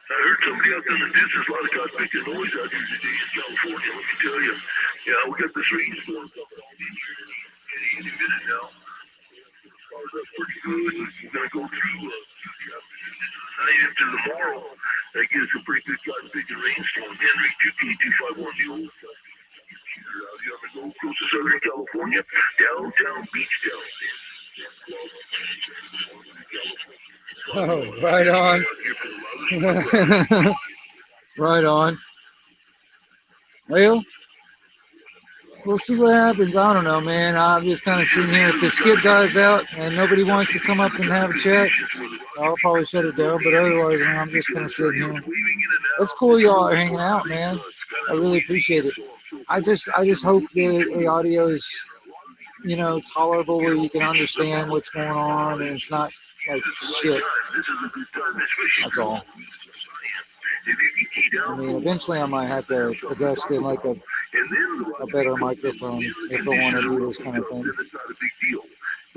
I heard somebody out there in the distance, a lot of guys making noise out here today in California, let me tell you. Yeah, we got this rainstorm coming on in here any minute now. Stars up pretty good. We're going to go through tonight into tomorrow. That gives a pretty good God big rainstorm. Henry 2K251, the old computer out here on the Gold Coast of Southern California, downtown beach town. Oh, right on. Right on. Well, we'll see what happens. I don't know, man. I'm just kind of sitting here. If the skit dies out and nobody wants to come up and have a chat, I'll probably shut it down. But otherwise, man, I'm just kind of sitting here. It's cool y'all are hanging out, man. I really appreciate it. I just hope the audio is, tolerable where you can understand what's going on and it's not like shit. That's all. I mean, eventually I might have to invest in like a better microphone if I want to do this kind of thing. But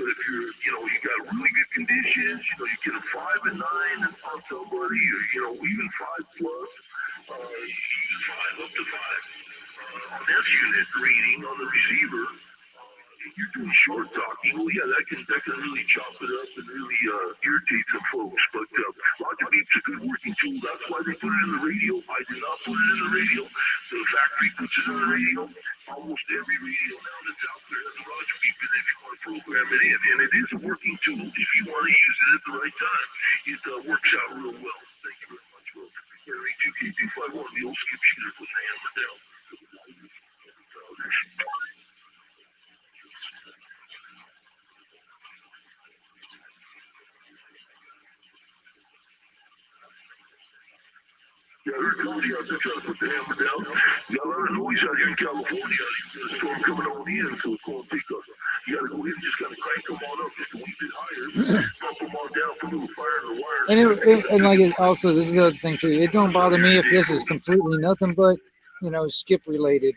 if you're, you got really good conditions, you get a 5 and 9 and on somebody, or, even 5 plus, 5 up to 5. On unit reading on the receiver. You're doing short talking. Well, yeah, that can really chop it up and really irritate some folks. But Logic Beep's a good working tool. That's why they put it in the radio. I did not put it in the radio. The factory puts it in the radio. Almost every radio now that's out there has a Logic Beep in it if you want to program it in. And it is a working tool if you want to use it at the right time. It works out real well. Thank you very much, folks. Henry 2K251, the old skip shooter was hammered down. Yeah, I heard Tony out there trying to put the hammer down. You got a lot of noise out here in California. You got a storm coming on in, so it's going to take us. You got to go in and just kind of crank them on up just a wee bit higher, bump them on down, put a little fire in the wire. And like also, this is the other thing too. It don't bother me if this is completely nothing but, skip related.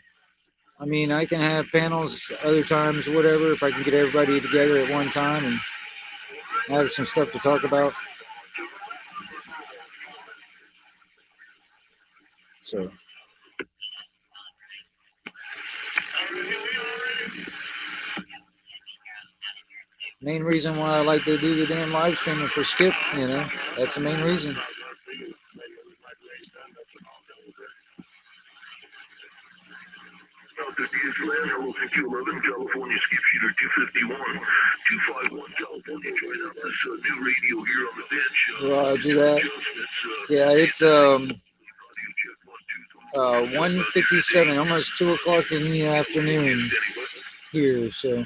I mean, I can have panels other times, whatever, if I can get everybody together at one time and have some stuff to talk about. So. Main reason why I like to do the damn live streaming for Skip, that's the main reason. The DSLand, hello, 5211, California Skip Shooter 251, 251, California. Join out this new radio here on the bench. Roger that. Yeah, it's 1:57, almost 2 o'clock in the afternoon here, so.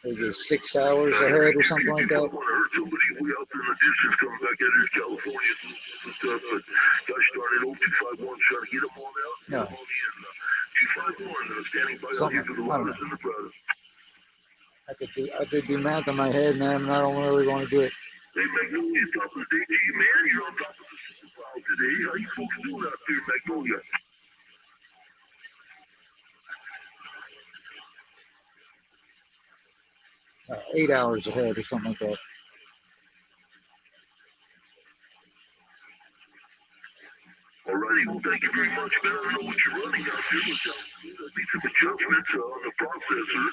Maybe 6 hours ahead or something like that. I heard somebody way out there in the distance coming back out of California and stuff, but gosh darn it, 251 trying to get them all out. No. 251 standing by Something, for the loudest and the proudest. I could do math in my head, man, and I don't really want to do it. Hey, Magnolia, top of the day to you, man. You're on top of the super pile today. How you folks doing out there, Magnolia? 8 hours ahead or something like that. Alrighty, well, thank you very much, man. I don't know what you're running out there, but need some adjustments on the processor.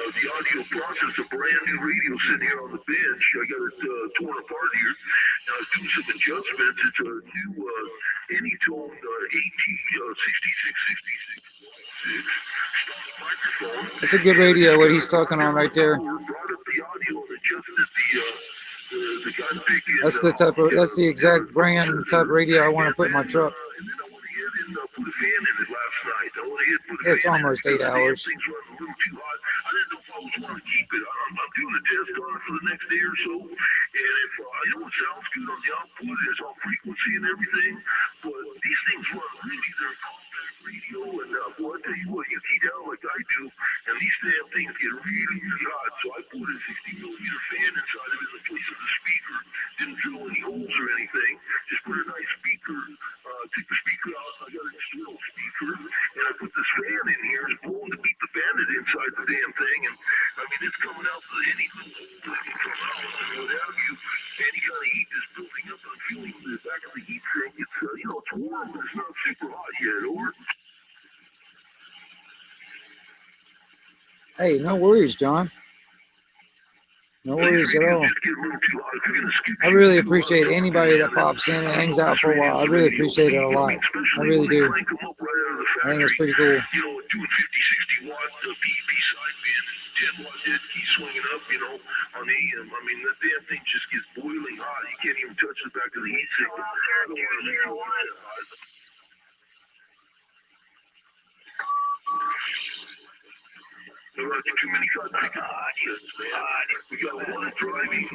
The audio processor, brand new radio sitting here on the bench. I got it torn apart here. Doing some adjustments. It's a new Anytone AT6666 microphone. That's a good radio, what he's talking on right there. Brought up the audio and adjusted the gun pick in, That's the exact brand type of radio I want to put in my truck. And then I went ahead and put a fan in it last night. It's almost 8 hours. Things running a little too hot. I didn't know if I was going to keep it. I'm doing a test on it for the next day or so. And if it sounds good on the output, it's on frequency and everything. But these things run they're compact radio. And boy, I tell you what, you key down like I do, and these damn things get really, really hot. So I put a 60-millimeter fan inside of it in the place of the speaker. Didn't drill any holes or anything. Just put a nice speaker. Took the speaker out. I got an external speaker, and I put this fan in here. It's blowing to beat the bandit inside the damn thing, and I mean it's coming out to any little hole that can come out and what have you. Any kind of heat is building up. I'm feeling the back of the heat sink. It's it's warm, but it's not super hot yet. Over. Hey, no worries, John. No worries at all. I really appreciate anybody that pops in and hangs out for a while. I really appreciate it a lot. I really do. I think it's pretty cool. You know, doing 50, 60 watt PEP side band, 10 watt dead key swinging up, on the AM. I mean, that damn thing just gets boiling hot. You can't even touch the back of the heat sink. There are too many options, man. We got one driving,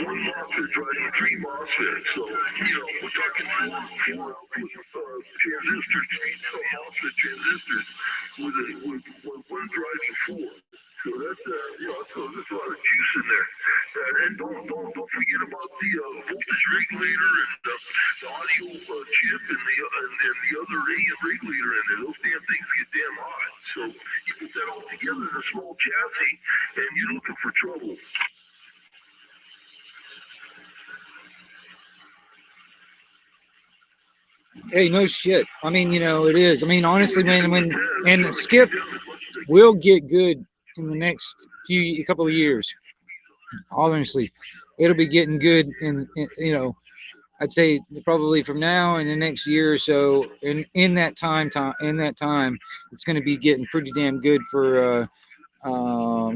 one MOSFET driving, 3 MOSFETs. So, we're talking four transistors, MOSFET transistors with one driving 4. So that's there's a lot of juice in there. And don't forget about the voltage regulator and the audio chip and the other AM regulator in there. Those damn things get damn hot. So you put that all together in a small chassis, and you're looking for trouble. Hey, no shit. I mean, it is. I mean, honestly, man, and Skip will get good in the next couple of years. Honestly, it'll be getting good in I'd say probably from now and the next year or so. In that time, it's going to be getting pretty damn good for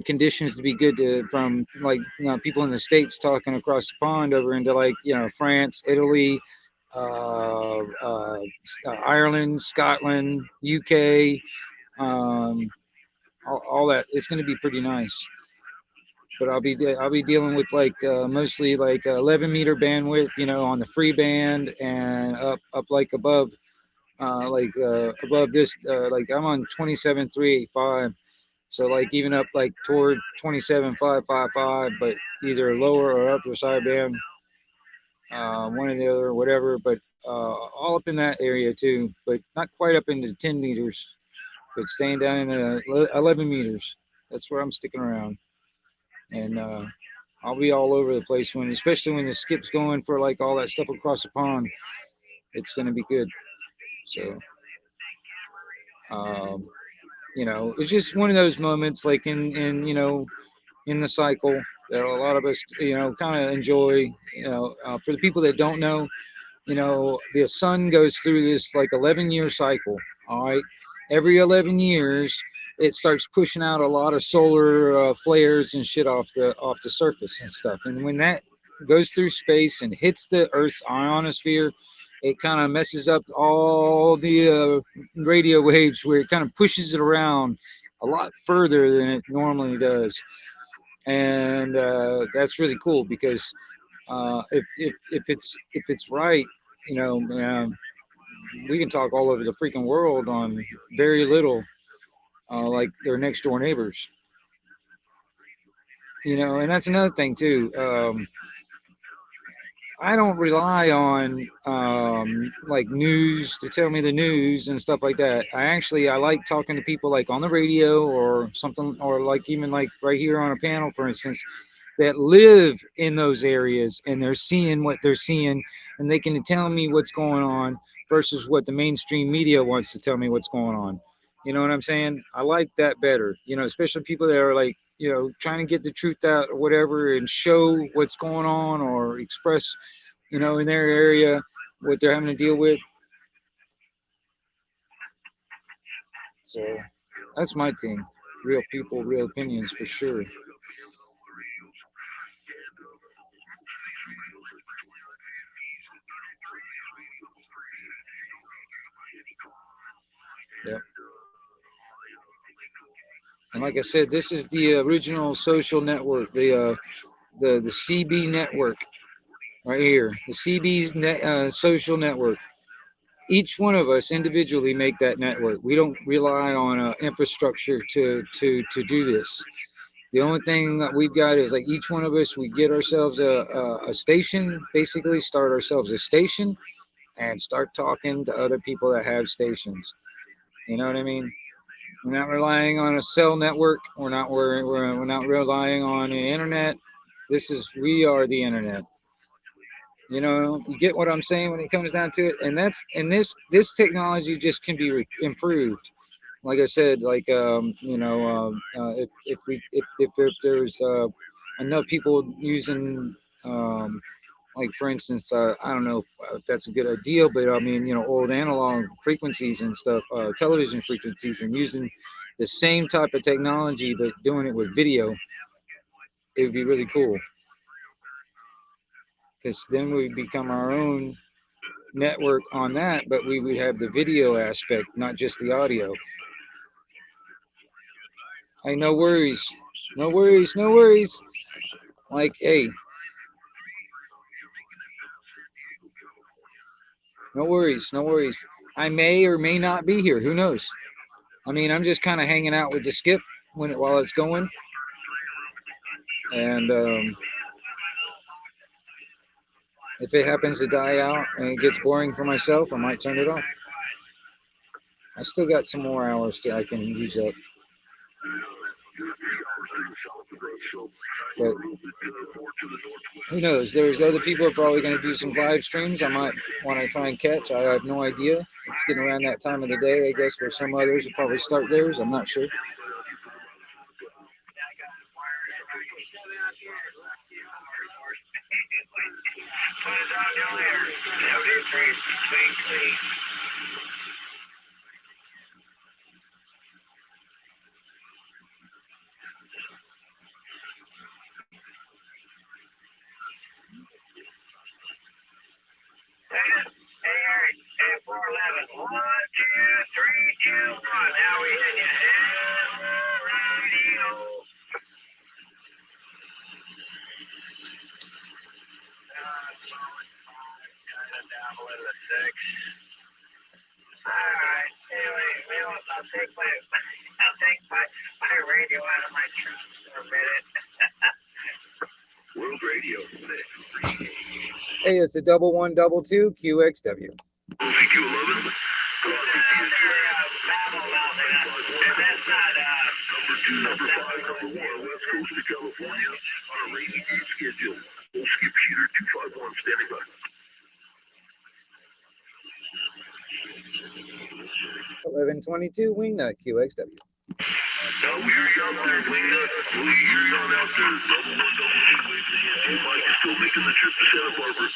conditions to be good from like people in the states talking across the pond over into like France, Italy, Ireland, Scotland, UK, all that. It's going to be pretty nice. But I'll be dealing with like mostly like 11 meter bandwidth, on the free band and up like above above this like I'm on 27.385. So like even up like toward 27.555, but either lower or upper sideband, one or the other, whatever. But all up in that area too, but not quite up into 10 meters, but staying down in the 11 meters. That's where I'm sticking around, and I'll be all over the place especially when the skip's going for like all that stuff across the pond. It's going to be good. So. Um, it's just one of those moments like in the cycle that a lot of us kind of enjoy. For the people that don't know, the sun goes through this like 11-year cycle. All right, every 11 years it starts pushing out a lot of solar flares and shit off the surface and stuff, and when that goes through space and hits the Earth's ionosphere, it kind of messes up all the radio waves, where it kind of pushes it around a lot further than it normally does. And that's really cool because if it's right, we can talk all over the freaking world on very little, like their next door neighbors. And that's another thing too. I don't rely on like news to tell me the news and stuff like that. I like talking to people like on the radio or something, or like even like right here on a panel, for instance, that live in those areas and they're seeing what they're seeing, and they can tell me what's going on versus what the mainstream media wants to tell me what's going on. You know what I'm saying? I like that better, especially people that are like, trying to get the truth out or whatever and show what's going on or express, in their area what they're having to deal with. So that's my thing. Real people, real opinions for sure. Yep. And like I said, this is the original social network, the CB network right here, the CB social network. Each one of us individually make that network. We don't rely on infrastructure to do this. The only thing that we've got is like each one of us, we get ourselves a station, basically start ourselves a station and start talking to other people that have stations. You know what I mean? We're not relying on a cell network. We're not relying on the internet. We are the internet. You get what I'm saying when it comes down to it, and this technology just can be improved. Like I said, like if there's enough people using like for instance, I don't know if that's a good idea, but I mean, old analog frequencies and stuff, television frequencies, and using the same type of technology but doing it with video, it would be really cool. Because then we become our own network on that, but we would have the video aspect, not just the audio. Hey, no worries, no worries, no worries. Like, hey, no worries, no worries. I may or may not be here. Who knows? I mean, I'm just kind of hanging out with the skip while it's going, and if it happens to die out and it gets boring for myself, I might turn it off. I still got some more hours I can use up. But who knows? There's other people who are probably going to do some live streams. I might want to try and catch. I have no idea. It's getting around that time of the day, I guess, for some others will probably start theirs. I'm not sure. Hey, 411. 1, 2, 3, 2, 1. Now we hit you. Radio. Dabble in the 6. Alright. Anyway, I'll take my radio out of my truck for a minute. World Radio. Hey, it's a 1122 QXW. CQ11. Number 5, number 1, West Coast of California on a rainy day schedule. We'll skip Peter 251 standing by. 1122 Wingnut QXW. Now we hear you out there, Wingnut. We hear you on out there. Double one, double two, waving Mike is still making the trip to Santa Barbara.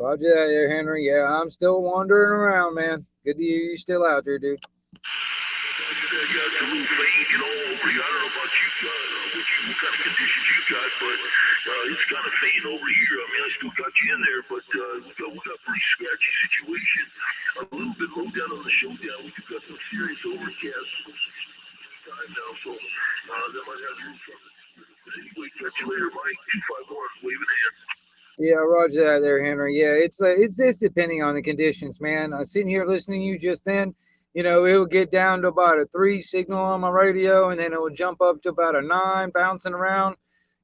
Roger that there, Henry. Yeah, I'm still wandering around, man. Good to hear you still out there, dude. Yeah, it's a little faint, you know, over here. I don't know about you, what kind of conditions you got, but it's kind of faint over here. I mean, I still got you in there, but we got a pretty scratchy situation. A little bit low down on the showdown. We've got some serious overcast time now, so that might have room for it. Anyway, catch you later, Mike. 251, waving hand. Yeah, roger that there, Henry. Yeah, it's just depending on the conditions, man. I'm sitting here listening to you just then. You know, it will get down to about a 3 signal on my radio, and then it will jump up to about a 9, bouncing around,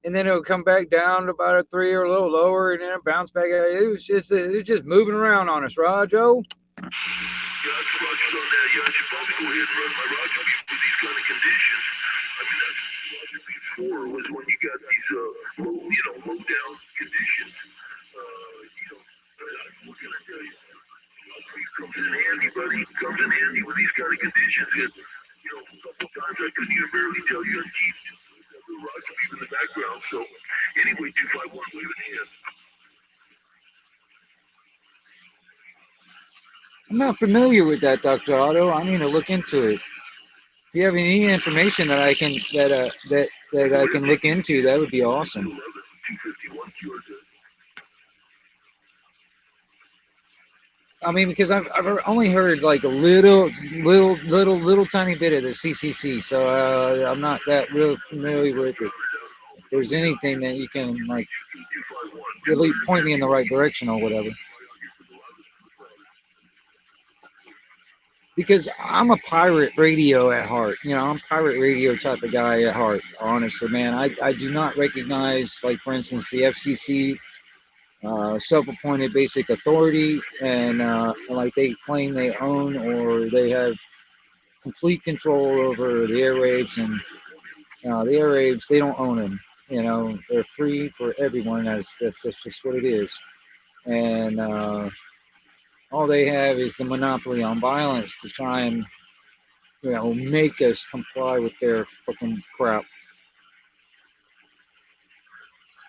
and then it will come back down to about a 3 or a little lower, and then it bounce back. It was just moving around on us, Rojo. Yeah, that's Roger's on that. Yeah, I should probably go ahead and run my Roger beat with these kind of conditions. I mean, that's Roger beat 4 was when you got these low down conditions. What can I tell you? Comes in handy, buddy. Comes in handy with these kind of conditions. And, a couple times I couldn't even barely tell you on keep the Roger beat in the background. So, anyway, 251 waving hand. I'm not familiar with that, Dr. Otto. I need to look into it. If you have any information that I can that I can look into, that would be awesome. 251 QRZ. I mean, because I've only heard like a little tiny bit of the CCC, so I'm not that real familiar with it. If there's anything that you can like at least point me in the right direction or whatever. Because I'm a pirate radio at heart. You know, I'm a pirate radio type of guy at heart, honestly, man. I do not recognize, like, for instance, the FCC, self-appointed basic authority, and like they claim they own or they have complete control over the airwaves, and the airwaves, they don't own them. You know, they're free for everyone. That's just what it is. And all they have is the monopoly on violence to try and, make us comply with their fucking crap.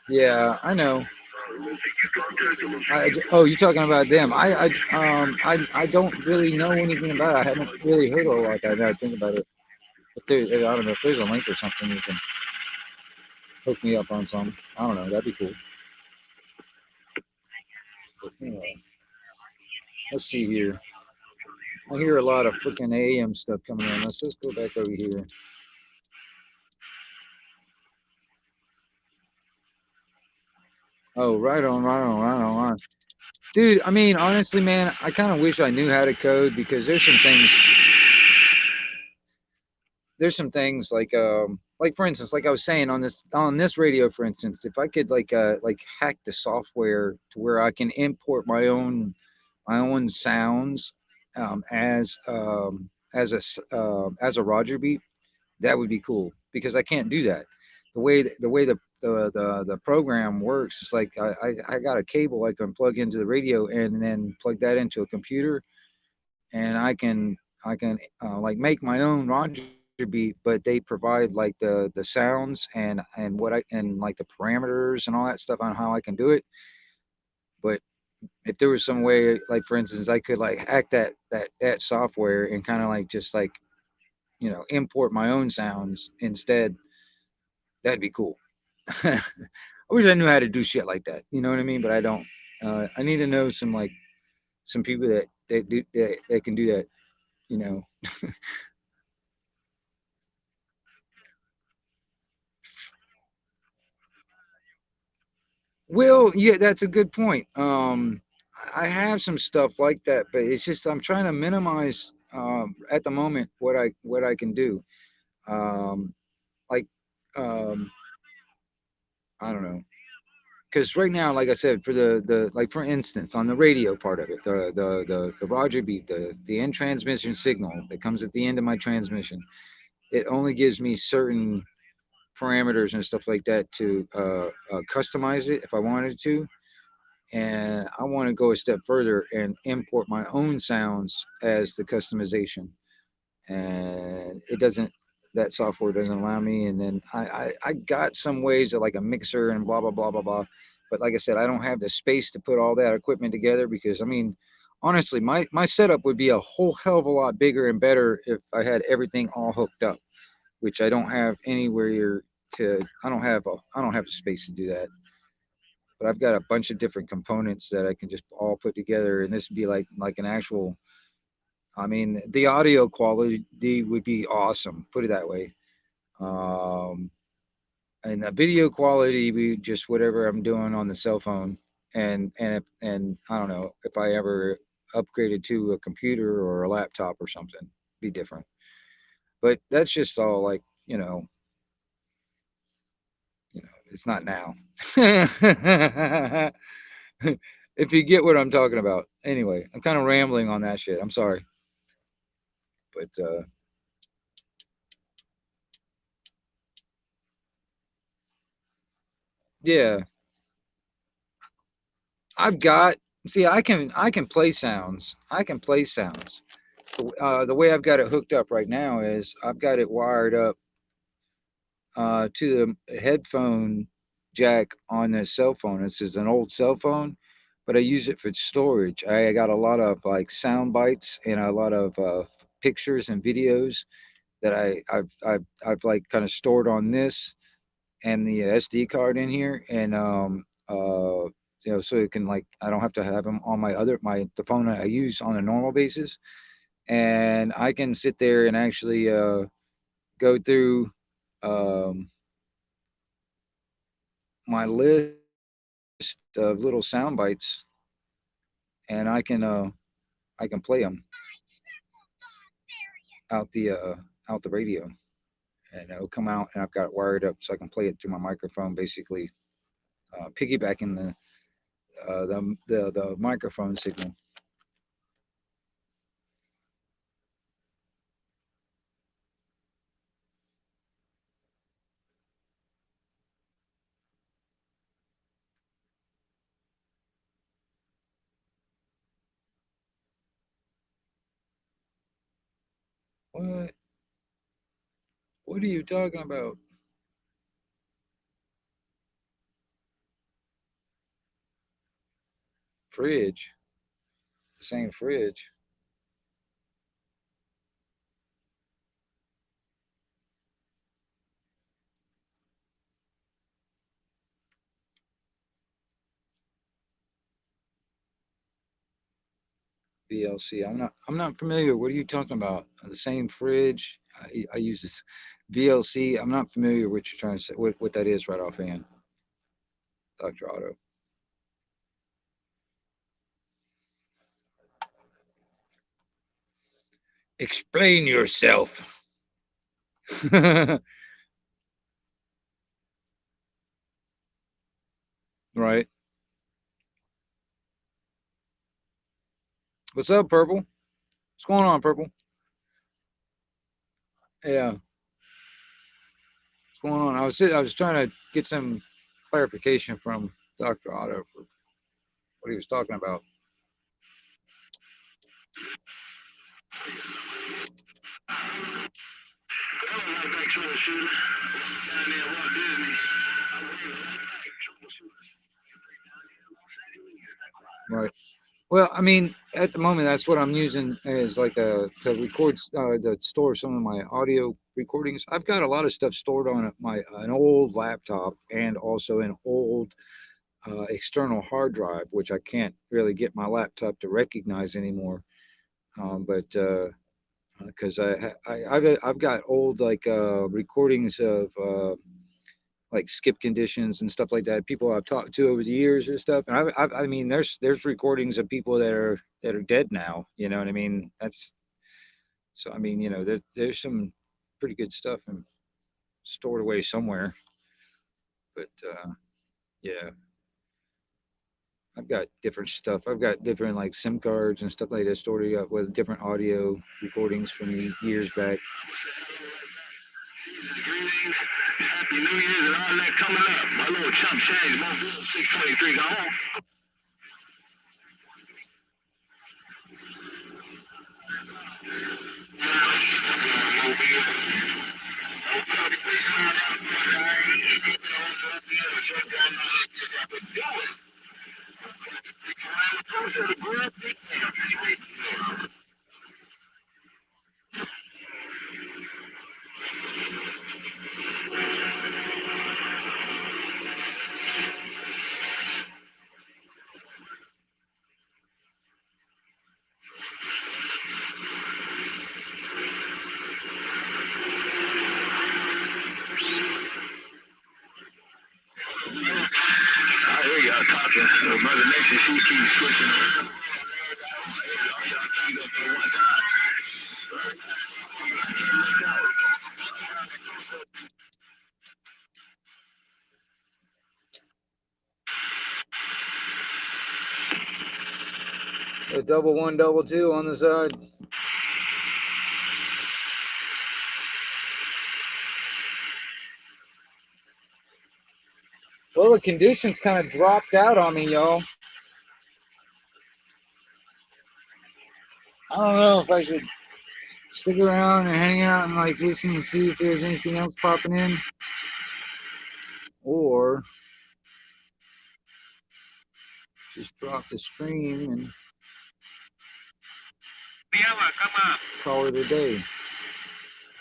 Yeah, I know. You're talking about them. I don't really know anything about it. I haven't really heard a lot about that. I think about it. I don't know if there's a link or something you can hook me up on some. I don't know. That'd be cool. But anyway, let's see here. I hear a lot of freaking AM stuff coming in. Let's just go back over here. Oh, right on. Dude, I mean, honestly, man, I kind of wish I knew how to code, because there's some things like for instance, like I was saying on this radio, for instance, if I could like hack the software to where I can import my own sounds as a Roger beat, that would be cool, because I can't do that. the way the program works is like I got a cable I can plug into the radio and then plug that into a computer, and I can like make my own Roger beat, but they provide like the sounds and what I and like the parameters and all that stuff on how I can do it. But if there was some way, like for instance, I could like hack that software and kind of like just like import my own sounds instead, that'd be cool. I wish I knew how to do shit like that. You know what I mean? But I don't. I need to know some like some people that can do that. You know. Well, yeah, that's a good point. I have some stuff like that, but it's just I'm trying to minimize at the moment what I can do. Um, like um, I don't know, because right now, like I said, for the like for instance, on the radio part of it, the Roger beat, the end transmission signal that comes at the end of my transmission, it only gives me certain parameters and stuff like that to customize it if I wanted to. And I want to go a step further and import my own sounds as the customization. And it doesn't, that software doesn't allow me. And then I got some ways of like a mixer and blah, blah, blah, blah, blah. But like I said, I don't have the space to put all that equipment together because I mean, honestly, my setup would be a whole hell of a lot bigger and better if I had everything all hooked up, which I don't have anywhere to, I don't have the space to do that. But I've got a bunch of different components that I can just all put together, and this would be like an actual. I mean, the audio quality would be awesome. Put it that way. Um, and the video quality be just whatever I'm doing on the cell phone, and I don't know if I ever upgraded to a computer or a laptop or something, be different. But that's just all like it's not now. If you get what I'm talking about. Anyway, I'm kind of rambling on that shit. I'm sorry, but yeah, I've got. See, I can play sounds. I can play sounds. The way I've got it hooked up right now is I've got it wired up to the headphone jack on this cell phone. This is an old cell phone, but I use it for storage. I got a lot of like sound bites and a lot of pictures and videos that I've like kind of stored on this and the SD card in here, and so it can like I don't have to have them on my the phone that I use on a normal basis, and I can sit there and actually go through um, my list of little sound bites, and I can play them out the radio, and it'll come out, and I've got it wired up so I can play it through my microphone, basically piggybacking the microphone signal. What? What are you talking about? Fridge. The same fridge. VLC. I'm not familiar. What are you talking about? The same fridge. I use this VLC. I'm not familiar what you're trying to say. What that is right offhand, Dr. Otto. Explain yourself. Right. What's up, Purple? What's going on, Purple? Yeah. going on? I was trying to get some clarification from Dr. Otto for what he was talking about. Right. Well, I mean, at the moment, that's what I'm using as like to record, to store some of my audio recordings. I've got a lot of stuff stored on an old laptop and also an old external hard drive, which I can't really get my laptop to recognize anymore. But because I've got old like recordings of like skip conditions and stuff like that. People I've talked to over the years and stuff. And I mean, there's recordings of people that are dead now. You know what I mean? That's so. I mean, you know, there's some pretty good stuff and stored away somewhere. But yeah, I've got different stuff. I've got different like SIM cards and stuff like that stored up with different audio recordings from years back. Greetings, Happy New Year's and all that coming up. My little chump change, Mobile 623, go home. I hear y'all talking. Mother Nature, she keeps switching around. A 1122 on the side. Well, the conditions kind of dropped out on me, y'all. I don't know if I should stick around and hang out and like listen and see if there's anything else popping in, or just drop the stream and call it a day.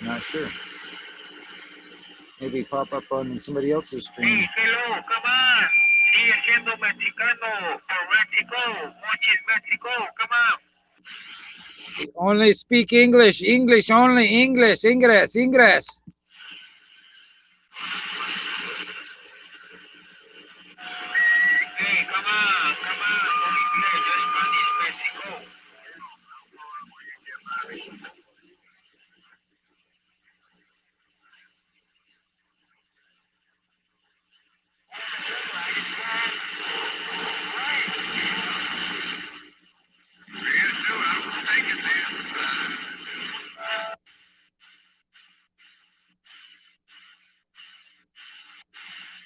Not sure. Maybe pop up on somebody else's stream. Hello, come on. Sigue siendo mexicano. For Mexico. Muchis Mexico. Come on. Only speak English. English only. English. Ingress. Ingress. Hey, come on. Come on. No English. Just Spanish Mexico.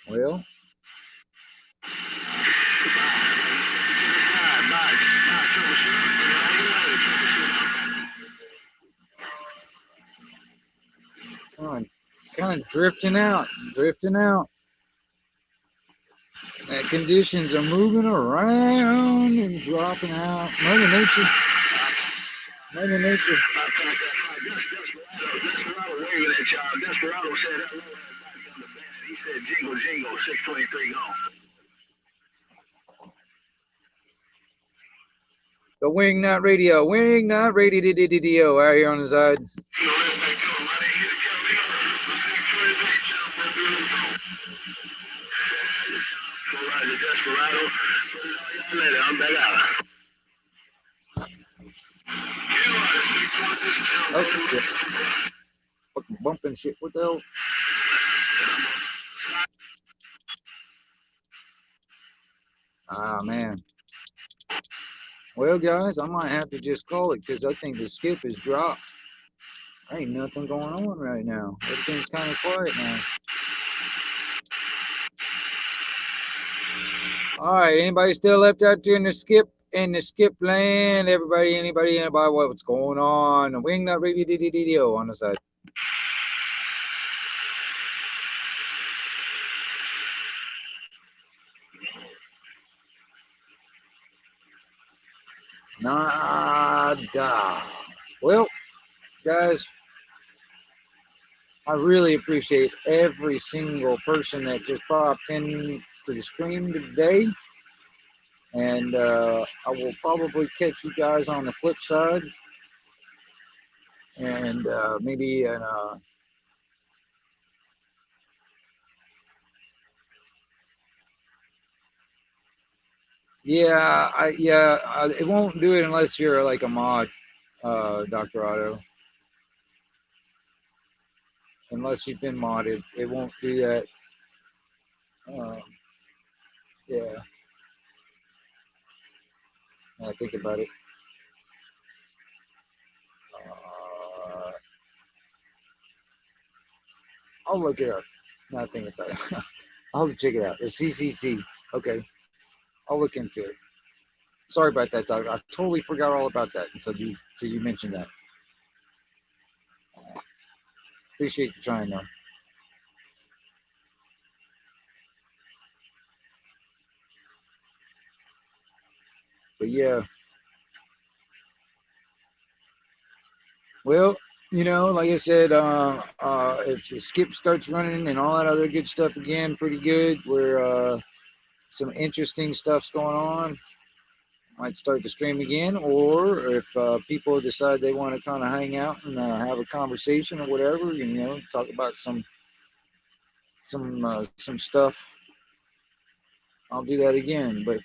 Well, kind of drifting out. That conditions are moving around and dropping out. Mother Nature. Desperado said hello. He said jingle, jingle, 623 gone. The Wingnut Radio. Wingnut Radio. Out here on the side. Desperado. I'm back out. Oh, shit. Fucking bumping shit. What the hell? Ah, man. Well, guys, I might have to just call it because I think the skip is dropped. There ain't nothing going on right now. Everything's kind of quiet now. All right, anybody still left out there in the skip land? Anybody, what's going on? Wingnut review on the side. Nada. Well, guys, I really appreciate every single person that just popped in to the stream today. And I will probably catch you guys on the flip side. And maybe in it won't do it unless you're like a mod, Dr. Otto. Unless you've been modded, it won't do that. Yeah, now I think about it. I'll look it up. Now I think about it. I'll check it out. The CCC. Okay, I'll look into it. Sorry about that, Doug. I totally forgot all about that until you mentioned that. Appreciate you trying, though. But yeah. Well, like I said, if the skip starts running and all that other good stuff again, pretty good. Where some interesting stuff's going on, might start the stream again. Or if people decide they want to kind of hang out and have a conversation or whatever, talk about some stuff, I'll do that again. But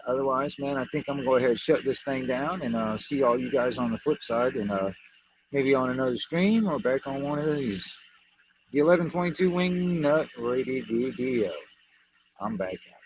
otherwise, man, I think I'm gonna go ahead and shut this thing down and see all you guys on the flip side and maybe on another stream or back on one of these. The 1122 Wingnut Radio. I'm back out.